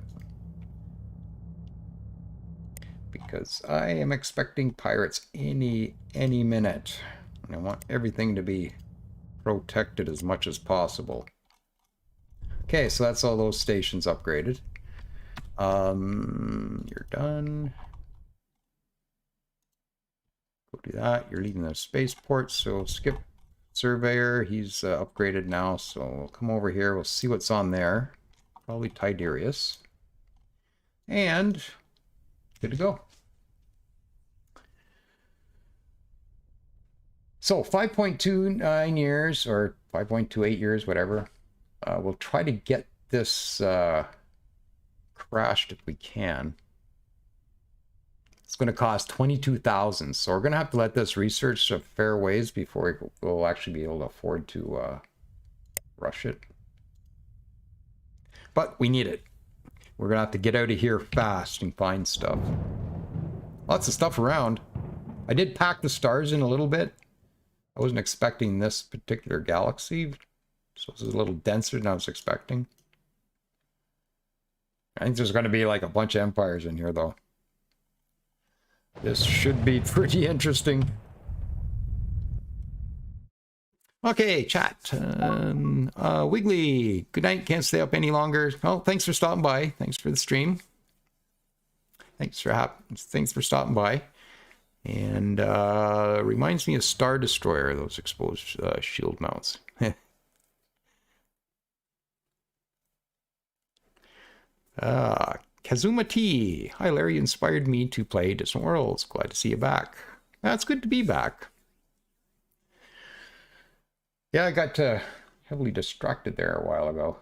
Because I am expecting pirates any minute. And I want everything to be protected as much as possible. Okay, so that's all those stations upgraded. You're done. Go do that. You're leaving the spaceport, so skip surveyor. He's upgraded now, so we'll come over here. We'll see what's on there. Probably Tidarius. And good to go. So 5.29 years or 5.28 years, whatever. We'll try to get this crashed if we can. It's going to cost 22,000, so we're going to have to let this research a fair ways before we'll actually be able to afford to rush it. But we need it. We're going to have to get out of here fast and find stuff. Lots of stuff around. I did pack the stars in a little bit. I wasn't expecting this particular galaxy, so this is a little denser than I was expecting. I think there's going to be like a bunch of empires in here, though. This should be pretty interesting. Okay, chat. Wiggly, good night. Can't stay up any longer. Oh, thanks for stopping by. Thanks for the stream. Thanks for stopping by. And reminds me of Star Destroyer, those exposed shield mounts. Kazuma T. Hi, Larry. You inspired me to play Distant Worlds. Glad to see you back. It's good to be back. Yeah, I got heavily distracted there a while ago.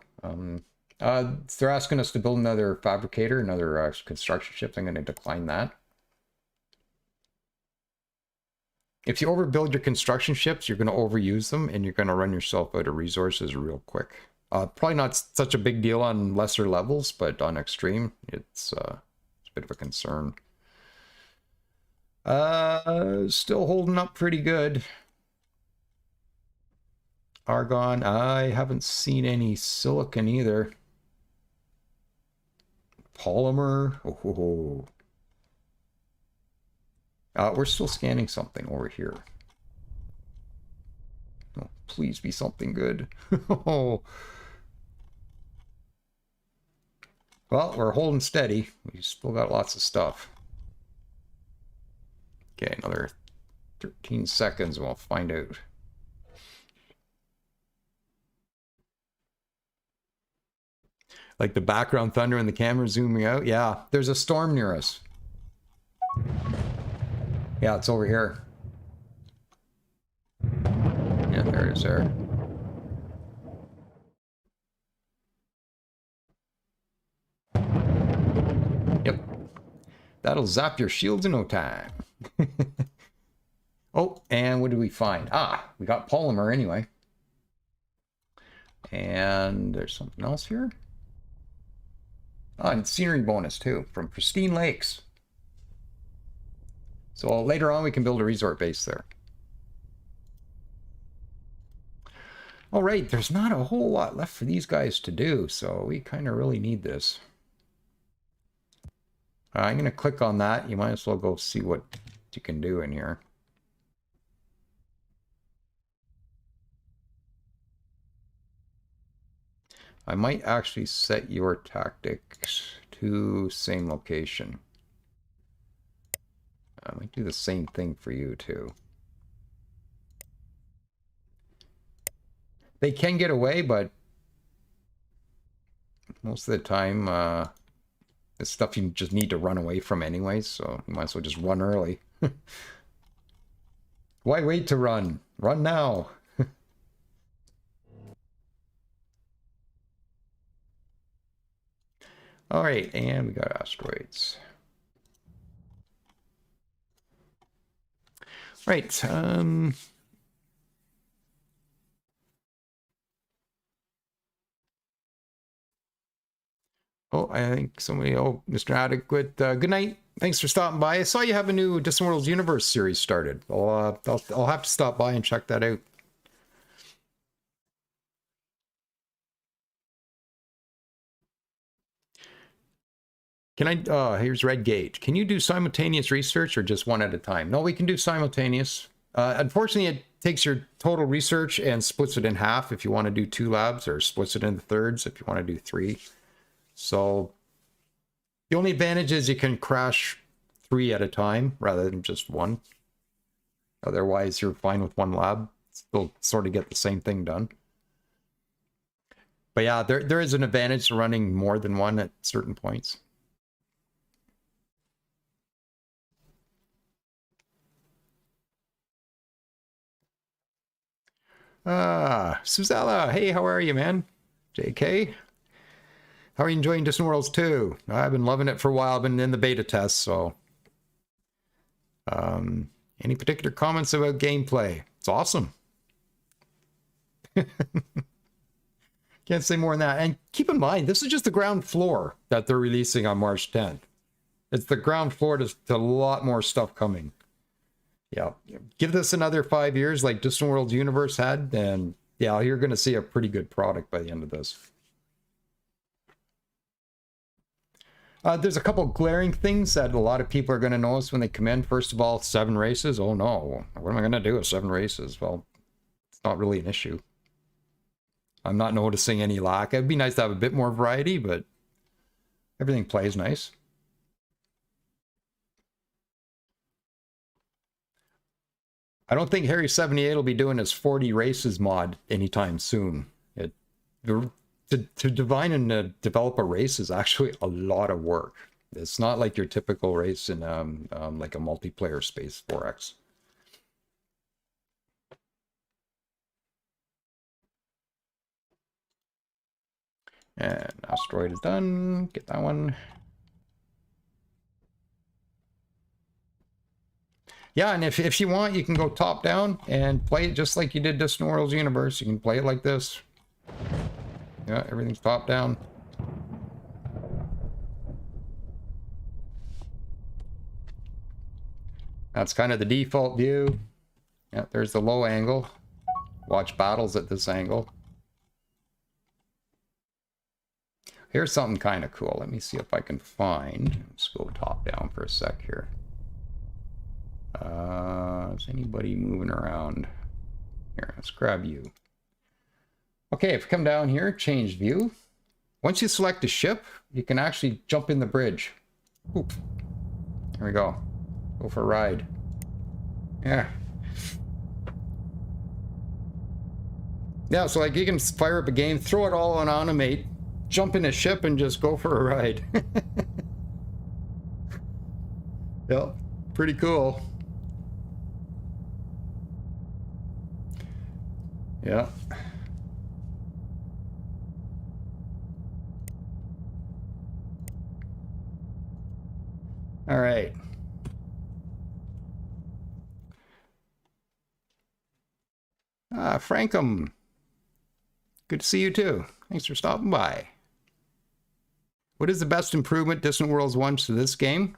They're asking us to build another fabricator, another construction ship. I'm going to decline that. If you overbuild your construction ships, you're going to overuse them, and you're going to run yourself out of resources real quick. Probably not such a big deal on lesser levels, but on extreme, it's a bit of a concern. Still holding up pretty good. Argon, I haven't seen any silicon either. Polymer, oh. We're still scanning something over here. Oh, please be something good. Oh. Well, we're holding steady. We still got lots of stuff. Okay, another 13 seconds and we'll find out. Like the background thunder and the camera zooming out. Yeah, there's a storm near us. Yeah, it's over here. Yeah, there it is there. Yep. That'll zap your shields in no time. Oh, and what did we find? We got polymer anyway. And there's something else here. And scenery bonus too, from pristine lakes. So later on we can build a resort base there. All right, there's not a whole lot left for these guys to do, so we kind of really need this. I'm going to click on that. You might as well go see what you can do in here. I might actually set your tactics to same location. I might do the same thing for you too. They can get away, but most of the time, it's stuff you just need to run away from anyway, so you might as well just run early. Why wait to run? Run now. All right, and we got asteroids. Right, oh, I think somebody, Mr. Adequate, good night. Thanks for stopping by. I saw you have a new Distant Worlds Universe series started. I'll have to stop by and check that out. Can I, here's Red Gate. Can you do simultaneous research or just one at a time? No, we can do simultaneous. Unfortunately, it takes your total research and splits it in half if you want to do 2 labs, or splits it into thirds if you want to do 3. So the only advantage is you can crash 3 at a time rather than just 1. Otherwise, you're fine with 1 lab. Still sort of get the same thing done. But yeah, there is an advantage to running more than 1 at certain points. Suzella, hey, how are you, man? JK? How are you enjoying Distant Worlds 2? I've been loving it for a while. I've been in the beta test, so... any particular comments about gameplay? It's awesome. Can't say more than that. And keep in mind, this is just the ground floor that they're releasing on March 10th. It's the ground floor to a lot more stuff coming. Yeah, give this another 5 years like Distant Worlds Universe had, and yeah, you're going to see a pretty good product by the end of this. There's a couple glaring things that a lot of people are going to notice when they come in. First of all, 7 races. Oh no, what am I going to do with 7 races? Well, it's not really an issue. I'm not noticing any lack. It'd be nice to have a bit more variety, but everything plays nice. I don't think Harry 78 will be doing his 40 races mod anytime soon. to divine and develop a race is actually a lot of work. It's not like your typical race in like a multiplayer space 4X. And asteroid is done. Get that one. Yeah, and if you want, you can go top down and play it just like you did Distant Worlds Universe. You can play it like this. Yeah, everything's top down. That's kind of the default view. Yeah, there's the low angle. Watch battles at this angle. Here's something kind of cool. Let me see if I can find. Let's go top down for a sec here. Is anybody moving around? Here, let's grab you. Okay, if we come down here, change view. Once you select a ship, you can actually jump in the bridge. Oop. There we go. Go for a ride. Yeah. Yeah, so like you can fire up a game, throw it all on animate, jump in a ship and just go for a ride. Yep, pretty cool. Yeah. All right. Frankum. Good to see you too. Thanks for stopping by. What is the best improvement Distant Worlds 1 to this game?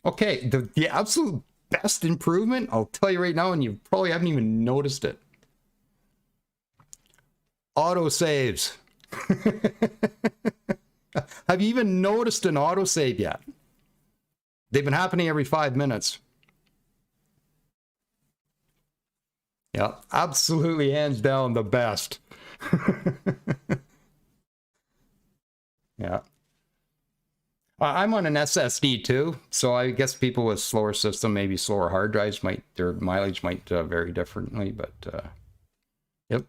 Okay, the absolute best improvement, I'll tell you right now, and you probably haven't even noticed it. Autosaves. Have you even noticed an autosave yet? They've been happening every 5 minutes. Yeah, absolutely hands down the best. Yeah. I'm on an SSD too, so I guess people with slower system, maybe slower hard drives, their mileage might vary differently, but yep.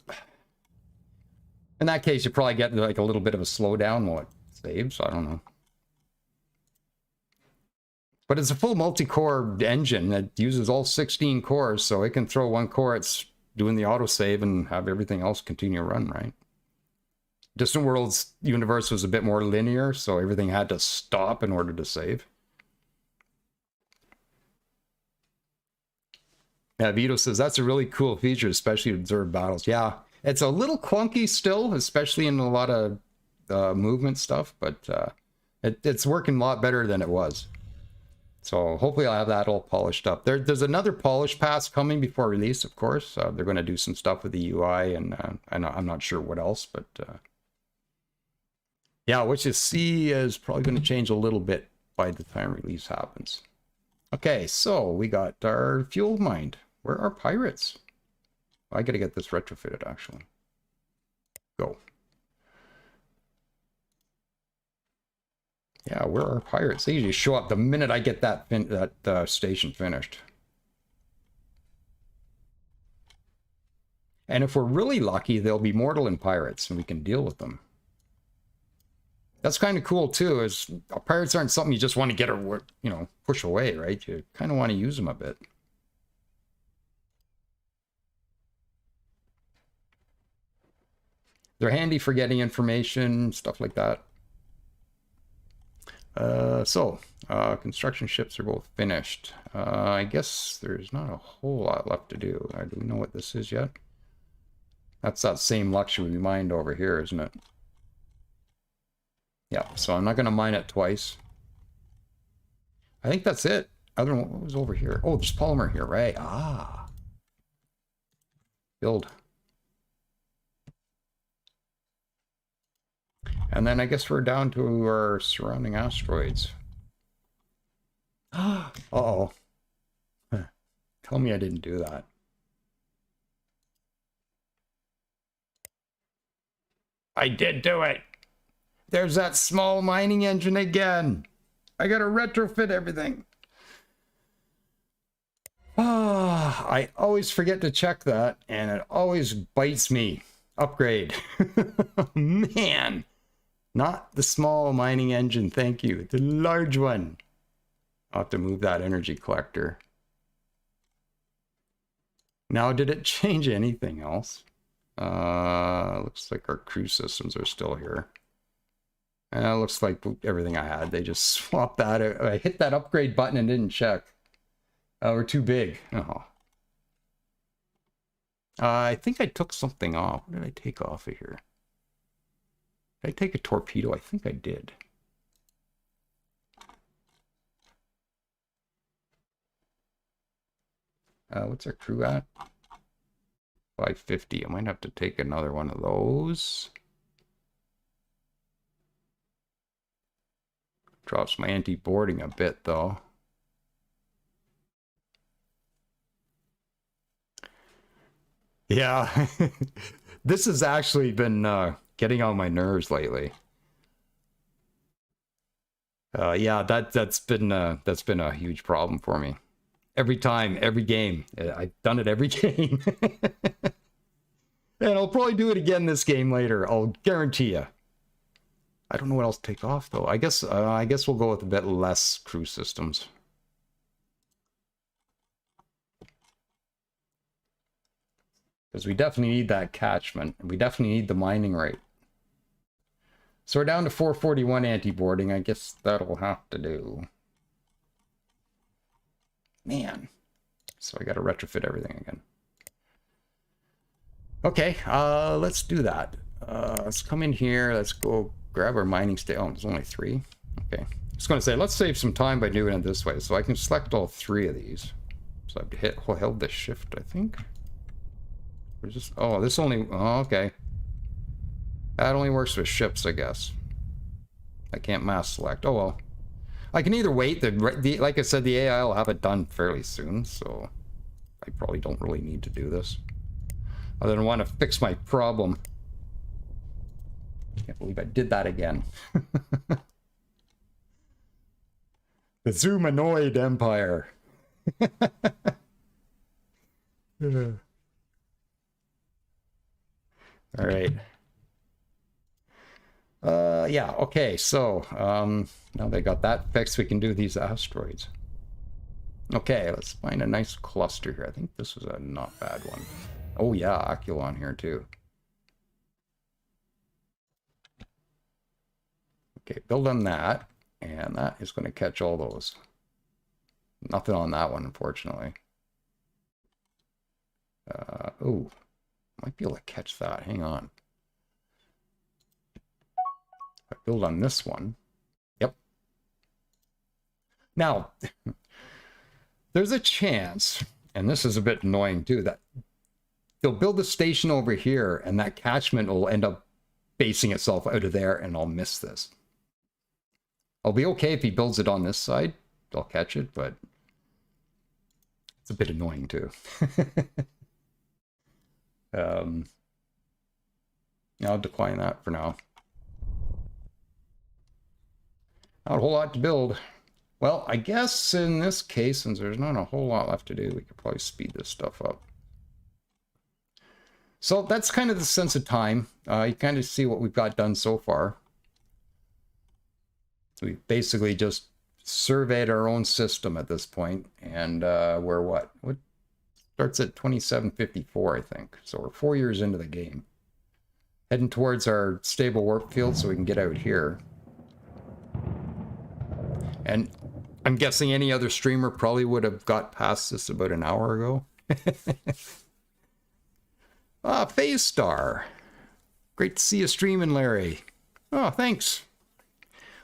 In that case, you probably get like a little bit of a slowdown while it saves. I don't know. But it's a full multi-core engine that uses all 16 cores, so it can throw one core, it's doing the autosave and have everything else continue to run, right? Distant Worlds universe was a bit more linear, so everything had to stop in order to save. Yeah, Vito says, that's a really cool feature, especially to observe battles. Yeah, it's a little clunky still, especially in a lot of movement stuff, but it's working a lot better than it was. So hopefully I'll have that all polished up. There's another polish pass coming before release, of course. They're going to do some stuff with the UI, and I'm not sure what else, but yeah, what you see is probably going to change a little bit by the time release happens. Okay, so we got our fuel mined. Where are pirates? I got to get this retrofitted, actually. Go. Yeah, where are pirates? They usually show up the minute I get that station finished. And if we're really lucky, they'll be Mortalen pirates, and we can deal with them. That's kind of cool too. Is pirates aren't something you just want to get or push away, right? You kind of want to use them a bit. They're handy for getting information, stuff like that. Construction ships are both finished. I guess there's not a whole lot left to do. Do we know what this is yet? That's that same luxury we mined over here, isn't it? Yeah, so I'm not going to mine it twice. I think that's it. I don't know what was over here. Oh, there's polymer here, right? Ah. Build. And then I guess we're down to our surrounding asteroids. Uh-oh. Tell me I didn't do that. I did do it. There's that small mining engine again. I gotta retrofit everything. I always forget to check that, and it always bites me. Upgrade. Man. Not the small mining engine, thank you. The large one. I'll have to move that energy collector. Now, did it change anything else? Looks like our crew systems are still here. Looks like everything I had. They just swapped that out. I hit that upgrade button and didn't check. We're too big. Oh. I think I took something off. What did I take off of here? Did I take a torpedo? I think I did. What's our crew at? 550. I might have to take another one of those. Drops my anti-boarding a bit, though. Yeah, this has actually been getting on my nerves lately. Yeah, that's been a huge problem for me. Every time, every game. I've done it every game. And I'll probably do it again this game later. I'll guarantee you. I don't know what else to take off, though. I guess we'll go with a bit less crew systems. Because we definitely need that catchment. We definitely need the mining rate. So we're down to 441 anti-boarding. I guess that'll have to do. Man. So I got to retrofit everything again. Okay, let's do that. Let's come in here. Let's go grab our mining station. Oh, there's only 3. Okay. I was going to say, let's save some time by doing it this way. So I can select all 3 of these. So I've held the shift, I think. Oh, this only... Oh, okay. That only works with ships, I guess. I can't mass select. Oh, well. I can either wait. Like I said, the AI will have it done fairly soon, so I probably don't really need to do this. Other than want to fix my problem. Can't believe I did that again. The Zoomanoid Empire. All right. Yeah, okay, so now they got that fixed, we can do these asteroids. Okay, let's find a nice cluster here. I think this was a not bad one. Oh yeah, Aculon here too. Okay, build on that, and that is going to catch all those. Nothing on that one, unfortunately. Oh, might be able to catch that. Hang on. If I build on this one. Yep. Now, there's a chance, and this is a bit annoying too, that they'll build a station over here, and that catchment will end up basing itself out of there, and I'll miss this. I'll be okay if he builds it on this side. I'll catch it, but it's a bit annoying too. I'll decline that for now. Not a whole lot to build. Well, I guess in this case, since there's not a whole lot left to do, we could probably speed this stuff up. So that's kind of the sense of time. You kind of see what we've got done so far. We basically just surveyed our own system at this point, and we're what starts at 2754, I think. So we're 4 years into the game, heading towards our stable warp field so we can get out here. And I'm guessing any other streamer probably would have got past this about an hour ago. Ah, Phase Star. Great to see you streaming, Larry. Oh, thanks.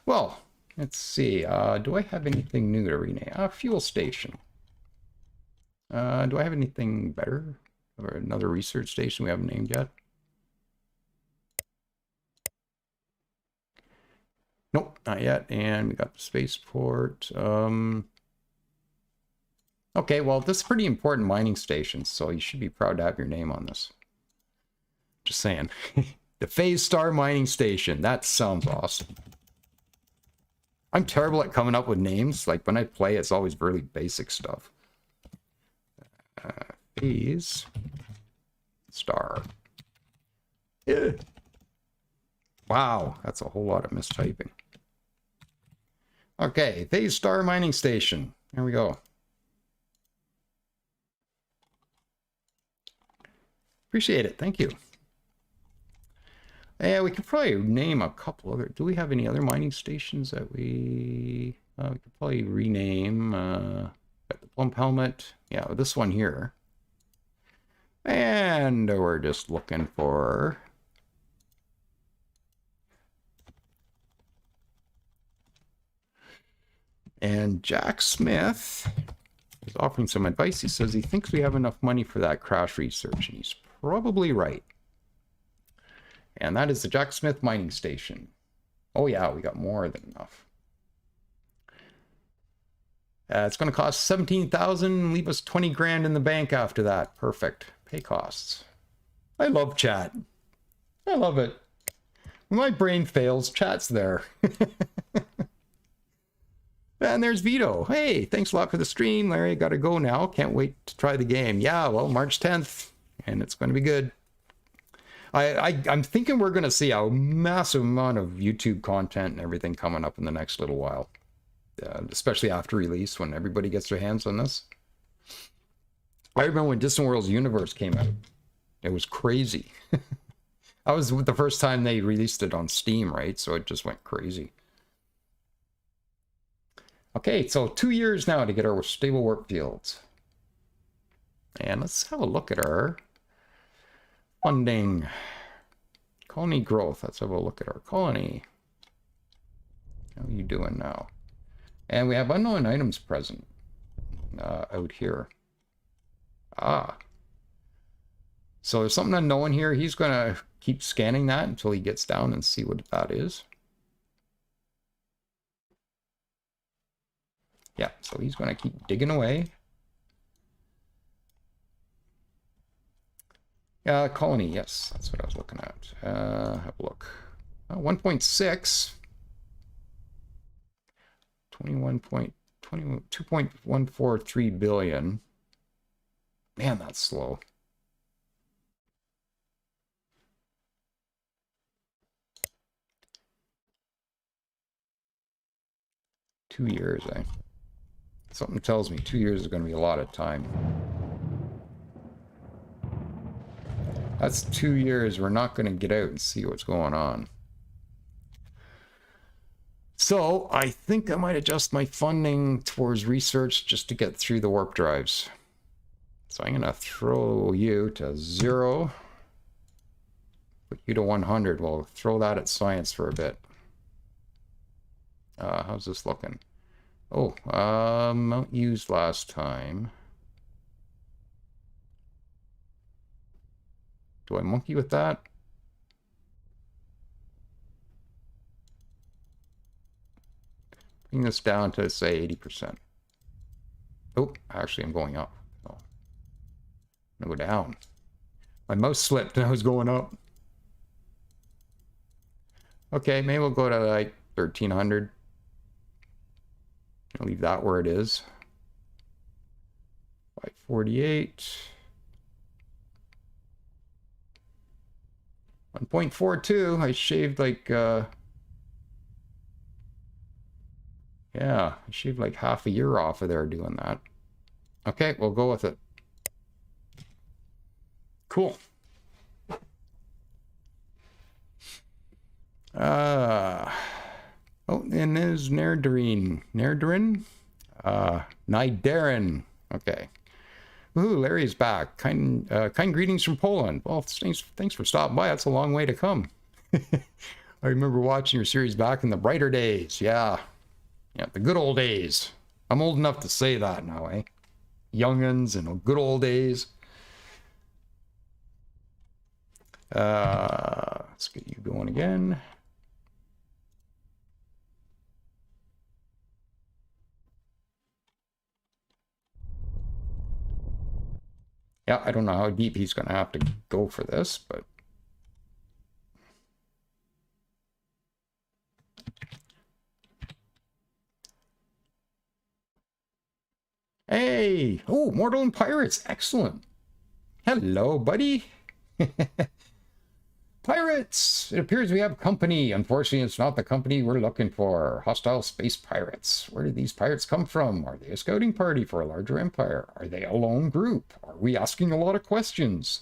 Well, let's see. Do I have anything new to rename? Fuel station. Do I have anything better? Or another research station we haven't named yet? Nope, not yet. And we got the spaceport. Okay, well, this is a pretty important mining station, so you should be proud to have your name on this. Just saying. The Phase Star Mining Station. That sounds awesome. I'm terrible at coming up with names. Like, when I play, it's always really basic stuff. Phase Star Ugh. Wow, that's a whole lot of mistyping. Okay, Phase Star Mining Station. There we go. Appreciate it. Thank you. Yeah, we could probably name a couple other... Do we have any other mining stations that we... we could probably rename... got the Plump Helmet. Yeah, this one here. And we're just looking for... And Jack Smith is offering some advice. He says he thinks we have enough money for that crash research, and he's probably right. And that is the Jack Smith mining station. Oh yeah, we got more than enough. It's going to cost 17,000, leave us 20 grand in the bank after that. Perfect. Pay costs. I love chat. I love it. When my brain fails, chat's there. And there's Vito. Hey, thanks a lot for the stream, Larry. Got to go now. Can't wait to try the game. Yeah, well, March 10th, and it's going to be good. I'm thinking we're going to see a massive amount of YouTube content and everything coming up in the next little while, especially after release when everybody gets their hands on this. I remember when Distant Worlds Universe came out. It was crazy. That was the first time they released it on Steam, right? So it just went crazy. Okay, so 2 years now to get our stable warp fields. And let's have a look at our funding. Colony growth. Let's have a look at our colony. How are you doing now? And we have unknown items present out here. Ah. So there's something unknown here. He's going to keep scanning that until he gets down and see what that is. Yeah, so he's going to keep digging away. Colony, yes, that's what I was looking at. Have a look. 1.6. 2.143 billion. Man, that's slow. Two years, eh? Something tells me 2 years is going to be a lot of time. That's 2 years. We're not going to get out and see what's going on. So I think I might adjust my funding towards research just to get through the warp drives. So I'm going to throw you to 0. Put you to 100. We'll throw that at science for a bit. How's this looking? Oh, amount used last time. Do I monkey with that? Bring this down to, say, 80%. Oh, actually, I'm going up. Oh. I'm going to go down. My mouse slipped and I was going up. Okay, maybe we'll go to, like, 1,300. I'll leave that where it is. 548. 1.42. I shaved like yeah, I shaved like half a year off of there doing that. Okay, we'll go with it. Cool. Oh, and there's Nerdarine. Nerdarin? Nidarin. Okay. Ooh, Larry's back. Kind greetings from Poland. Well, thanks for stopping by. That's a long way to come. I remember watching your series back in the brighter days. Yeah. Yeah, the good old days. I'm old enough to say that now, eh? Young'uns and good old days. Let's get you going again. Yeah, I don't know how deep he's going to have to go for this, but... Hey! Oh, Mortalen Pirates! Excellent! Hello, buddy! Pirates! It appears we have company. Unfortunately, it's not the company we're looking for. Hostile space pirates. Where did these pirates come from? Are they a scouting party for a larger empire? Are they a lone group? Are we asking a lot of questions?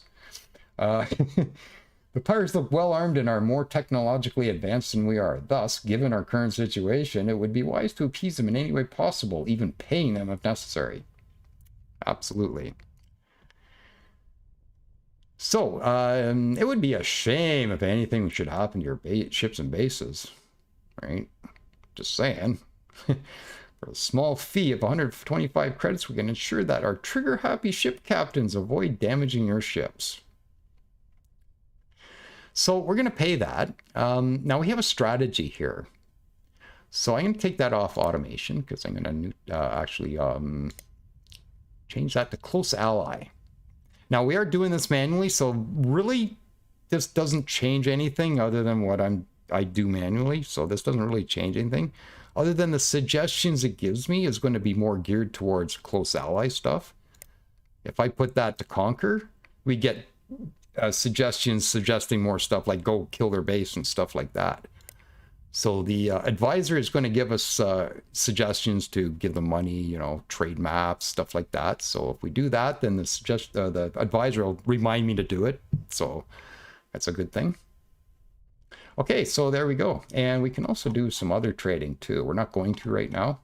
The pirates look well armed and are more technologically advanced than we are. Thus, given our current situation, it would be wise to appease them in any way possible, even paying them if necessary. Absolutely. So, it would be a shame if anything should happen to your ships and bases, right? Just saying. For a small fee of 125 credits, we can ensure that our trigger-happy ship captains avoid damaging your ships. So we're going to pay that. Now we have a strategy here. So I'm going to take that off automation because I'm going to actually change that to close ally. Now we are doing this manually, so really this doesn't change anything other than what I do manually. So this doesn't really change anything other than the suggestions it gives me is going to be more geared towards close ally stuff. If I put that to conquer, we get suggestions suggesting more stuff like go kill their base and stuff like that. So the advisor is going to give us suggestions to give them money, you know, trade maps, stuff like that. So if we do that, then the advisor will remind me to do it. So that's a good thing. Okay, so there we go. And we can also do some other trading too. We're not going to right now,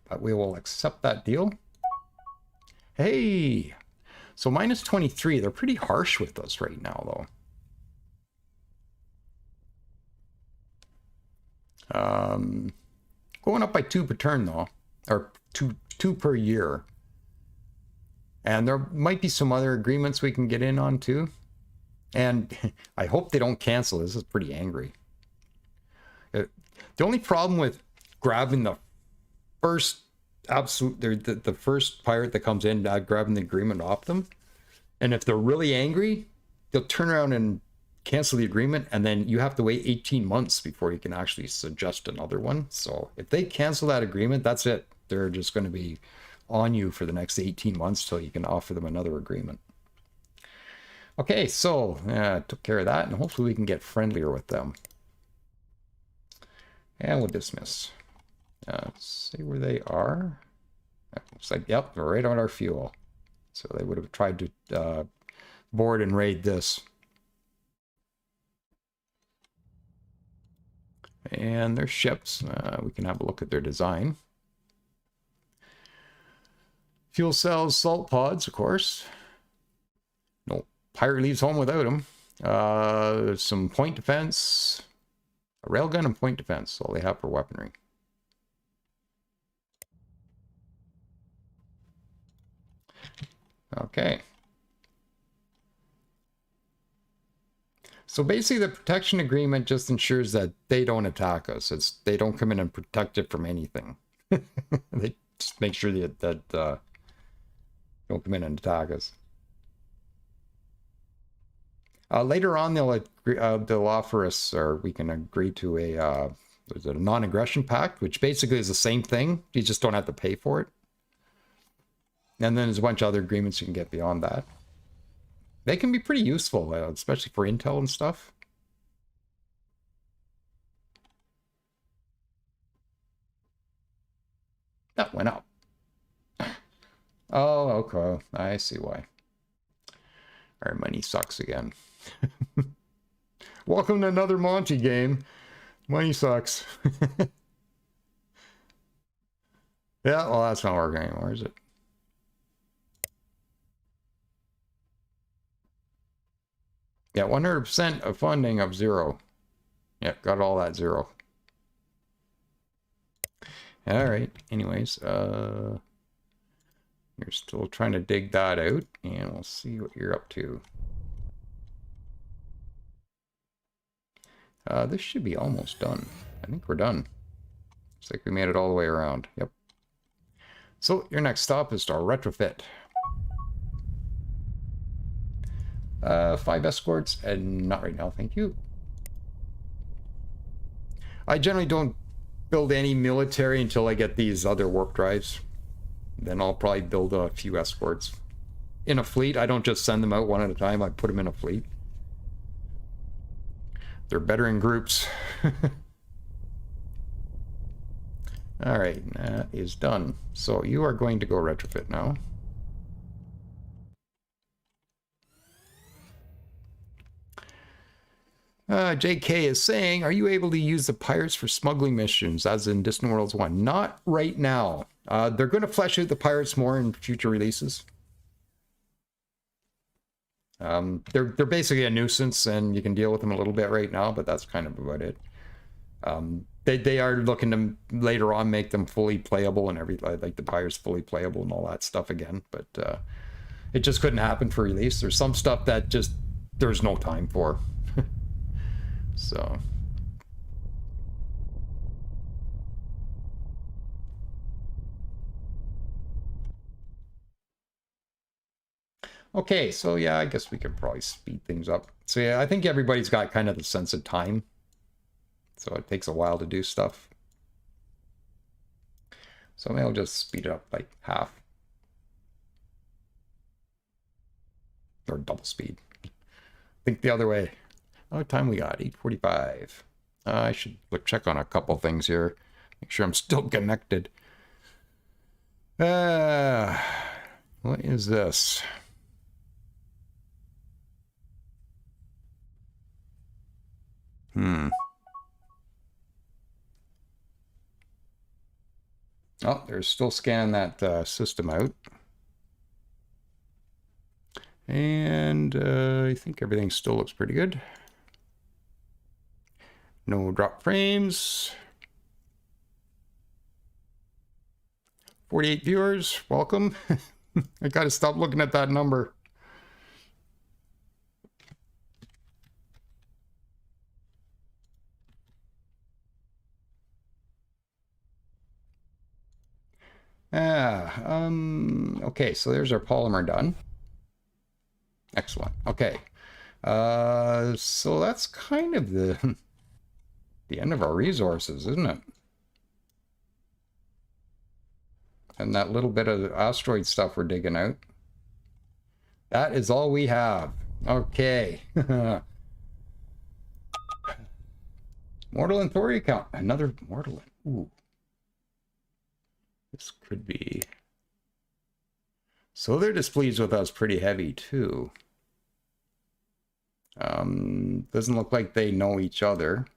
but we will accept that deal. Hey, so minus 23. They're pretty harsh with us right now, though. Going up by 2 per turn though, or two per year. And there might be some other agreements we can get in on too. And I hope they don't cancel. This is pretty angry. The only problem with grabbing the first the first pirate that comes in, grabbing the agreement off them, and if they're really angry, they'll turn around and cancel the agreement, and then you have to wait 18 months before you can actually suggest another one. So if they cancel that agreement, that's it. They're just going to be on you for the next 18 months till you can offer them another agreement. Okay, so took care of that, and hopefully we can get friendlier with them. And we'll dismiss. Let's see where they are. Looks like, yep, they're right on our fuel. So they would have tried to board and raid this. And their ships, we can have a look at their design. Fuel cells, salt pods, of course. No pirate leaves home without them. Some point defense, a railgun and point defense, all they have for weaponry. Okay. So basically the protection agreement just ensures that they don't attack us. They don't come in and protect it from anything. They just make sure that don't come in and attack us. Later on, they'll offer us, or we can agree to a non-aggression pact, which basically is the same thing. You just don't have to pay for it. And then there's a bunch of other agreements you can get beyond that. They can be pretty useful, especially for intel and stuff. That went up. Oh, okay. I see why. Our money sucks again. Welcome to another Monty game. Money sucks. Yeah, well, that's not working anymore, is it? Yeah, 100% of funding of 0. Yeah, got all that 0. All right. Anyways, you're still trying to dig that out, and we'll see what you're up to. This should be almost done. I think we're done. Looks like we made it all the way around. Yep. So your next stop is to retrofit. 5 escorts, and not right now, thank you. I generally don't build any military until I get these other warp drives. Then I'll probably build a few escorts. In a fleet, I don't just send them out one at a time, I put them in a fleet. They're better in groups. All right, that is done. So you are going to go retrofit now. JK is saying, are you able to use the pirates for smuggling missions, as in Distant Worlds 1? Not right now. They're going to flesh out the pirates more in future releases. They're basically a nuisance, and you can deal with them a little bit right now, but that's kind of about it. They are looking to later on make them fully playable and everything, like the pirates fully playable and all that stuff again, but it just couldn't happen for release. There's some stuff that just there's no time for. So okay, so yeah, I guess we could probably speed things up. So yeah, I think everybody's got kind of the sense of time, so it takes a while to do stuff. So maybe I'll just speed it up like half. Or double speed. Think the other way. Oh, what time we got? 8:45. I should check on a couple things here. Make sure I'm still connected. What is this? Oh, they're still scanning that system out. And I think everything still looks pretty good. No drop frames. 48 viewers, welcome. I gotta stop looking at that number. Okay, so there's our polymer done. Excellent. Okay. So that's kind of the end of our resources, isn't it? And that little bit of asteroid stuff we're digging out. That is all we have. Okay. Mortalen Thori account. Another Mortalen. Ooh. This could be... So they're displeased with us pretty heavy, too. Doesn't look like they know each other.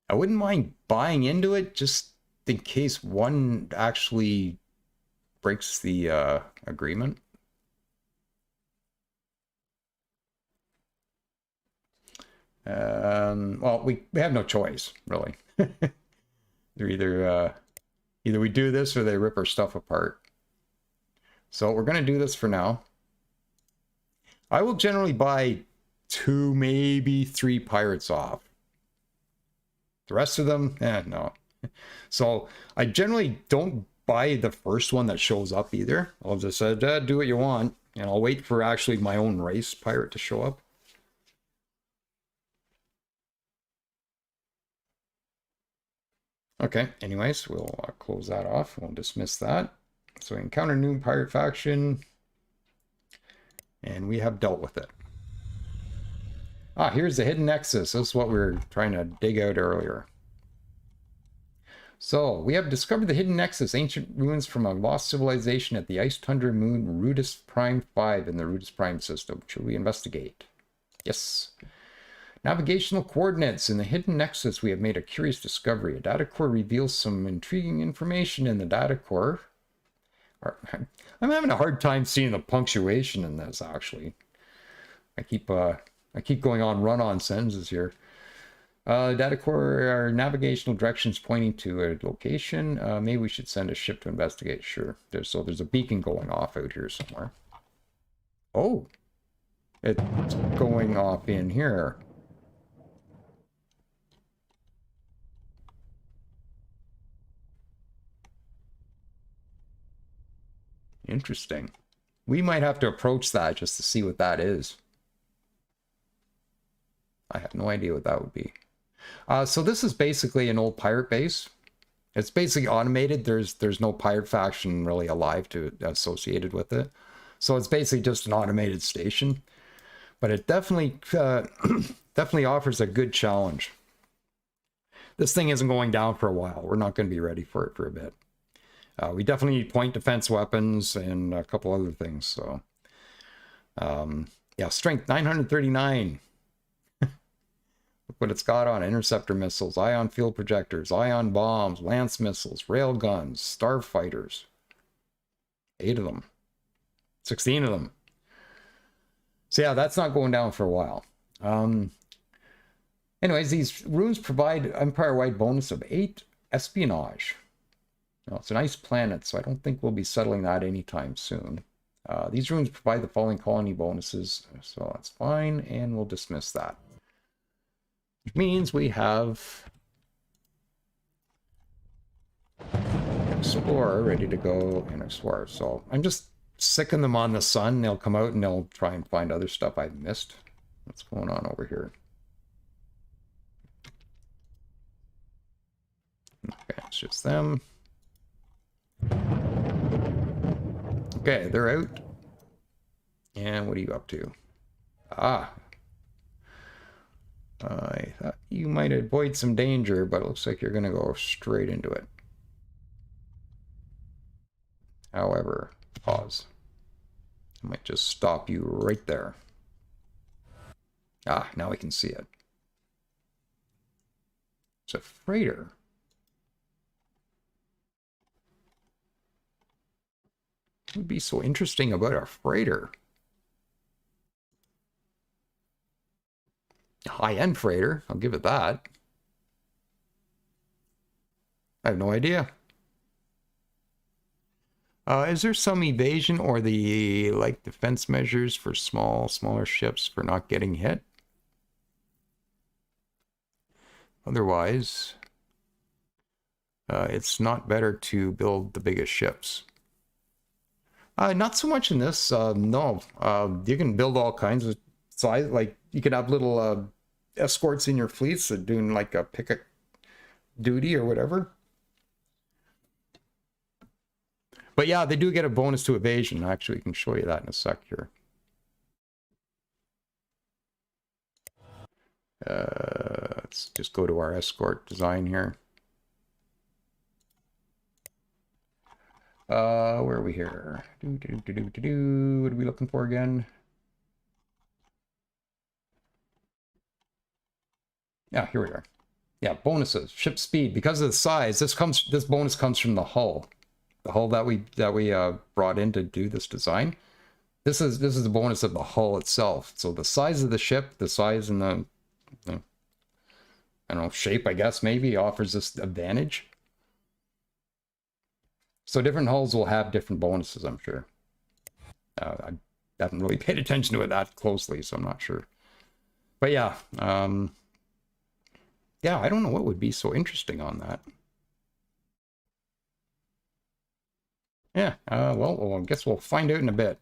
I wouldn't mind buying into it just in case one actually breaks the agreement. Well, we have no choice, really. They're either we do this or they rip our stuff apart. So we're going to do this for now. I will generally buy 2, maybe 3 pirates off. The rest of them, no. So I generally don't buy the first one that shows up either. I'll just say, do what you want, and I'll wait for actually my own race pirate to show up. Okay, anyways, we'll close that off. We'll dismiss that. So we encounter new pirate faction, and we have dealt with it. Ah, here's the hidden nexus. This is what we were trying to dig out earlier. So, we have discovered the hidden nexus, ancient ruins from a lost civilization at the ice tundra moon Rudis Prime 5 in the Rudis Prime system. Should we investigate? Yes. Navigational coordinates. In the hidden nexus, we have made a curious discovery. A data core reveals some intriguing information in the data core. I'm having a hard time seeing the punctuation in this, actually. I keep going on run-on sentences here. Data core are navigational directions pointing to a location. Maybe we should send a ship to investigate. Sure. There's a beacon going off out here somewhere. Oh, it's going off in here. Interesting. We might have to approach that just to see what that is. I have no idea what that would be. So this is basically an old pirate base. It's basically automated. There's no pirate faction really alive associated with it. So it's basically just an automated station, but it definitely definitely offers a good challenge. This thing isn't going down for a while. We're not going to be ready for it for a bit. We definitely need point defense weapons and a couple other things. So, yeah, strength 939. Look what it's got on: interceptor missiles, ion field projectors, ion bombs, lance missiles, rail guns, starfighters. 8 of them. 16 of them. So yeah, that's not going down for a while. Anyways, these runes provide empire-wide bonus of 8 espionage. Now, it's a nice planet, so I don't think we'll be settling that anytime soon. These runes provide the following colony bonuses, so that's fine, and we'll dismiss that. Which means we have Explorer ready to go and Explorer. So I'm just sicking them on the sun. They'll come out and they'll try and find other stuff I've missed. What's going on over here? Okay, it's just them. Okay, they're out. And what are you up to? Ah. I thought you might avoid some danger, but it looks like you're going to go straight into it. However, pause. I might just stop you right there. Ah, now we can see it. It's a freighter. What would be so interesting about a freighter? High-end freighter, I'll give it that. I have no idea. Is there some evasion or the like defense measures for smaller ships for not getting hit? Otherwise, it's not better to build the biggest ships. Not so much in this. No, you can build all kinds of size. Like you could have little escorts in your fleets that doing like a picket duty or whatever. But yeah, they do get a bonus to evasion. Actually, we can show you that in a sec here. Let's just go to our escort design here. Where are we here? What are we looking for again? Yeah, here we are. Yeah, bonuses, ship speed. Because of the size, this bonus comes from the hull. The hull that we brought in to do this design. This is the bonus of the hull itself. So the size of the ship, the size and the I don't know, shape, I guess, maybe offers this advantage. So different hulls will have different bonuses, I'm sure. I haven't really paid attention to it that closely, so I'm not sure. But yeah, yeah, I don't know what would be so interesting on that. Yeah, well, I guess we'll find out in a bit.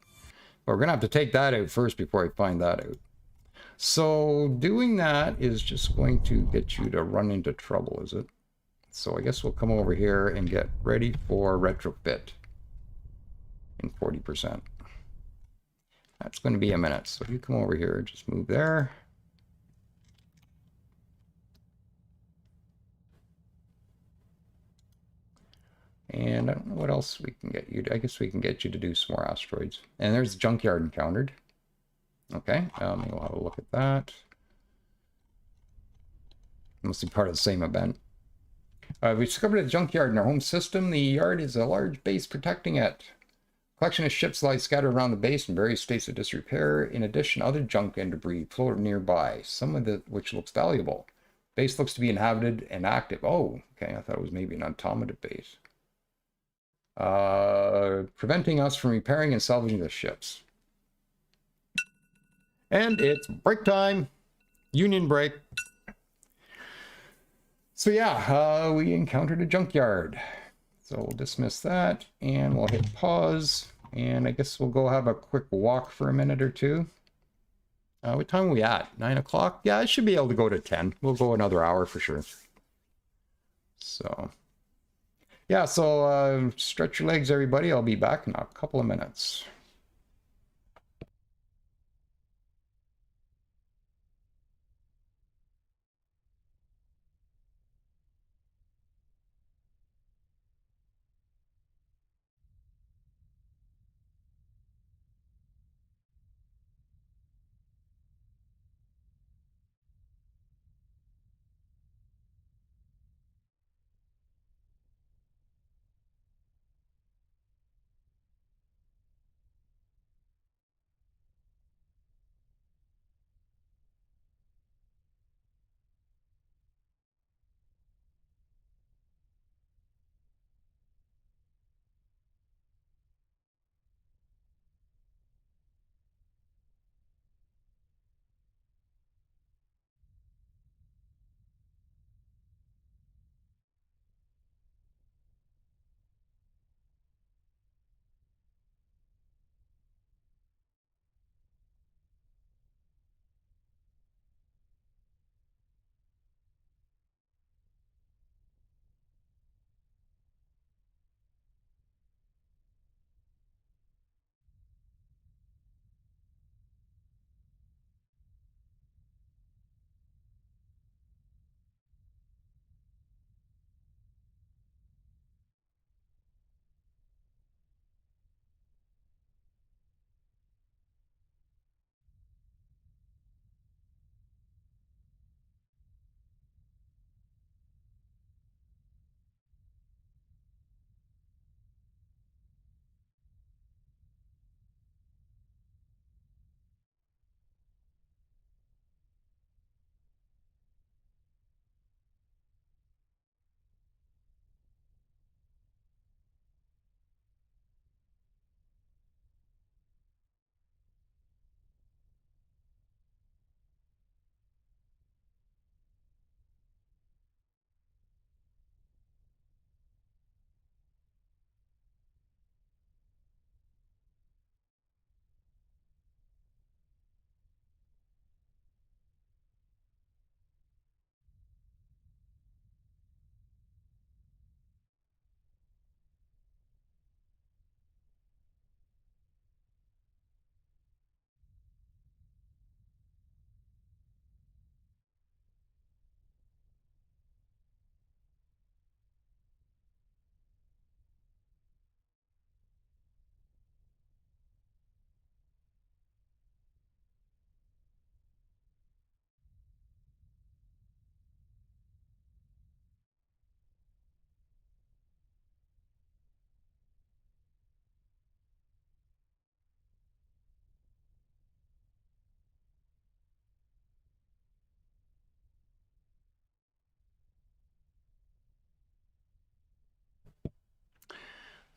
But we're going to have to take that out first before I find that out. So doing that is just going to get you to run into trouble, is it? So I guess we'll come over here and get ready for retrofit in 40%. That's going to be a minute. So you come over here, just move there. And I don't know what else we can get you to. I guess we can get you to do some more asteroids. And there's the junkyard encountered. Okay, we'll have a look at that. Must be part of the same event. We discovered a junkyard in our home system. The yard is a large base protecting it. A collection of ships lie scattered around the base in various states of disrepair. In addition, other junk and debris float nearby, some of which looks valuable. Base looks to be inhabited and active. Oh, okay, I thought it was maybe an automated base. Preventing us from repairing and salvaging the ships. And it's break time. Union break. So yeah, we encountered a junkyard. So we'll dismiss that and we'll hit pause. And I guess we'll go have a quick walk for a minute or two. What time are we at? 9 o'clock? Yeah, I should be able to go to 10. We'll go another hour for sure. So yeah, so stretch your legs, everybody. I'll be back in a couple of minutes.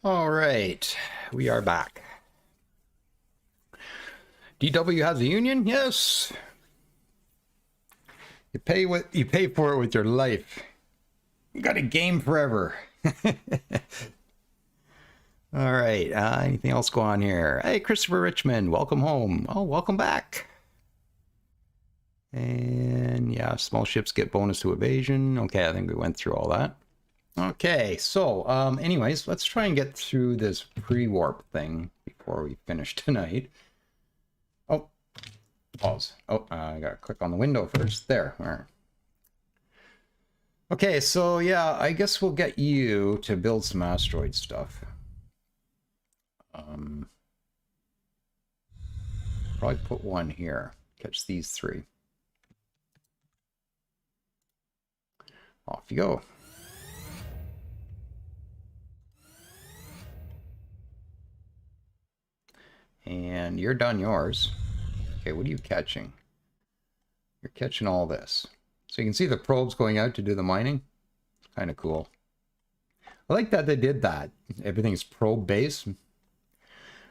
All right, we are back. DW has a union? Yes. You pay for it with your life. You got a game forever. All right. Anything else go on here? Hey, Christopher Richmond, welcome home. Oh, welcome back. And yeah, small ships get bonus to evasion. Okay, I think we went through all that. Okay, so anyways, let's try and get through this pre-warp thing before we finish tonight. Oh, pause. Oh, I gotta click on the window first. There. All right. Okay, so yeah, I guess we'll get you to build some asteroid stuff. Probably put one here. Catch these three. Off you go. And you're done yours. Okay, what are you catching? You're catching all this. So you can see the probes going out to do the mining. It's kind of cool. I like that they did that. Everything's probe based.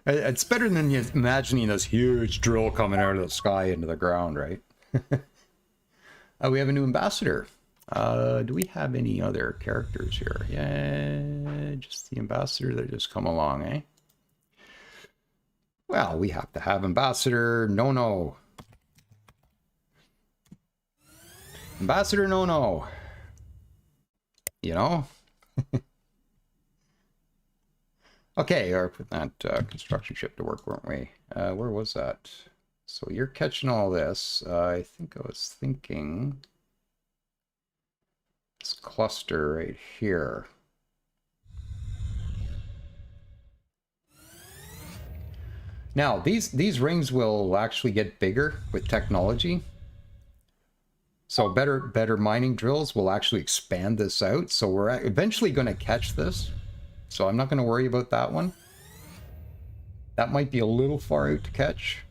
It's better than you imagining this huge drill coming out of the sky into the ground, right? We have a new ambassador. Do we have any other characters here? Yeah, just the ambassador that just come along, eh? Well, we have to have ambassador no. Ambassador no. You know? Okay, or put that construction ship to work, weren't we? Where was that? So you're catching all this. I think I was thinking this cluster right here. Now, these rings will actually get bigger with technology. So better mining drills will actually expand this out. So we're eventually going to catch this. So I'm not going to worry about that one. That might be a little far out to catch.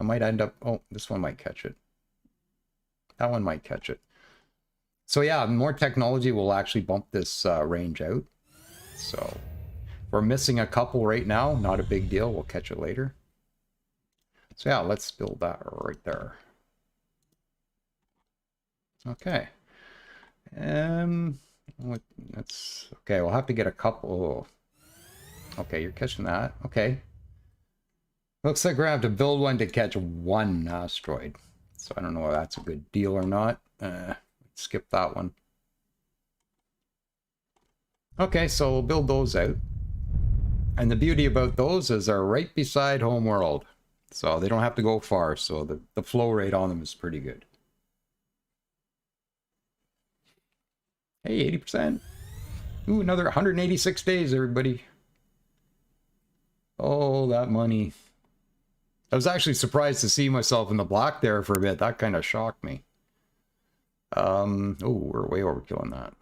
I might end up... Oh, this one might catch it. That one might catch it. So yeah, more technology will actually bump this range out. So we're missing a couple right now. Not a big deal. We'll catch it later. So yeah, let's build that right there. Okay. That's okay. We'll have to get a couple. Oh. Okay, you're catching that. Okay. Looks like we're gonna have to build one to catch one asteroid. So I don't know if that's a good deal or not. Skip that one. Okay, so we'll build those out. And the beauty about those is they're right beside Homeworld. So they don't have to go far. So the flow rate on them is pretty good. Hey, 80%. Ooh, another 186 days, everybody. Oh, that money. I was actually surprised to see myself in the black there for a bit. That kind of shocked me. Oh, we're way overkilling that.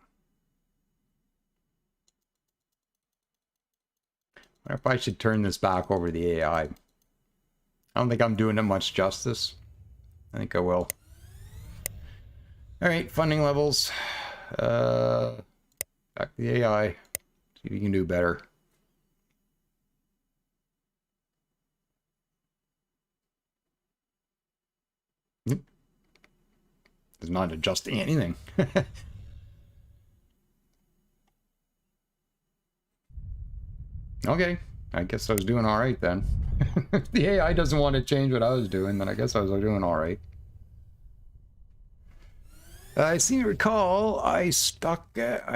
I wonder if I should turn this back over to the AI. I don't think I'm doing it much justice. I think I will. All right, funding levels. Back to the AI. See if you can do better. It's not adjusting anything. Okay, I guess I was doing all right then. If the AI doesn't want to change what I was doing, then I guess I was doing all right. I seem to recall I stunk at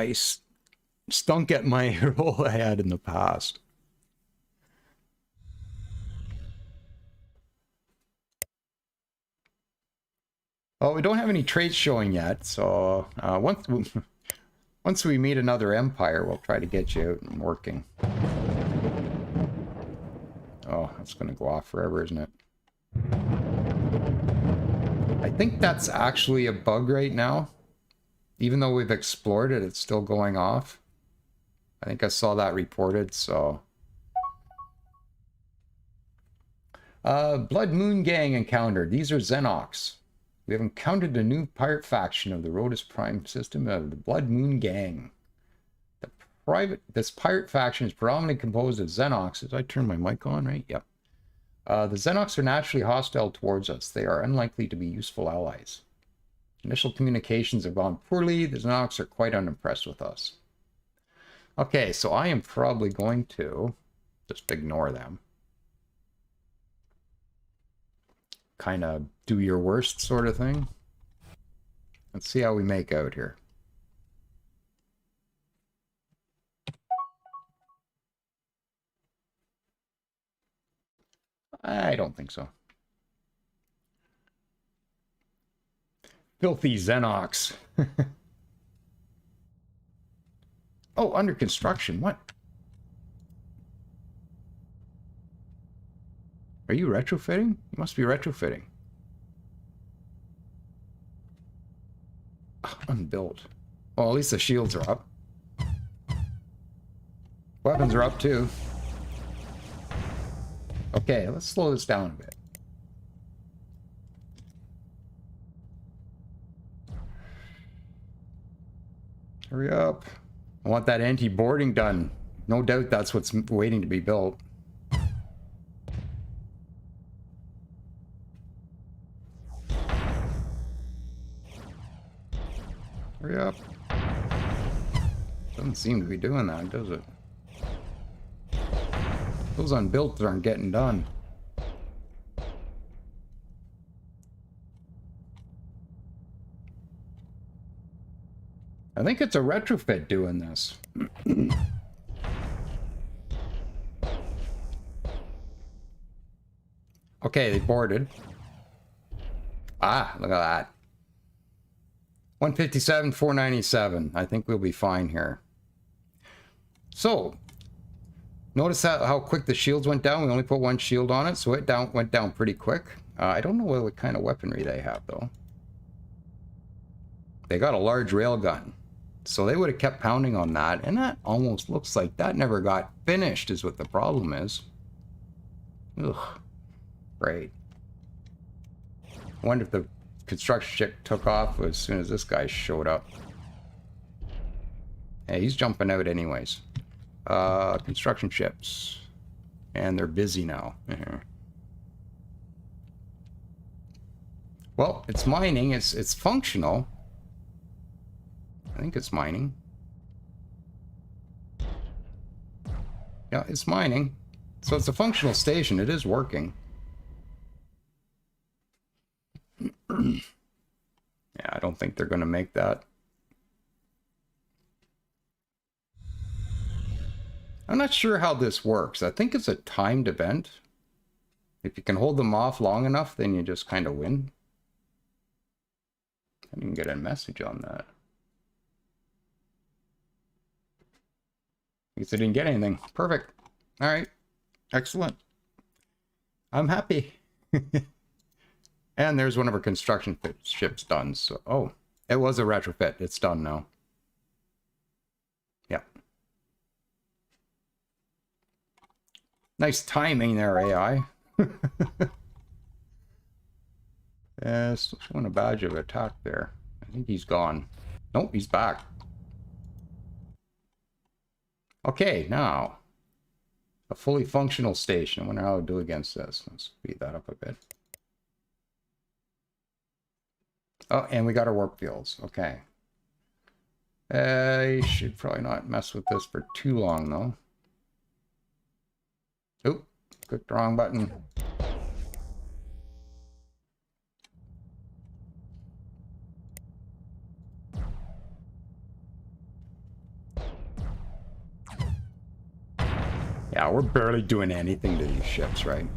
my role I had in the past. Well, we don't have any traits showing yet, so once we meet another empire, we'll try to get you out and working. Oh, that's going to go off forever, isn't it? I think that's actually a bug right now. Even though we've explored it, it's still going off. I think I saw that reported, so... Blood Moon Gang encountered. These are Xenox. We have encountered a new pirate faction of the Rhodus Prime system of the Blood Moon Gang. The This pirate faction is predominantly composed of Xenox. Did I turn my mic on, right? Yep. The Xenox are naturally hostile towards us. They are unlikely to be useful allies. Initial communications have gone poorly. The Xenox are quite unimpressed with us. Okay, so I am probably going to just ignore them. Kind of do your worst sort of thing. Let's see how we make out here. I don't think so. Filthy Xenox. Oh, under construction. What? Are you retrofitting? You must be retrofitting. Unbuilt. Well, at least the shields are up. Weapons are up too. Okay, let's slow this down a bit. Hurry up. I want that anti-boarding done. No doubt that's what's waiting to be built. Hurry up. Doesn't seem to be doing that, does it? Those unbuilt aren't getting done. I think it's a retrofit doing this. Okay, they boarded. Ah, look at that. 157, 497. I think we'll be fine here. So, notice how quick the shields went down. We only put one shield on it, so it went down pretty quick. I don't know what kind of weaponry they have, though. They got a large railgun. So they would have kept pounding on that, and that almost looks like that never got finished is what the problem is. Ugh. Great. I wonder if the construction ship took off as soon as this guy showed up. Hey, he's jumping out anyways. Construction ships. And they're busy now. Well, it's mining. It's functional. I think it's mining. Yeah, it's mining. So it's a functional station. It is working. Yeah, I don't think they're going to make that. I'm not sure how this works. I think it's a timed event. If you can hold them off long enough, then you just kind of win. I didn't get a message on that. I guess I didn't get anything. Perfect. All right. Excellent. I'm happy. And there's one of our construction ships done. So, oh, it was a retrofit. It's done now. Yeah. Nice timing there, AI. Yes, showing a badge of attack there. I think he's gone. Nope, he's back. Okay, now a fully functional station. I wonder how I'll do against this. Let's speed that up a bit. Oh, and we got our warp fields. Okay. I should probably not mess with this for too long, though. Oop, clicked the wrong button. Yeah, we're barely doing anything to these ships, right?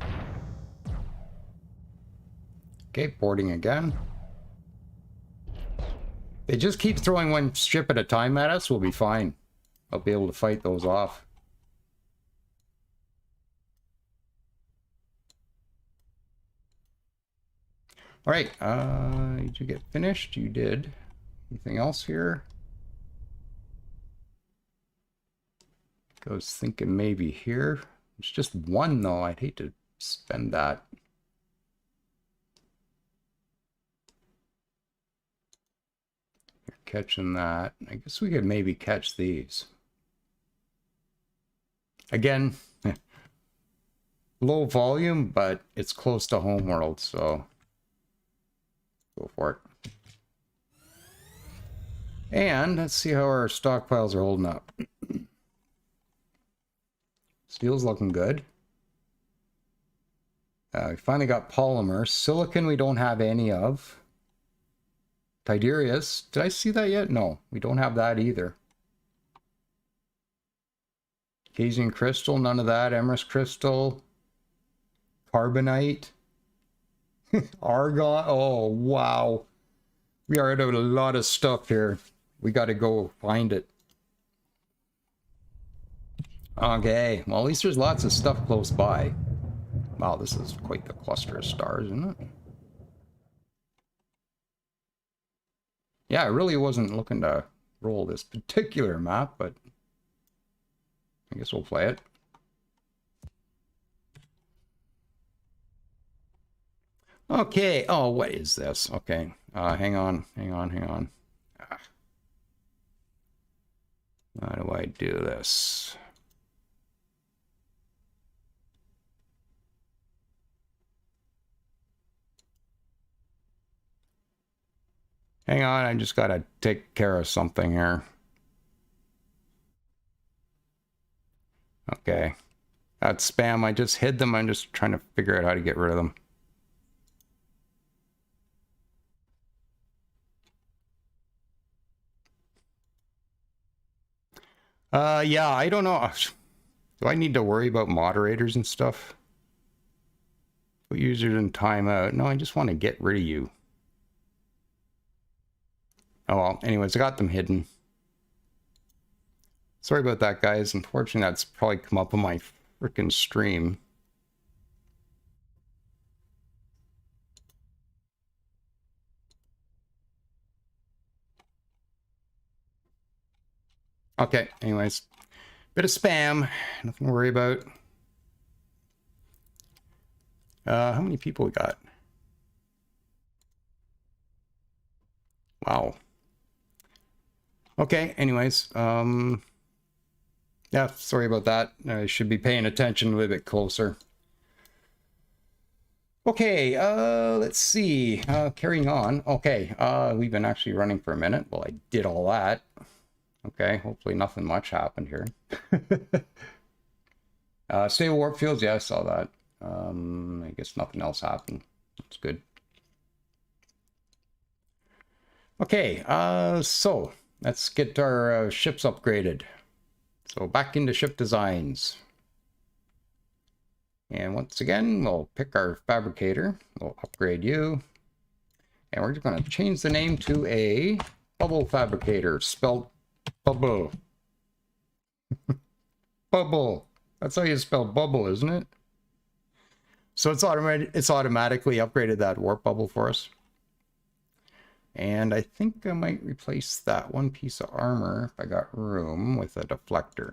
Okay, boarding again. They just keep throwing one ship at a time at us, we'll be fine. I'll be able to fight those off. All right, did you get finished? You did. Anything else here? I was thinking maybe here. It's just one though. I'd hate to spend that. You're catching that. I guess we could maybe catch these. Again, low volume, but it's close to Homeworld, so go for it. And let's see how our stockpiles are holding up. Steel's looking good. We finally got polymer. Silicon we don't have any of. Tidarius, did I see that yet? No, we don't have that either. Gazing crystal, none of that. Emerald crystal. Carbonite. Argon. Oh, wow. We are out of a lot of stuff here. We got to go find it. Okay, well, at least there's lots of stuff close by. Wow, this is quite the cluster of stars, isn't it? Yeah, I really wasn't looking to roll this particular map, but I guess we'll play it. Okay, oh, what is this? Okay, hang on. How do I do this? Hang on, I just gotta take care of something here. Okay. That's spam. I just hid them. I'm just trying to figure out how to get rid of them. Yeah, I don't know. Do I need to worry about moderators and stuff? Put users in timeout. No, I just want to get rid of you. Oh well, anyways, I got them hidden. Sorry about that, guys. Unfortunately, that's probably come up on my freaking stream. Okay, anyways. Bit of spam. Nothing to worry about. How many people we got? Wow. Okay, anyways. Yeah, sorry about that. I should be paying attention a little bit closer. Okay, let's see. Carrying on. Okay, we've been actually running for a minute. Well, I did all that. Okay, hopefully nothing much happened here. Stable warp fields, yeah, I saw that. I guess nothing else happened. That's good. Okay, so let's get our ships upgraded. So back into ship designs. And once again, we'll pick our fabricator. We'll upgrade you. And we're just going to change the name to a bubble fabricator, spelled bubble. Bubble. That's how you spell bubble, isn't it? So it's automatically upgraded that warp bubble for us. And I think I might replace that one piece of armor, if I got room, with a deflector.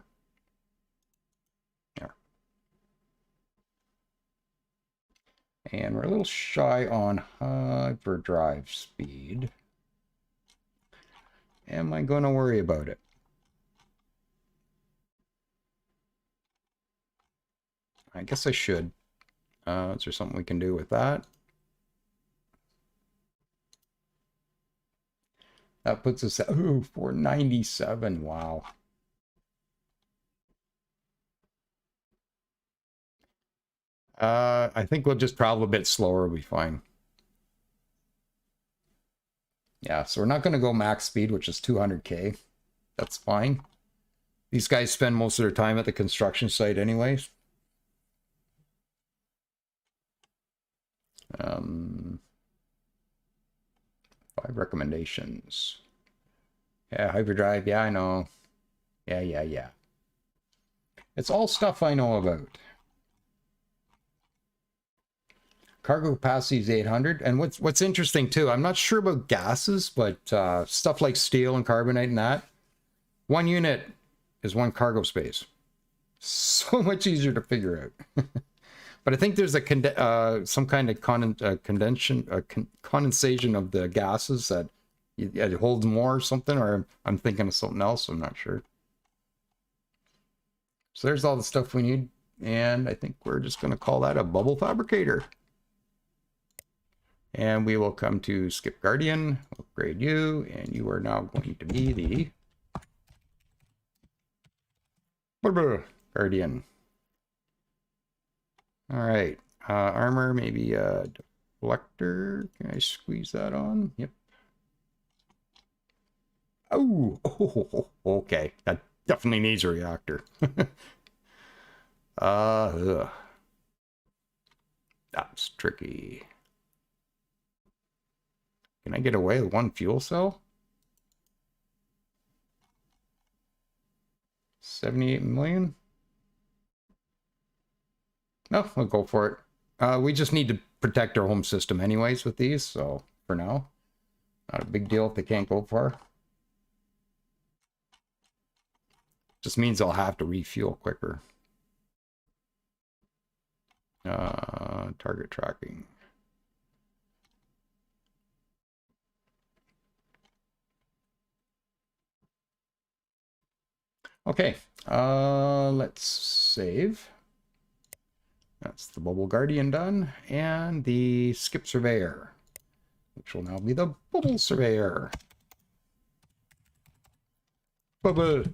There. And we're a little shy on hyperdrive speed. Am I going to worry about it? I guess I should. Is there something we can do with that? That puts us at, ooh, 497. Wow. I think we'll just travel a bit slower. We'll be fine. Yeah, so we're not going to go max speed, which is 200k. That's fine. These guys spend most of their time at the construction site anyways. 5 recommendations. Yeah, hyperdrive. Yeah, I know. Yeah. It's all stuff I know about. Cargo capacity is 800. And what's interesting too, I'm not sure about gases, but stuff like steel and carbonite and that, 1 unit is 1 cargo space. So much easier to figure out. But I think there's a some kind of condensation of the gases that it holds more or something, or I'm thinking of something else. I'm not sure. So there's all the stuff we need. And I think we're just going to call that a bubble fabricator. And we will come to Skip Guardian, upgrade you, and you are now going to be the Guardian. All right, armor, maybe a deflector. Can I squeeze that on? Yep. Oh, okay. That definitely needs a reactor. Ugh. That's tricky. Can I get away with one fuel cell? 78 million? No, we'll go for it. We just need to protect our home system anyways with these, so for now, not a big deal if they can't go far. Just means I'll have to refuel quicker. Target tracking. Okay, let's save. That's the Bubble Guardian done, and the Skip Surveyor, which will now be the Bubble Surveyor. Bubble.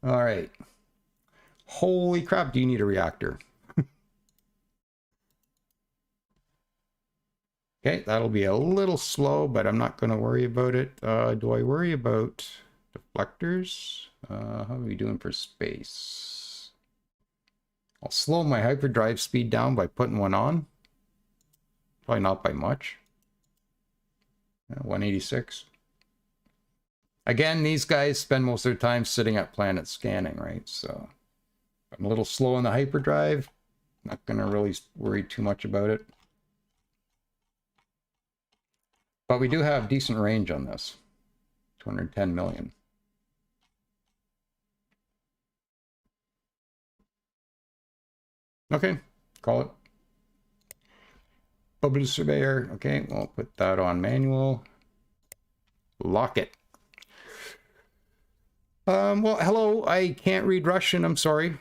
All right. Holy crap, do you need a reactor? Okay, that'll be a little slow, but I'm not going to worry about it. Do I worry about deflectors? How are we doing for space? I'll slow my hyperdrive speed down by putting one on. Probably not by much. 186. Again, these guys spend most of their time sitting at planet scanning, right? So I'm a little slow on the hyperdrive. Not going to really worry too much about it. But we do have decent range on this. 210 million. Okay, call it. Bubble Surveyor. Okay, we'll put that on manual. Lock it. Well, hello, I can't read Russian, I'm sorry.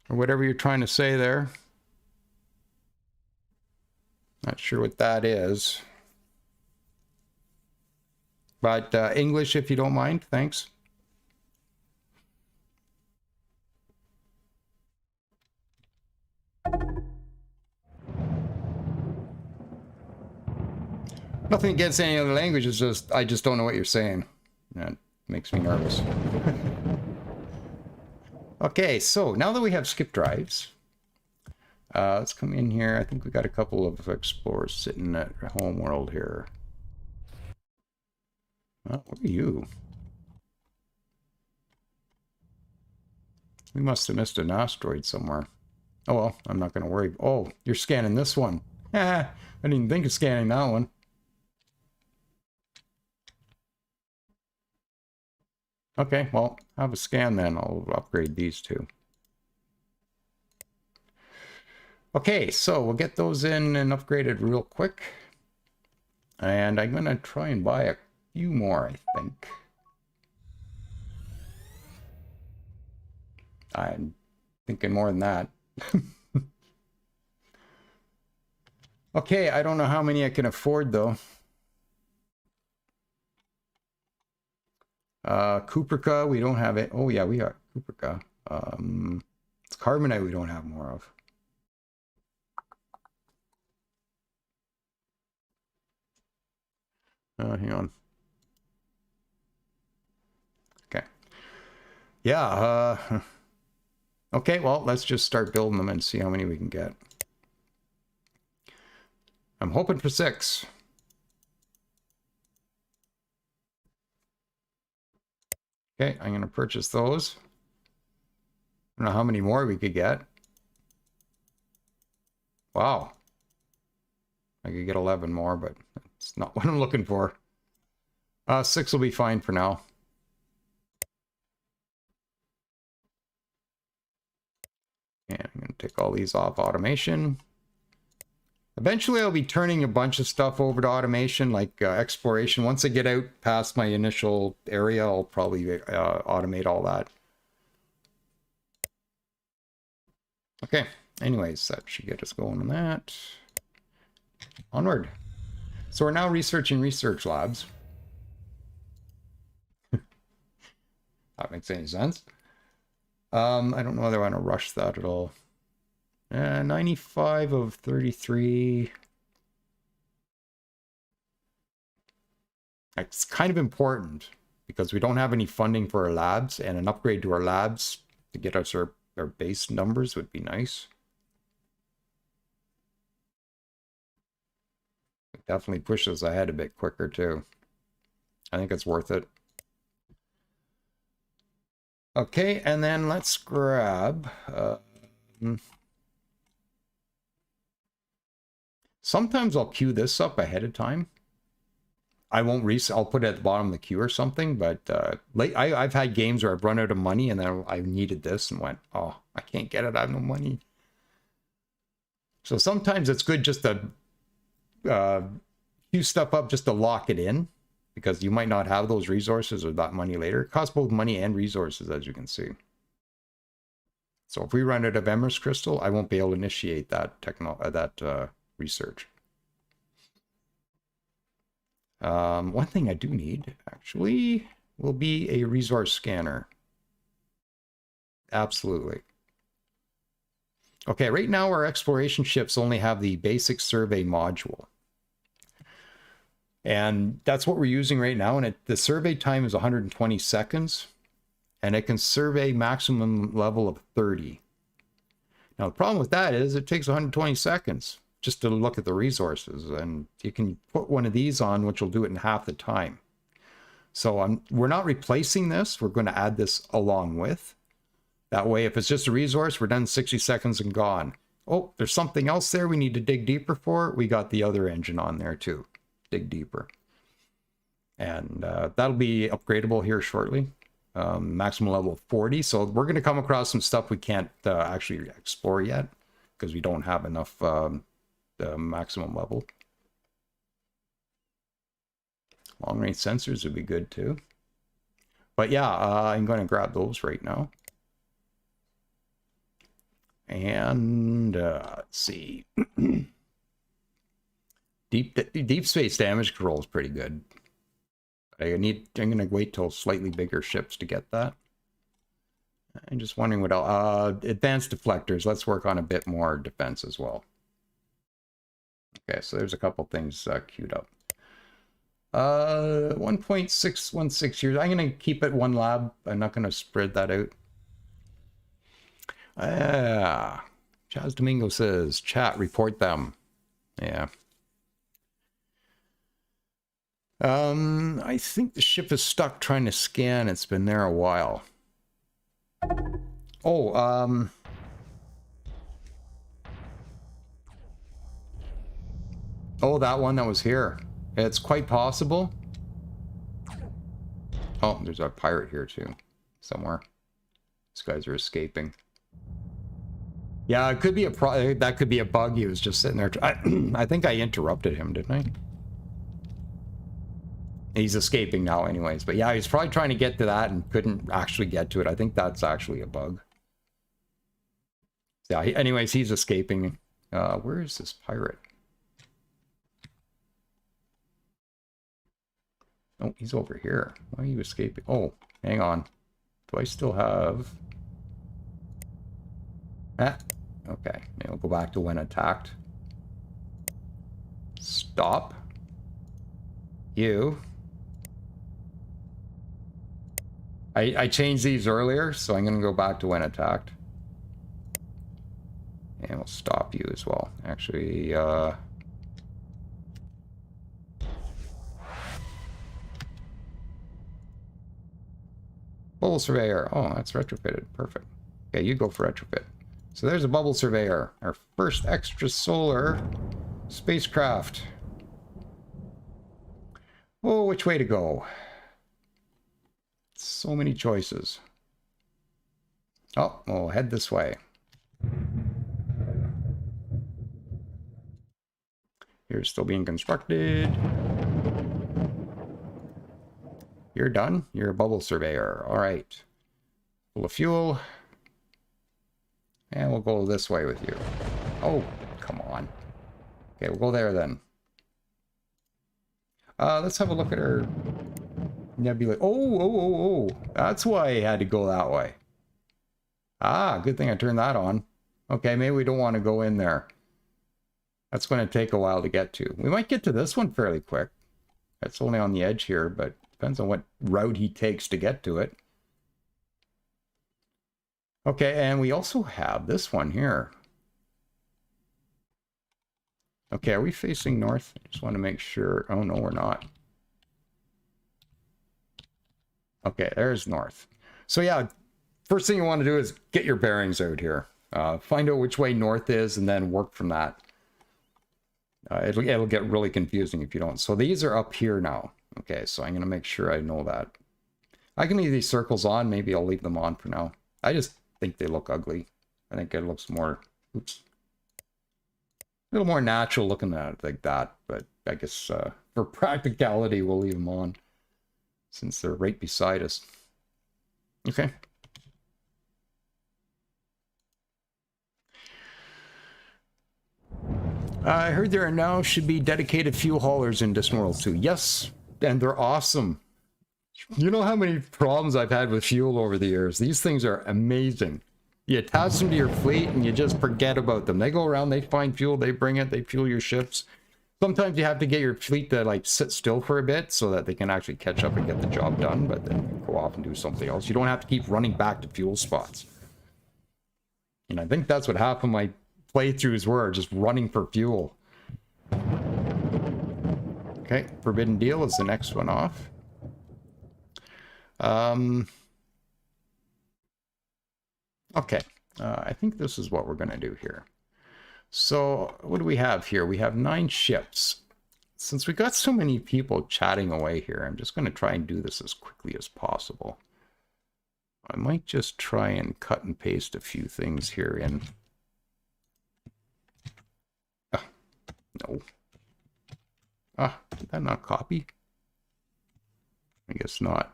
Or whatever you're trying to say there. Not sure what that is. But English, if you don't mind, thanks. Nothing against any other language, it's just, I just don't know what you're saying. That makes me nervous. Okay, so now that we have skip drives, let's come in here. I think we got a couple of explorers sitting at home world here. What are you? We must have missed an asteroid somewhere. Oh well, I'm not going to worry. Oh, you're scanning this one. I didn't even think of scanning that one. Okay, well, have a scan then. I'll upgrade these two. Okay, so we'll get those in and upgraded real quick. And I'm going to try and buy a few more, I think. I'm thinking more than that. Okay, I don't know how many I can afford, though. Cuprica, we don't have it. Oh, yeah, we got Cuprica. It's carbonite we don't have more of. Hang on. Okay. Yeah, okay, well, let's just start building them and see how many we can get. I'm hoping for 6. Okay, I'm going to purchase those. I don't know how many more we could get. Wow. I could get 11 more, but it's not what I'm looking for. 6 will be fine for now. And I'm going to take all these off automation. Eventually, I'll be turning a bunch of stuff over to automation, like exploration. Once I get out past my initial area, I'll probably automate all that. Okay, anyways, that should get us going on that. Onward. So we're now researching research labs. That makes any sense. I don't know whether I want to rush that at all. 95 of 33. It's kind of important because we don't have any funding for our labs, and an upgrade to our labs to get us our base numbers would be nice. It definitely pushes ahead a bit quicker too. I think it's worth it. Okay, and then let's grab... sometimes I'll queue this up ahead of time. I won't I'll put it at the bottom of the queue or something, but I've had games where I've run out of money and then I needed this and went, oh, I can't get it, I have no money. So sometimes it's good just to queue stuff up just to lock it in, because you might not have those resources or that money later. It costs both money and resources, as you can see. So if we run out of Emerald Crystal, I won't be able to initiate that research. One thing I do need, actually, will be a resource scanner. Absolutely. Okay, right now our exploration ships only have the basic survey module. And that's what we're using right now, and the survey time is 120 seconds, and it can survey maximum level of 30. Now, the problem with that is it takes 120 seconds just to look at the resources, and you can put one of these on, which will do it in half the time. So we're not replacing this, we're going to add this along with. That way, if it's just a resource, we're done 60 seconds and gone. Oh, there's something else there we need to dig deeper for. We got the other engine on there too. Dig deeper. And that'll be upgradable here shortly. Maximum level of 40. So we're going to come across some stuff we can't actually explore yet because we don't have enough maximum level. Long range sensors would be good too. But yeah, I'm going to grab those right now. And let's see. Deep space damage control is pretty good. I'm going to wait till slightly bigger ships to get that. I'm just wondering what else. Advanced deflectors. Let's work on a bit more defense as well. Okay, so there's a couple things queued up. 1.616 years. I'm going to keep it one lab. I'm not going to spread that out. Chaz Domingo says, chat, report them. Yeah. I think the ship is stuck trying to scan. It's been there a while. Oh, oh, that one that was here. It's quite possible. Oh, there's a pirate here too, somewhere. These guys are escaping. Yeah, it could be that could be a bug. He was just sitting there. I think I interrupted him, didn't I? He's escaping now anyways. But yeah, he's probably trying to get to that and couldn't actually get to it. I think that's actually a bug. Yeah, anyways, he's escaping. Where is this pirate? Oh, he's over here. Why are you escaping? Oh, hang on. Do I still have... Ah, okay. Maybe I'll go back to when attacked. Stop. You. I changed these earlier, so I'm going to go back to when attacked. And we'll stop you as well. Actually, Bubble Surveyor. Oh, that's retrofitted. Perfect. Okay, you go for retrofit. So there's a Bubble Surveyor. Our first extrasolar spacecraft. Oh, which way to go? So many choices. Oh, we'll head this way. You're still being constructed. You're done. You're a bubble surveyor. All right. Full of fuel. And we'll go this way with you. Oh, come on. Okay, we'll go there then. Let's have a look at our nebula. Oh. That's why I had to go that way. Ah, good thing I turned that on. Okay, maybe we don't want to go in there. That's going to take a while to get to. We might get to this one fairly quick. It's only on the edge here, but depends on what route he takes to get to it. Okay, and we also have this one here. Okay, are we facing north? I just want to make sure. Oh, no, we're not. Okay, there's north. So yeah, first thing you want to do is get your bearings out here. Find out which way north is and then work from that. It'll get really confusing if you don't. So these are up here now. Okay, so I'm going to make sure I know that. I can leave these circles on. Maybe I'll leave them on for now. I just think they look ugly. I think it looks more, oops, a little more natural looking at it like that. But I guess for practicality, we'll leave them on since they're right beside us. Okay. I heard there are now should be dedicated fuel haulers in Discworld 2. Yes, and they're awesome. You know how many problems I've had with fuel over the years? These things are amazing. You attach them to your fleet and you just forget about them. They go around, they find fuel, they bring it, they fuel your ships. Sometimes you have to get your fleet to like sit still for a bit so that they can actually catch up and get the job done, but then you go off and do something else. You don't have to keep running back to fuel spots. And I think that's what half of my playthroughs were, just running for fuel. Okay, Forbidden Deal is the next one off. Okay, I think this is what we're going to do here. So what do we have here? We have 9 ships. Since we got so many people chatting away here, I'm just going to try and do this as quickly as possible. I might just try and cut and paste a few things here in. No. Did that not copy? I guess not.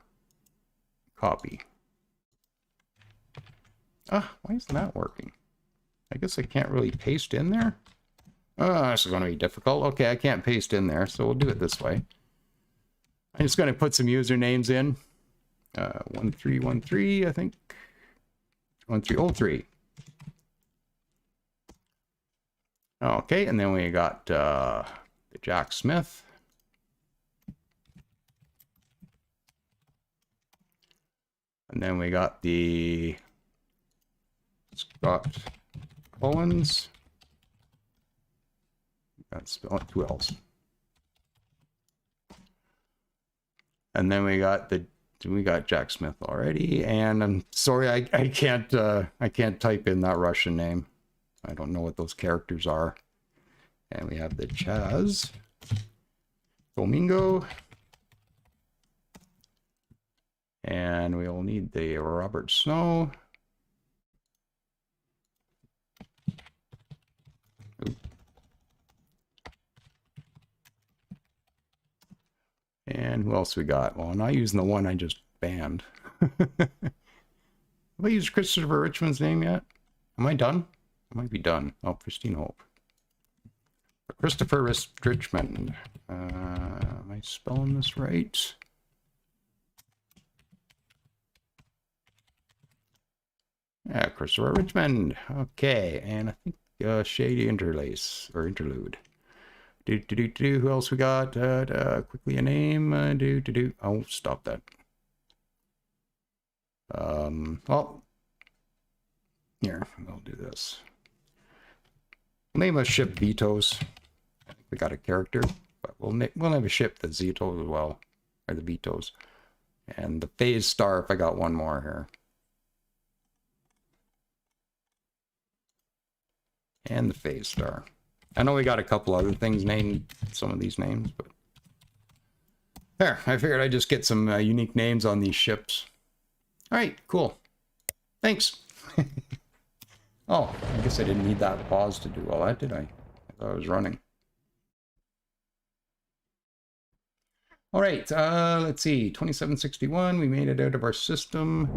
Copy. Why isn't that working? I guess I can't really paste in there. This is going to be difficult. Okay, I can't paste in there, so we'll do it this way. I'm just going to put some usernames in. 1313, I think. 1303. Okay, and then we got the Jack Smith. And then we got the Scott Collins. That's who else? And then we got Jack Smith already. And I'm sorry, I can't type in that Russian name. I don't know what those characters are. And we have the Chaz Domingo. And we'll need the Robert Snow. Oop. And who else we got? Well, I'm not using the one I just banned. Have I used Christopher Richmond's name yet? Am I done? I might be done. Oh, Christine Hope. Christopher Richmond. Am I spelling this right? Yeah, Christopher Richmond. Okay, and I think Shady Interlace or Interlude. Who else we got? Quickly a name. Oh, stop that. Well, here we'll do this. Name a ship Vetoes. I think we got a character, but we'll name a ship the Zetos as well, or the Vetoes. And the Phase Star, if I got one more here. And the Phase Star. I know we got a couple other things named some of these names, but there. I figured I'd just get some unique names on these ships. All right, cool. Thanks. Oh, I guess I didn't need that pause to do all that, did I? I thought I was running. All right, let's see, 2761, we made it out of our system.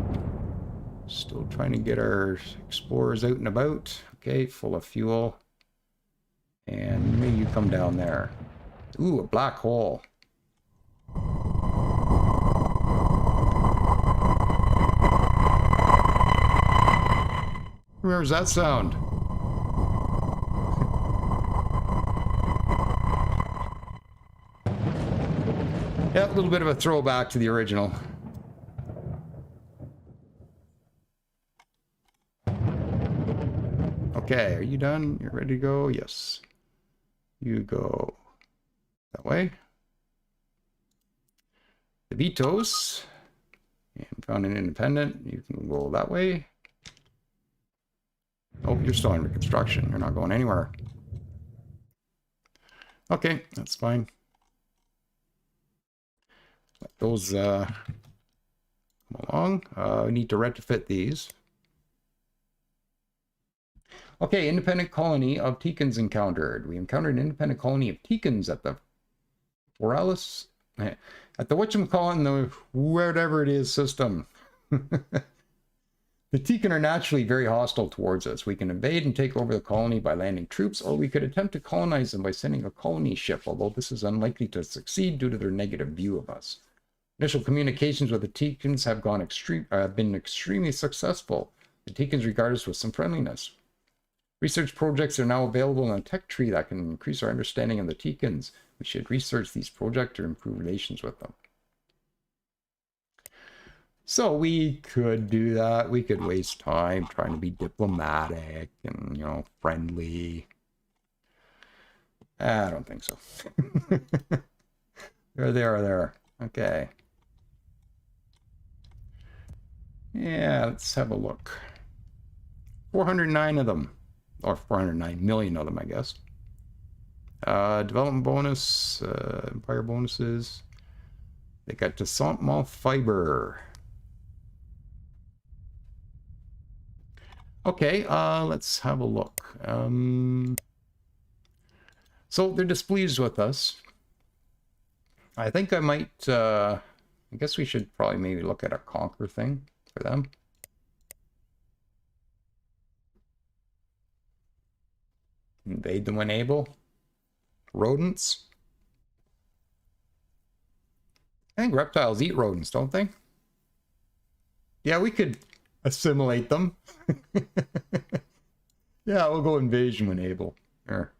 Still trying to get our explorers out and about. Okay, full of fuel. And maybe you come down there. Ooh, a black hole. Where's that sound? Yeah, a little bit of a throwback to the original. Okay, are you done? You're ready to go? Yes. You go that way. The Vitos. And found an independent. You can go that way. Oh, you're still under construction. You're not going anywhere. Okay, that's fine. Let those come along. We need to retrofit these. Okay, independent colony of Teekans encountered. We encountered an independent colony of Teekans at the Mortalen, at the whatchamacallit in the whatever it is system. The Teekan are naturally very hostile towards us. We can invade and take over the colony by landing troops, or we could attempt to colonize them by sending a colony ship, although this is unlikely to succeed due to their negative view of us. Initial communications with the Teekans have been extremely successful. The Teekans regard us with some friendliness. Research projects are now available in a tech tree that can increase our understanding of the Teekans. We should research these projects to improve relations with them. So we could do that. We could waste time trying to be diplomatic and, you know, friendly. I don't think so. There. Okay. Yeah, let's have a look. 409 of them. Or 409 million of them, I guess. Development bonus, empire bonuses. They got Descent Mall Fiber. Okay, let's have a look. So they're displeased with us. I think I might, I guess we should probably maybe look at a conquer thing for them. Invade them when able. Rodents. I think reptiles eat rodents, don't they? Yeah, we could assimilate them. Yeah, we'll go invasion when able. Here.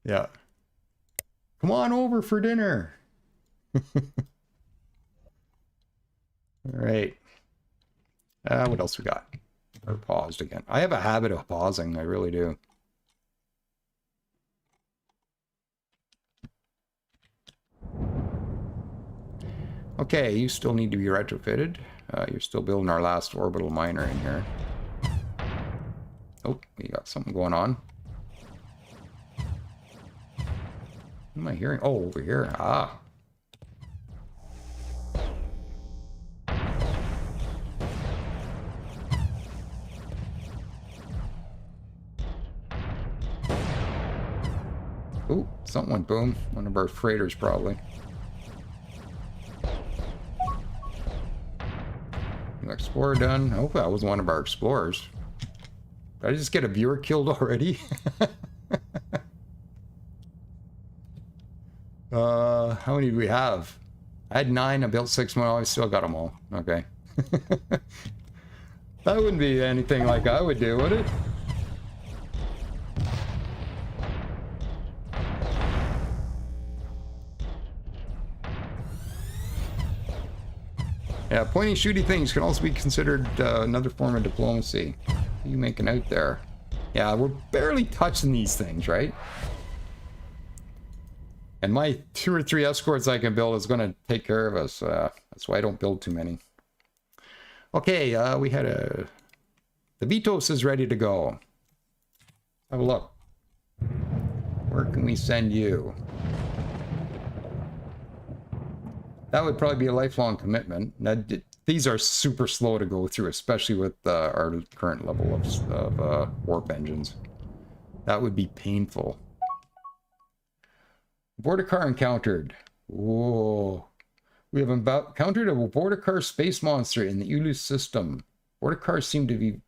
Yeah. Come on over for dinner. All right. What else we got? Or paused again. I have a habit of pausing. I really do. Okay, you still need to be retrofitted. You're still building our last orbital miner in here. Oh, we got something going on. What am I hearing? Oh, over here. Ah. Ooh, something went boom. One of our freighters, probably. Explorer done. I hope that was one of our explorers. Did I just get a viewer killed already? How many do we have? I had 9. I built 6 more. I still got them all. Okay. That wouldn't be anything like I would do, would it? Yeah, pointy shooty things can also be considered another form of diplomacy. What are you making out there? Yeah, we're barely touching these things, right? And my 2 or 3 escorts I can build is going to take care of us. That's why I don't build too many. Okay, we had a... The Vitos is ready to go. Have a look. Where can we send you? That would probably be a lifelong commitment. Now, these are super slow to go through, especially with our current level of warp engines. That would be painful. Border car encountered. Whoa. We have encountered a border car space monster in the Ulu system. Border cars seem to be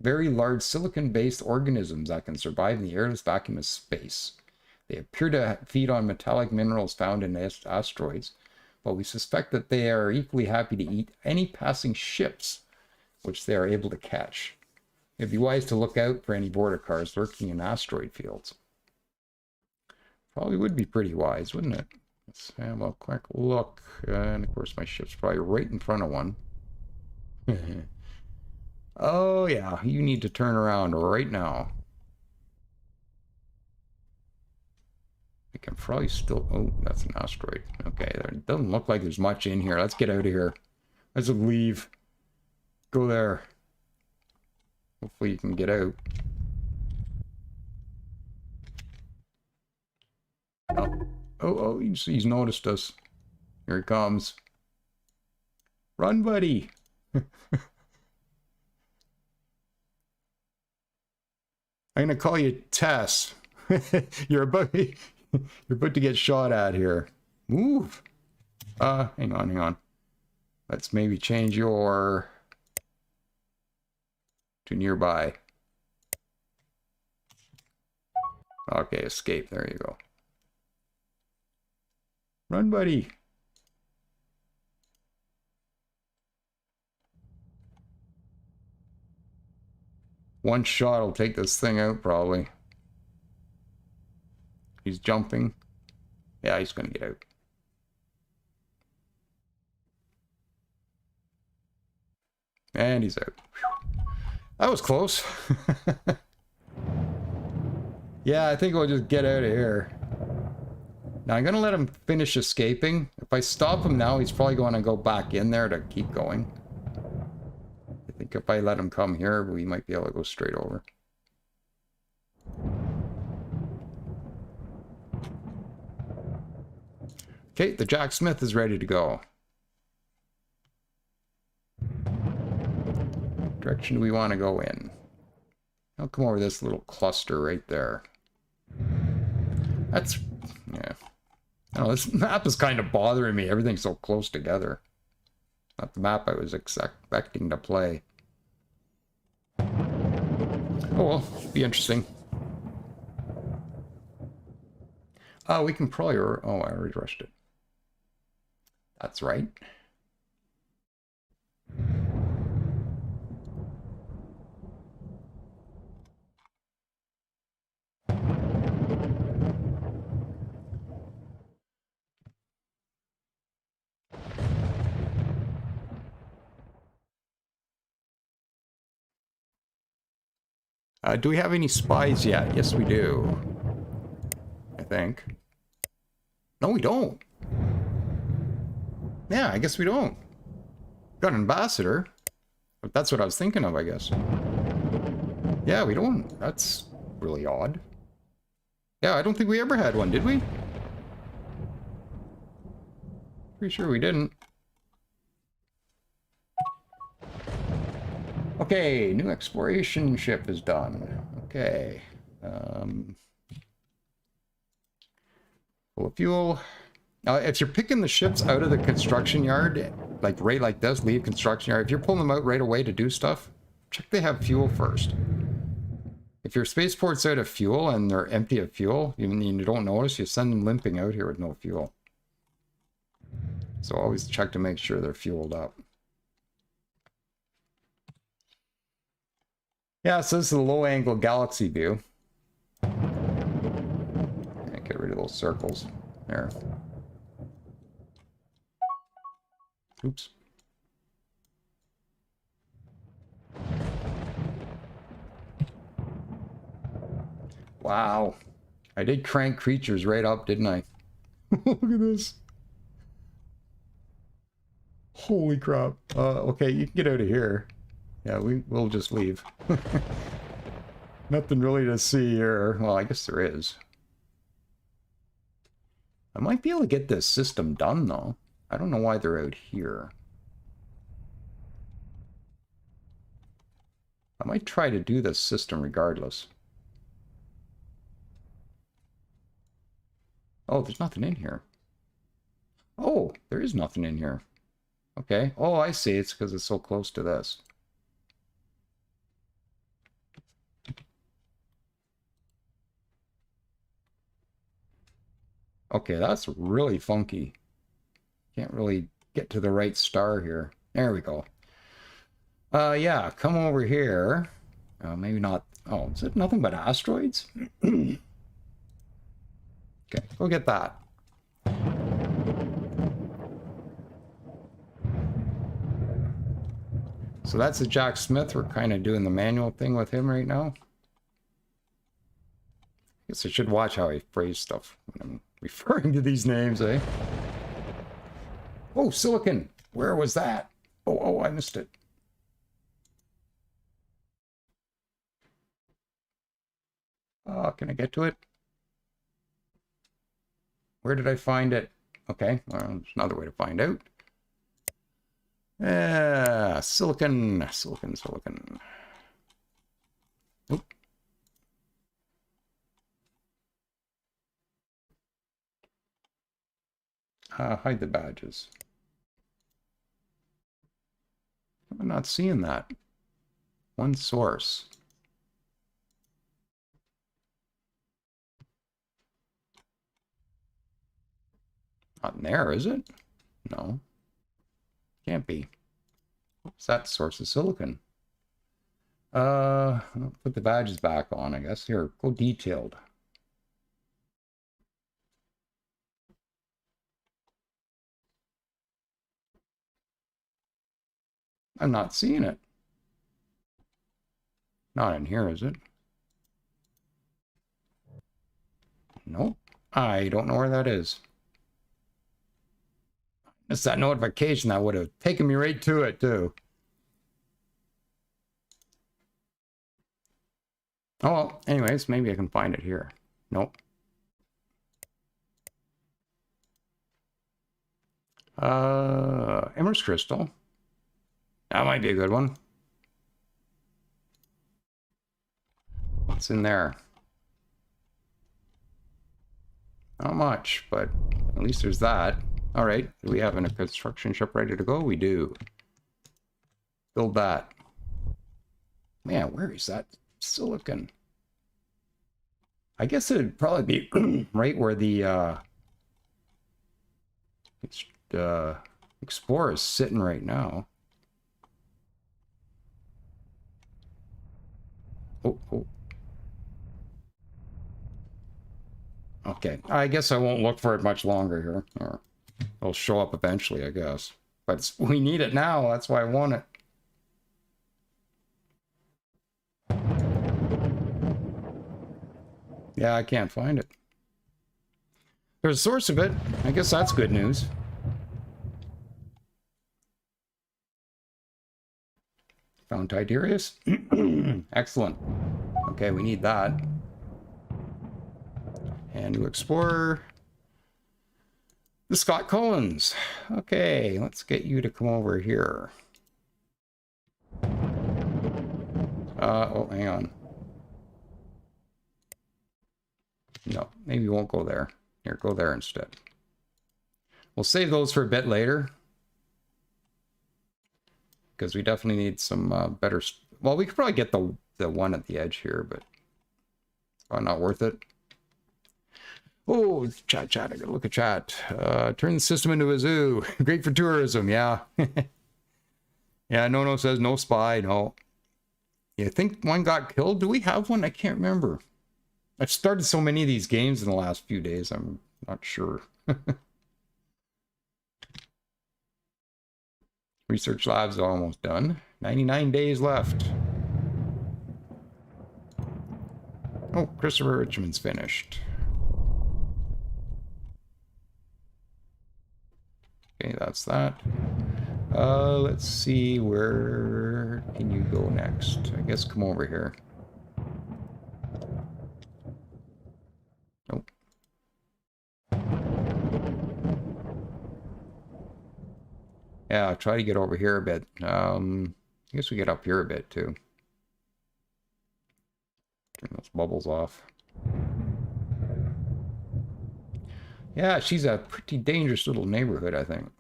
very large silicon-based organisms that can survive in the airless vacuum of space. They appear to feed on metallic minerals found in asteroids, but we suspect that they are equally happy to eat any passing ships which they are able to catch. It'd be wise to look out for any border cars lurking in asteroid fields. Probably would be pretty wise, wouldn't it? Let's have a quick look. And of course my ship's probably right in front of one. Oh yeah, you need to turn around right now. I can probably still... Oh, that's an asteroid. Okay, it doesn't look like there's much in here. Let's get out of here. Let's leave. Go there. Hopefully you can get out. Oh, he's noticed us. Here he comes. Run, buddy. I'm gonna call you Tess. You're about to get shot at here. Move. Hang on. Let's maybe change your to nearby. Okay, escape. There you go. Run, buddy. One shot will take this thing out, probably. He's jumping. Yeah, he's going to get out. And he's out. That was close. Yeah, I think we'll just get out of here. Now, I'm going to let him finish escaping. If I stop him now, he's probably going to go back in there to keep going. I think if I let him come here, we might be able to go straight over. Okay, the Jack Smith is ready to go. What direction do we want to go in? I'll come over this little cluster right there. That's... yeah. Oh, this map is kind of bothering me. Everything's so close together. Not the map I was expecting to play. Oh, well, be interesting. Oh, we can probably... oh, I already rushed it. That's right. Do we have any spies yet? Yes, we do. I think. No, we don't. Yeah, I guess we don't. Got an ambassador. But that's what I was thinking of, I guess. Yeah, we don't. That's really odd. Yeah, I don't think we ever had one, did we? Pretty sure we didn't. Okay, new exploration ship is done. Okay. Full of fuel. If you're picking the ships out of the construction yard, like right like this, leave construction yard, if you're pulling them out right away to do stuff, check they have fuel first. If your spaceport's out of fuel and they're empty of fuel, even you don't notice, you send them limping out here with no fuel. So always check to make sure they're fueled up. Yeah, so this is a low-angle galaxy view. Get rid of those circles. There. Oops. Wow. I did crank creatures right up, didn't I? Look at this. Holy crap. Okay, you can get out of here. Yeah, we'll just leave. Nothing really to see here. Well, I guess there is. I might be able to get this system done, though. I don't know why they're out here. I might try to do this system regardless. Oh, there's nothing in here. Oh, there is nothing in here. Okay. Oh, I see. It's because it's so close to this. Okay, that's really funky. Can't really get to the right star here. There we go. Yeah, come over here. Maybe not. Oh, is it nothing but asteroids? Okay, go get that. So that's the Jack Smith. We're kind of doing the manual thing with him right now. Guess I should watch how I phrase stuff when I'm referring to these names, eh? Oh, silicon. Where was that? Oh, I missed it. Can I get to it? Where did I find it? Okay, well, there's another way to find out. Silicon. Oop. Hide the badges. I'm not seeing that. One source. Not in there, is it? No. Can't be. What's that source of silicon? I'll put the badges back on, I guess. Here, go detailed. I'm not seeing it. Not in here, is it? Nope. I don't know where that is. It's that notification that would have taken me right to it, too. Oh, well, anyways, maybe I can find it here. Nope. Emerald crystal. That might be a good one. What's in there? Not much, but at least there's that. All right, do we have a construction ship ready to go? We do. Build that. Man, where is that silicon? I guess it'd probably be right where the Explorer is sitting right now. Oh. Okay, I guess I won't look for it much longer here. Or it'll show up eventually, I guess. But we need it now, that's why I want it. Yeah, I can't find it. There's a source of it. I guess that's good news. Found Tiberius. Excellent. Okay, we need that. And new explorer. The Scott Collins. Okay, let's get you to come over here. Oh, hang on. No, maybe we won't go there. Here, go there instead. We'll save those for a bit later. Because we definitely need some better... Well, we could probably get the one at the edge here, but... It's probably not worth it. Oh, chat. I gotta look at chat. Turn the system into a zoo. Great for tourism, yeah. Yeah, no says no spy, no. You think one got killed? Do we have one? I can't remember. I've started so many of these games in the last few days, I'm not sure. Research lab's almost done. 99 days left. Oh, Christopher Richmond's finished. Okay, that's that. Let's see, where can you go next? I guess come over here. Nope. Yeah, I'll try to get over here a bit. I guess we get up here a bit too. Turn those bubbles off. Yeah, she's a pretty dangerous little neighborhood, I think.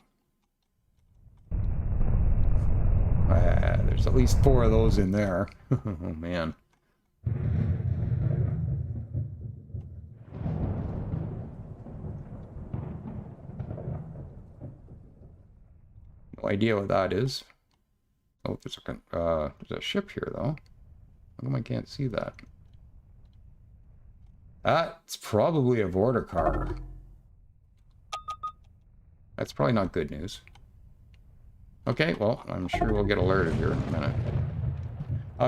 There's at least 4 of those in there. Oh, man. No idea what that is. Oh, there's a ship here, though. How come I can't see that? That's probably a border car. That's probably not good news. Okay, well, I'm sure we'll get alerted here in a minute.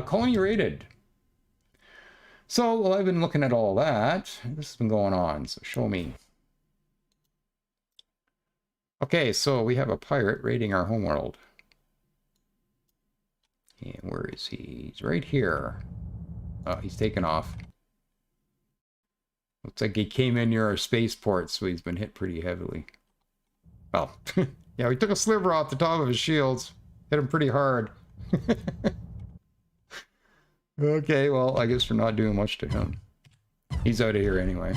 Colony raided. So, well, I've been looking at all that. This has been going on, so show me. Okay, so we have a pirate raiding our homeworld. And where is he? He's right here. Oh, he's taken off. Looks like he came in near our spaceport, so he's been hit pretty heavily. Well, yeah, we took a sliver off the top of his shields. Hit him pretty hard. Okay, well, I guess we're not doing much to him. He's out of here anyway.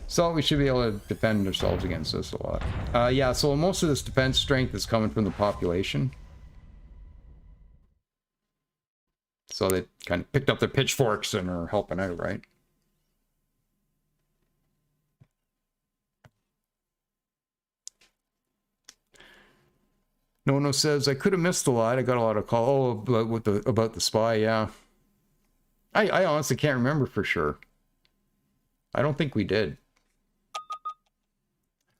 So we should be able to defend ourselves against this a lot. Yeah, so most of this defense strength is coming from the population. So they kind of picked up their pitchforks and are helping out, right? No says, I could have missed a lot. I got a lot of call. Oh, about the spy, yeah. I honestly can't remember for sure. I don't think we did.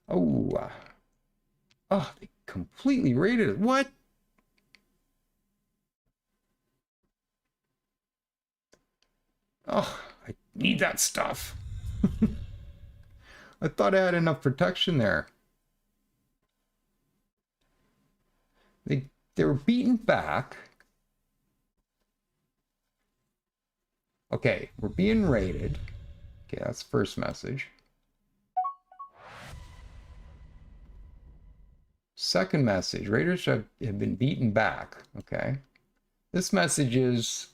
Oh. Oh, they completely raided it. What? Oh, I need that stuff. I thought I had enough protection there. They were beaten back. Okay, we're being raided. Okay, that's the first message. Second message, raiders have been beaten back. Okay. This message is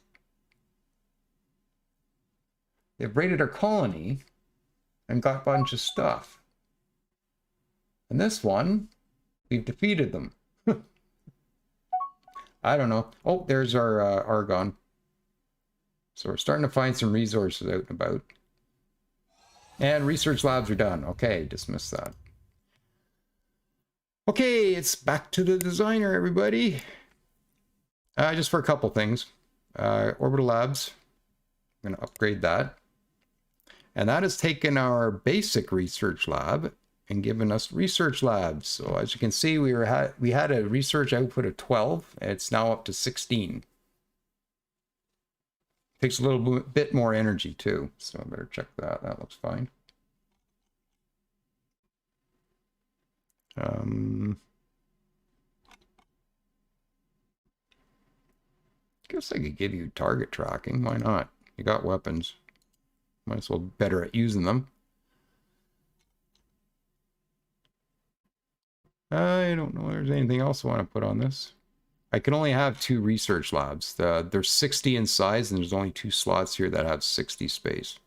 they've raided our colony and got a bunch of stuff. And this one, we've defeated them. I don't know. Oh, there's our Argon. So we're starting to find some resources out and about. And research labs are done. Okay, dismiss that. Okay, it's back to the designer, everybody. Just for a couple things. Orbital labs. I'm going to upgrade that. And that has taken our basic research lab and given us research labs. So as you can see, we had a research output of 12. It's now up to 16. Takes a little bit more energy too, so I better check that. That looks fine. Guess I could give you target tracking. Why not? You got weapons. Might as well be better at using them. I don't know if there's anything else I want to put on this. I can only have 2 research labs. There's 60 in size, and there's only 2 slots here that have 60 space.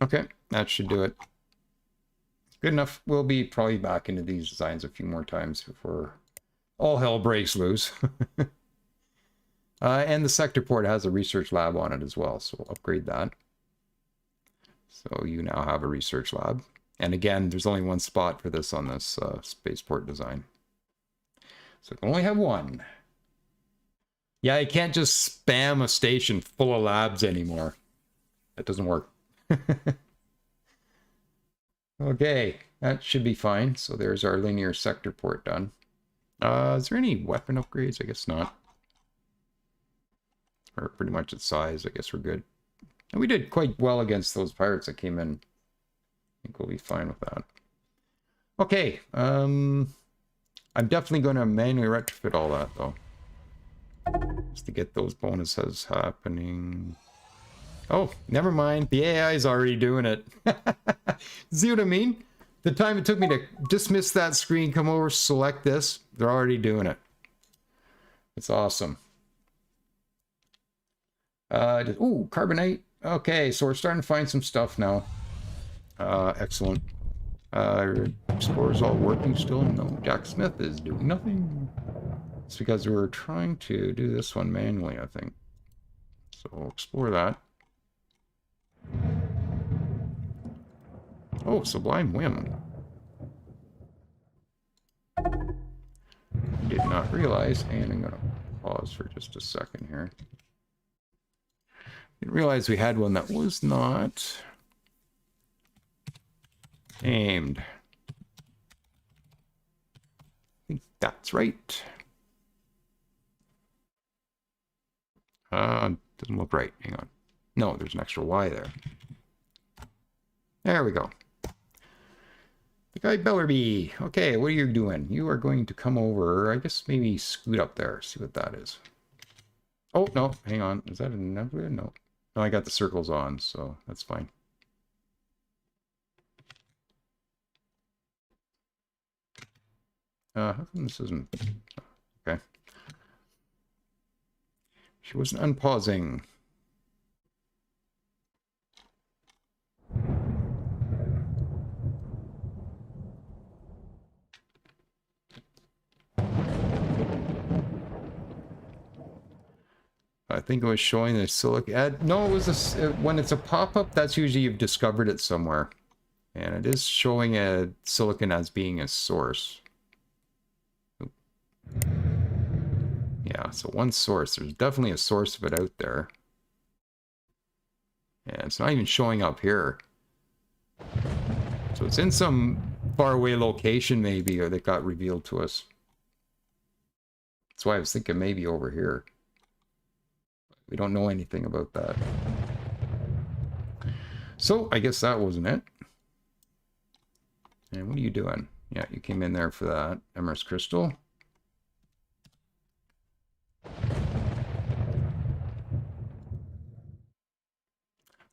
Okay, that should do it. Good enough. We'll be probably back into these designs a few more times before all hell breaks loose. And the sector port has a research lab on it as well, so we'll upgrade that. So you now have a research lab. And again, there's only 1 spot for this on this spaceport design. So it can only have 1. Yeah, you can't just spam a station full of labs anymore. That doesn't work. Okay, that should be fine. So there's our linear sector port done. Is there any weapon upgrades? I guess not. Or pretty much its size. I guess we're good. And we did quite well against those pirates that came in. I think we'll be fine with that. Okay. I'm definitely going to manually retrofit all that, though. Just to get those bonuses happening. Oh, never mind. The AI is already doing it. See what I mean? The time it took me to dismiss that screen, come over, select this, they're already doing it. It's awesome. Ooh, carbonite. Okay, so we're starting to find some stuff now. Excellent. Explorer's all working still? No, Jack Smith is doing nothing. It's because we were trying to do this one manually, I think. So we'll explore that. Oh, Sublime Whim. Did not realize, and I'm going to pause for just a second here. Didn't realize we had one that was not aimed. I think that's right. Doesn't look right. Hang on. No, there's an extra Y there. There we go. The guy Bellerby. Okay, what are you doing? You are going to come over. I guess maybe scoot up there. See what that is. Oh, no. Hang on. Is that a nebula? No. No, I got the circles on, so that's fine. How come this isn't... Okay. She wasn't unpausing. I think it was showing the silicon. No, it was when it's a pop-up, that's usually you've discovered it somewhere. And it is showing a silicon as being a source. Yeah, so one source. There's definitely a source of it out there. And it's not even showing up here. So it's in some faraway location maybe, or that got revealed to us. That's why I was thinking maybe over here. We don't know anything about that. So I guess that wasn't it. And what are you doing? Yeah, you came in there for that Emerald Crystal.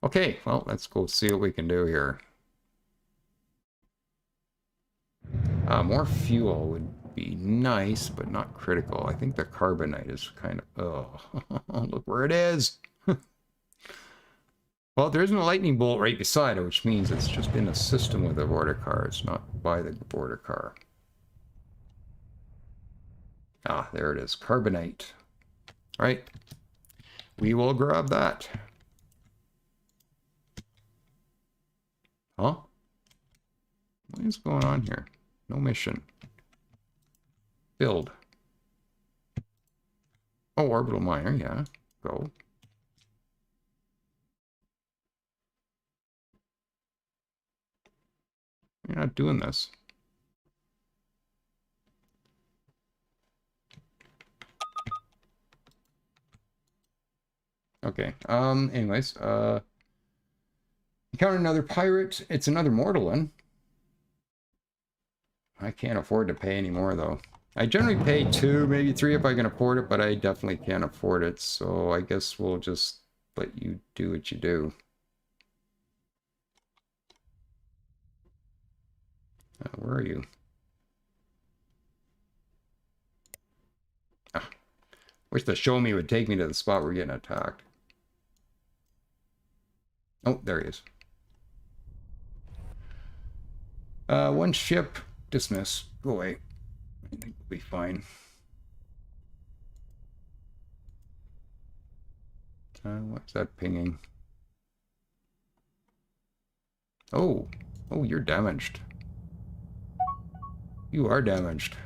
Okay, well, let's go see what we can do here. More fuel would be nice, but not critical. I think the carbonite is kind of... Oh, look where it is! Well, there isn't a lightning bolt right beside it, which means it's just in a system with the border car. It's not by the border car. Ah, there it is. Carbonite. Right. We will grab that. Huh? What is going on here? No mission. Build. Oh, orbital miner, yeah. Go. You're not doing this. Okay. Anyways, encounter another pirate. It's another Mortalen. I can't afford to pay any more, though. I generally pay 2, maybe 3 if I can afford it, but I definitely can't afford it, so I guess we'll just let you do what you do. Where are you? Ah, wish the show me would take me to the spot where we're getting attacked. Oh, there he is. One ship. Dismiss. Go away. I think we'll be fine. What's that pinging? Oh. Oh, you're damaged. You are damaged.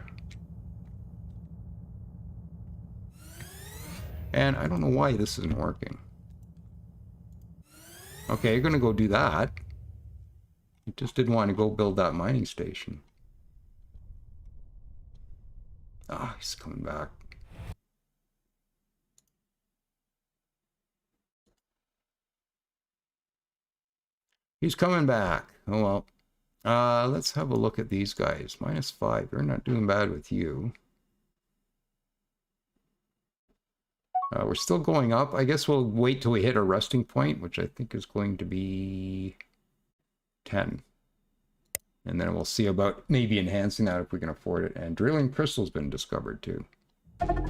And I don't know why this isn't working. Okay, you're gonna go do that. You just didn't want to go build that mining station. Ah, he's coming back. He's coming back. Oh well. Let's have a look at these guys. -5. They're not doing bad with you. We're still going up. I guess we'll wait till we hit a resting point, which I think is going to be 10. And then we'll see about maybe enhancing that if we can afford it. And drilling crystal's been discovered too. I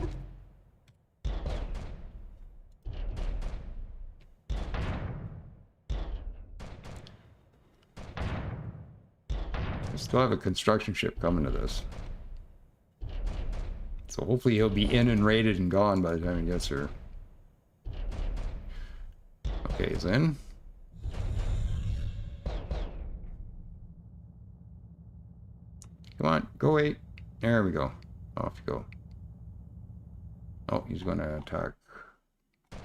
still have a construction ship coming to this. So hopefully he'll be in and raided and gone by the time he gets here. Okay, he's in. Come on, go 8. There we go. Off you go. Oh, he's going to attack. I'm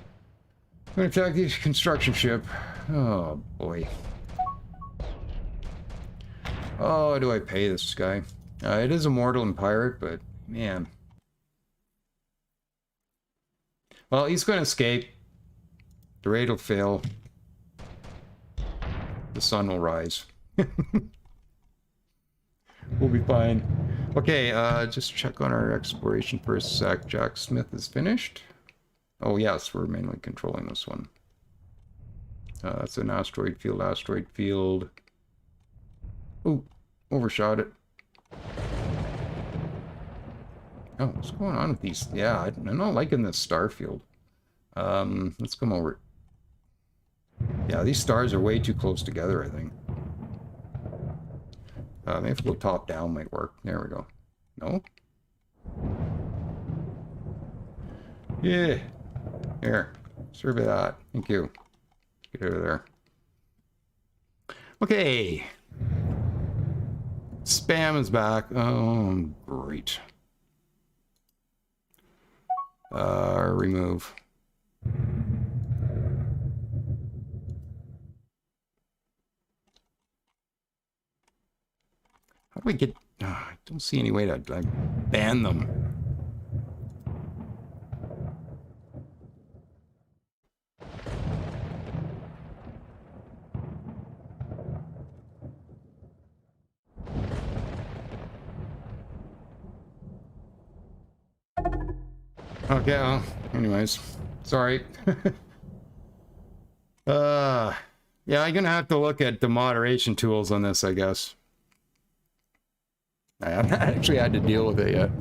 going to attack the construction ship. Oh, boy. Oh, do I pay this guy? It is a Mortalen pirate, but man. Well, he's going to escape. The raid will fail. The sun will rise. We'll be fine. Okay, just check on our exploration for a sec. Jack Smith is finished. Oh yes, we're mainly controlling this one. That's an asteroid field, asteroid field. Ooh, overshot it. Oh, what's going on with these? Yeah, I'm not liking this star field. Let's come over. Yeah, these stars are way too close together, I think. Maybe if we go top down might work. There we go. No? Yeah. Here. Survey that. Thank you. Get out of there. Okay. Spam is back. Oh, great. Remove. How do we get... I don't see any way to ban them. Okay, well, anyways. Sorry. Yeah, I'm gonna have to look at the moderation tools on this, I guess. I haven't actually had to deal with it yet.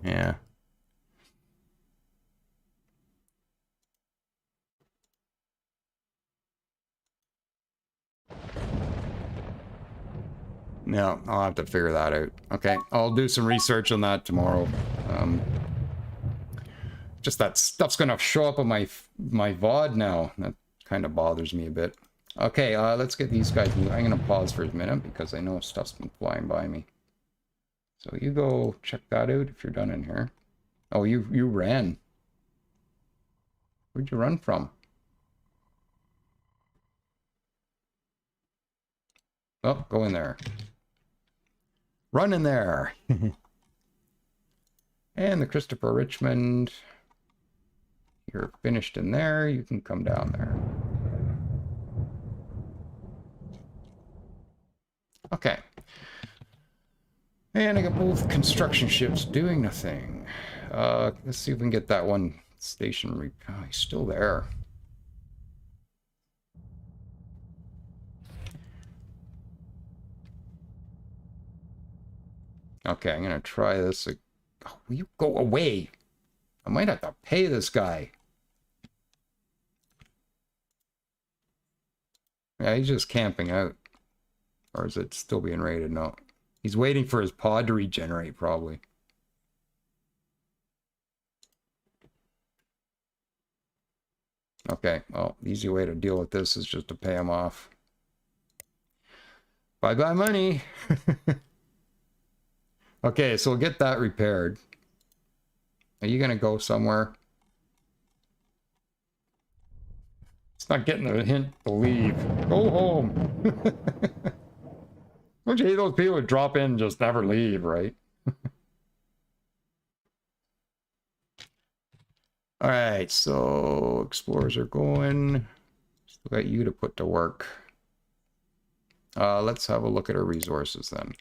Yeah. No, I'll have to figure that out. Okay, I'll do some research on that tomorrow. Just that stuff's gonna show up on my VOD now. That kind of bothers me a bit. Okay, let's get these guys moving. I'm gonna pause for a minute because I know stuff's been flying by me. So you go check that out if you're done in here. Oh, you ran. Where'd you run from? Oh, go in there. Run in there. And the Christopher Richmond. You're finished in there. You can come down there. Okay. And I got both construction ships doing the thing. Let's see if we can get that one station. Oh, he's still there. Okay, I'm gonna try this. Oh, will you go away? I might have to pay this guy. Yeah, he's just camping out. Or is it still being raided? No. He's waiting for his pod to regenerate, probably. Okay, well, the easy way to deal with this is just to pay him off. Bye-bye money! Okay, so we'll get that repaired. Are you gonna go somewhere? It's not getting a hint to leave. Go home! Don't you hate those people who drop in and just never leave, right? Alright, so explorers are going. Still got you to put to work. Let's have a look at our resources then.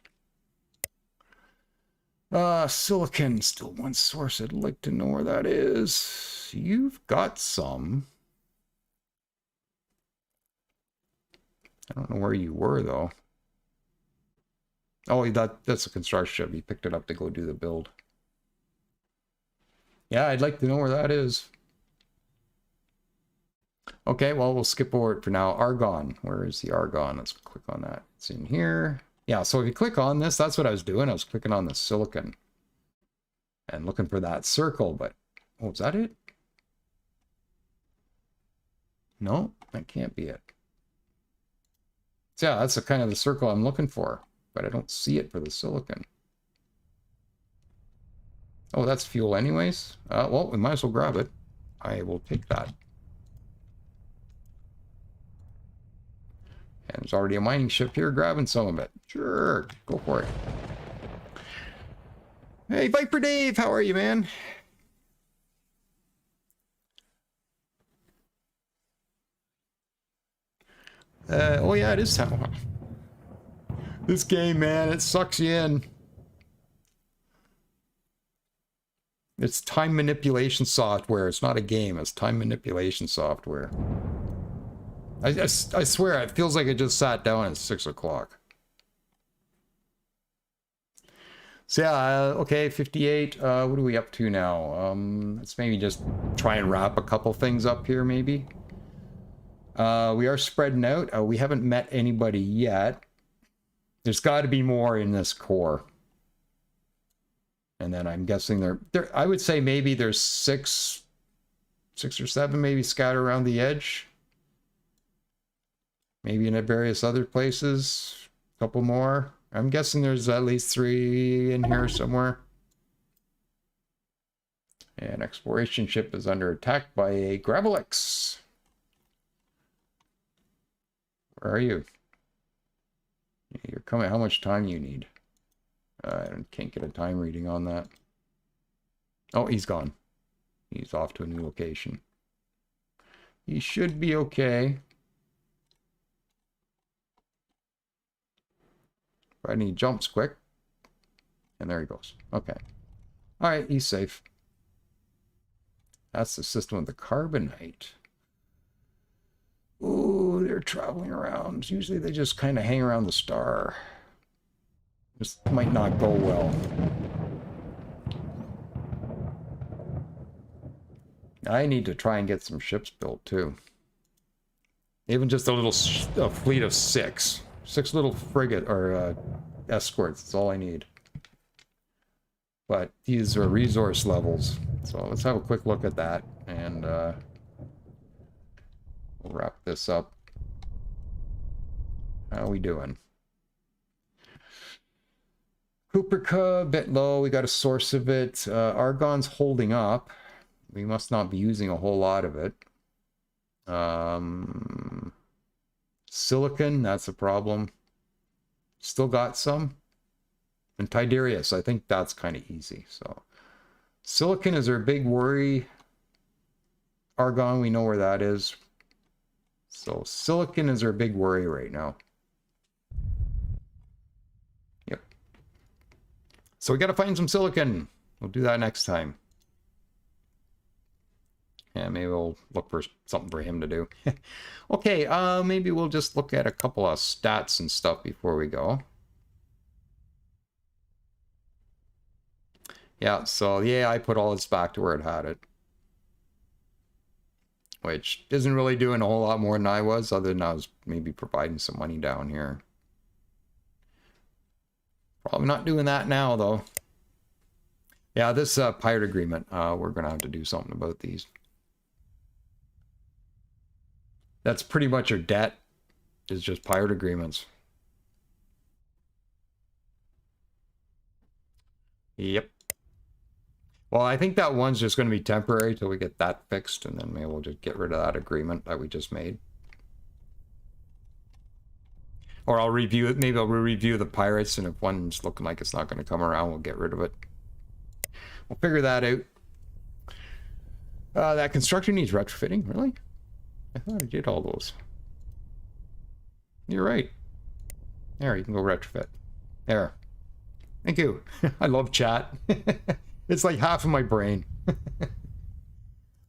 Silicon, still one source. I'd like to know where that is. You've got some. I don't know where you were, though. Oh, that's a construction ship. He picked it up to go do the build. Yeah, I'd like to know where that is. Okay, well, we'll skip over it for now. Argon. Where is the argon? Let's click on that. It's in here. Yeah, so if you click on this, that's what I was doing. I was clicking on the silicon and looking for that circle, but... Oh, is that it? No, that can't be it. So yeah, that's the kind of the circle I'm looking for, but I don't see it for the silicon. Oh, that's fuel anyways. Well, we might as well grab it. I will take that. And there's already a mining ship here grabbing some of it. Sure, go for it. Hey, Viper Dave, how are you, man? Oh yeah, it is time. This game, man, it sucks you in. It's time manipulation software. It's not a game. It's time manipulation software. I swear, it feels like I just sat down at 6 o'clock. So yeah, okay, 58. What are we up to now? Let's maybe just try and wrap a couple things up here, maybe. We are spreading out. We haven't met anybody yet. There's got to be more in this core. And then I'm guessing there I would say maybe there's six or seven maybe scattered around the edge. Maybe in various other places. A couple more. I'm guessing there's at least 3 in here somewhere. And exploration ship is under attack by a Gravelix. Where are you? You're coming. How much time you need? I can't get a time reading on that. Oh, he's gone. He's off to a new location. He should be okay. But he jumps quick. And there he goes. Okay. Alright, he's safe. That's the system of the carbonite. Ooh, they're traveling around. Usually they just kind of hang around the star. This might not go well. I need to try and get some ships built too. Even just a fleet of 6. 6 little frigate or escorts. That's all I need. But these are resource levels. So let's have a quick look at that. And we'll wrap this up. How are we doing? Cuprica, a bit low. We got a source of it. Argon's holding up. We must not be using a whole lot of it. Silicon, that's a problem. Still got some. And Tidarius, I think that's kind of easy. So silicon is our big worry. Argon, we know where that is. So silicon is our big worry right now. Yep. So we got to find some silicon. We'll do that next time. Yeah, maybe we'll look for something for him to do. Okay, maybe we'll just look at a couple of stats and stuff before we go. Yeah, so yeah, I put all this back to where it had it. Which isn't really doing a whole lot more than I was, other than I was maybe providing some money down here. Probably not doing that now, though. Yeah, this pirate agreement, we're going to have to do something about these. That's pretty much our debt, is just pirate agreements. Yep. Well, I think that one's just going to be temporary till we get that fixed, and then maybe we'll just get rid of that agreement that we just made. Or I'll review it. Maybe I'll review the pirates, and if one's looking like it's not going to come around, we'll get rid of it. We'll figure that out. That construction needs retrofitting, really? I thought I did all those. You're right. There, you can go retrofit. There. Thank you. I love chat. It's like half of my brain.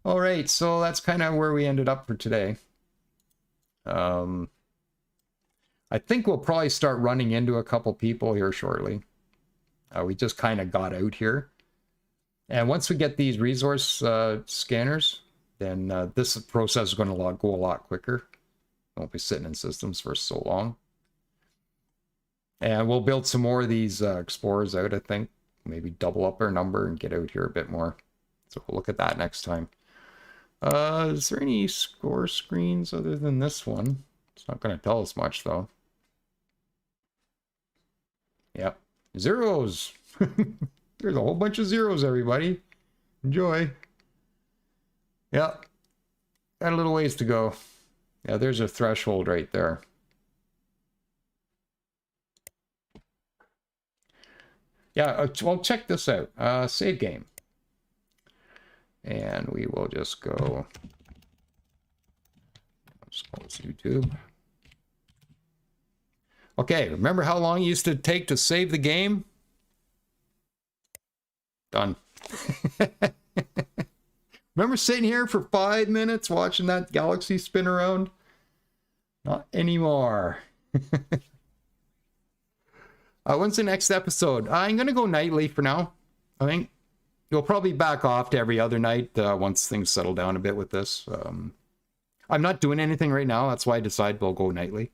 All right, so that's kind of where we ended up for today. I I think we'll probably start running into a couple people here shortly. We just kind of got out here. And once we get these resource scanners, then this process is going to go a lot quicker. Won't be sitting in systems for so long. And we'll build some more of these explorers out, I think. Maybe double up our number and get out here a bit more. So we'll look at that next time. Is there any score screens other than this one? It's not going to tell us much, though. Yep. Zeros. There's a whole bunch of zeros, everybody. Enjoy. Yep. Got a little ways to go. Yeah, there's a threshold right there. Yeah, well, check this out. Save game. And we will just go... Let's close YouTube. Okay, remember how long it used to take to save the game? Done. Remember sitting here for 5 minutes watching that galaxy spin around? Not anymore. When's the next episode? I'm going to go nightly for now, I think. We'll probably back off to every other night once things settle down a bit with this. I'm not doing anything right now. That's why I decided we'll go nightly.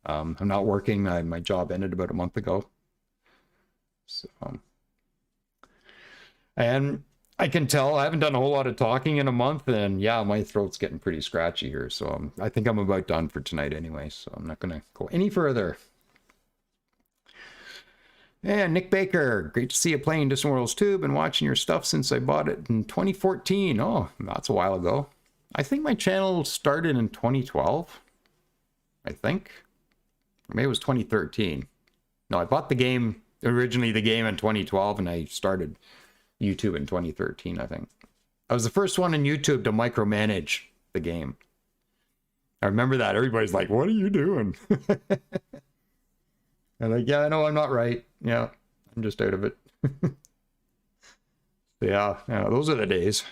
I'm not working. My job ended about a month ago. So, and I can tell I haven't done a whole lot of talking in a month. And yeah, my throat's getting pretty scratchy here. So I think I'm about done for tonight anyway. So I'm not going to go any further. And Nick Baker, great to see you playing Distant Worlds 2. Been watching your stuff since I bought it in 2014. Oh, that's a while ago. I think my channel started in 2012. I think. Or maybe it was 2013. No, I bought the game, originally the game in 2012, and I started YouTube in 2013, I think. I was the first one on YouTube to micromanage the game. I remember that. Everybody's like, what are you doing? And like, yeah, I know I'm not right. Yeah, I'm just out of it. yeah, those are the days.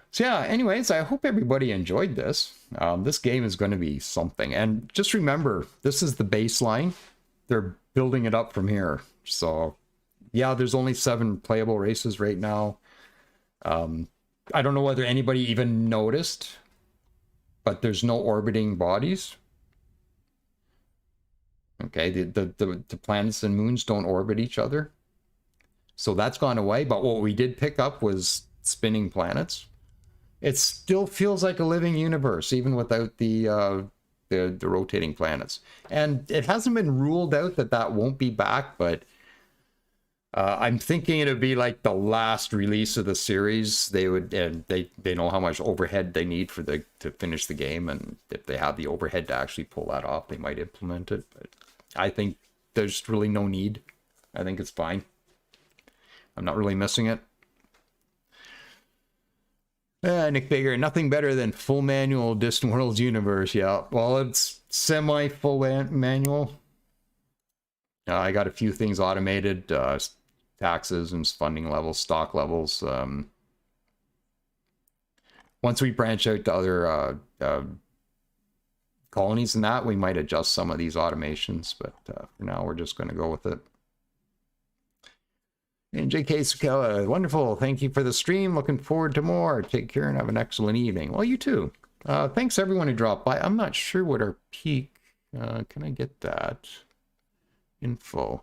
So yeah, anyways, I hope everybody enjoyed this. This game is going to be something. And just remember, this is the baseline. They're building it up from here. So yeah, there's only 7 playable races right now. I don't know whether anybody even noticed, but there's no orbiting bodies. Okay, the planets and moons don't orbit each other. So that's gone away. But what we did pick up was spinning planets. It still feels like a living universe, even without the rotating planets. And it hasn't been ruled out that that won't be back, but I'm thinking it'd be like the last release of the series. They would, and they know how much overhead they need for to finish the game, and if they have the overhead to actually pull that off, they might implement it. But I think there's really no need. I think it's fine. I'm not really missing it. Nick Baker, nothing better than full manual Distant Worlds universe. Yeah, well, it's semi-full manual. I got a few things automated, taxes and funding levels, stock levels. Once we branch out to other colonies and that, we might adjust some of these automations, but for now, we're just going to go with it. And JK Sakella, wonderful. Thank you for the stream. Looking forward to more. Take care and have an excellent evening. Well, you too. Thanks everyone who dropped by. I'm not sure what our peak. Can I get that info?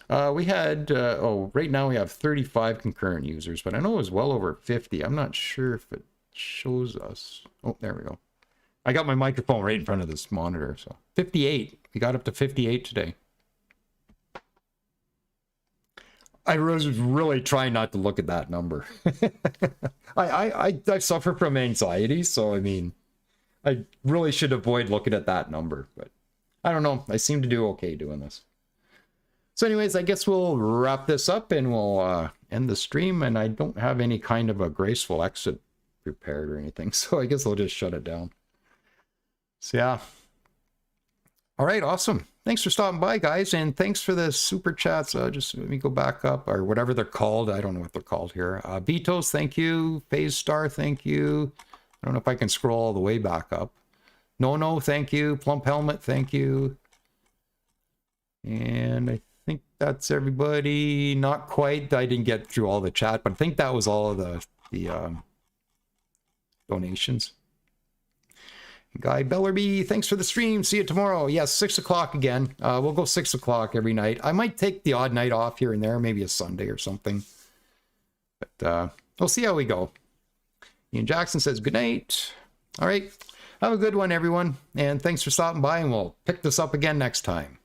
We had, right now we have 35 concurrent users, but I know it was well over 50. I'm not sure if it shows us. Oh, there we go. I got my microphone right in front of this monitor. So 58. We got up to 58 today. I was really trying not to look at that number. I suffer from anxiety, so I mean, I really should avoid looking at that number, but I don't know. I seem to do okay doing this. So anyways, I guess we'll wrap this up and we'll end the stream, and I don't have any kind of a graceful exit prepared or anything, so I guess I'll just shut it down. So yeah. All right, awesome. Thanks for stopping by, guys, and thanks for the super chats. Just let me go back up, or whatever they're called. I don't know what they're called here. Vitos, thank you. Phase Star, thank you. I don't know if I can scroll all the way back up. No, thank you. Plump Helmet, thank you. And I think that's everybody. Not quite. I didn't get through all the chat, but I think that was all of the donations. Guy Bellerby, thanks for the stream. See you tomorrow. Yes, 6 o'clock again. We'll go 6 o'clock every night. I might take the odd night off here and there, maybe a Sunday or something. But we'll see how we go. Ian Jackson says good night. All right. Have a good one, everyone. And thanks for stopping by, and we'll pick this up again next time.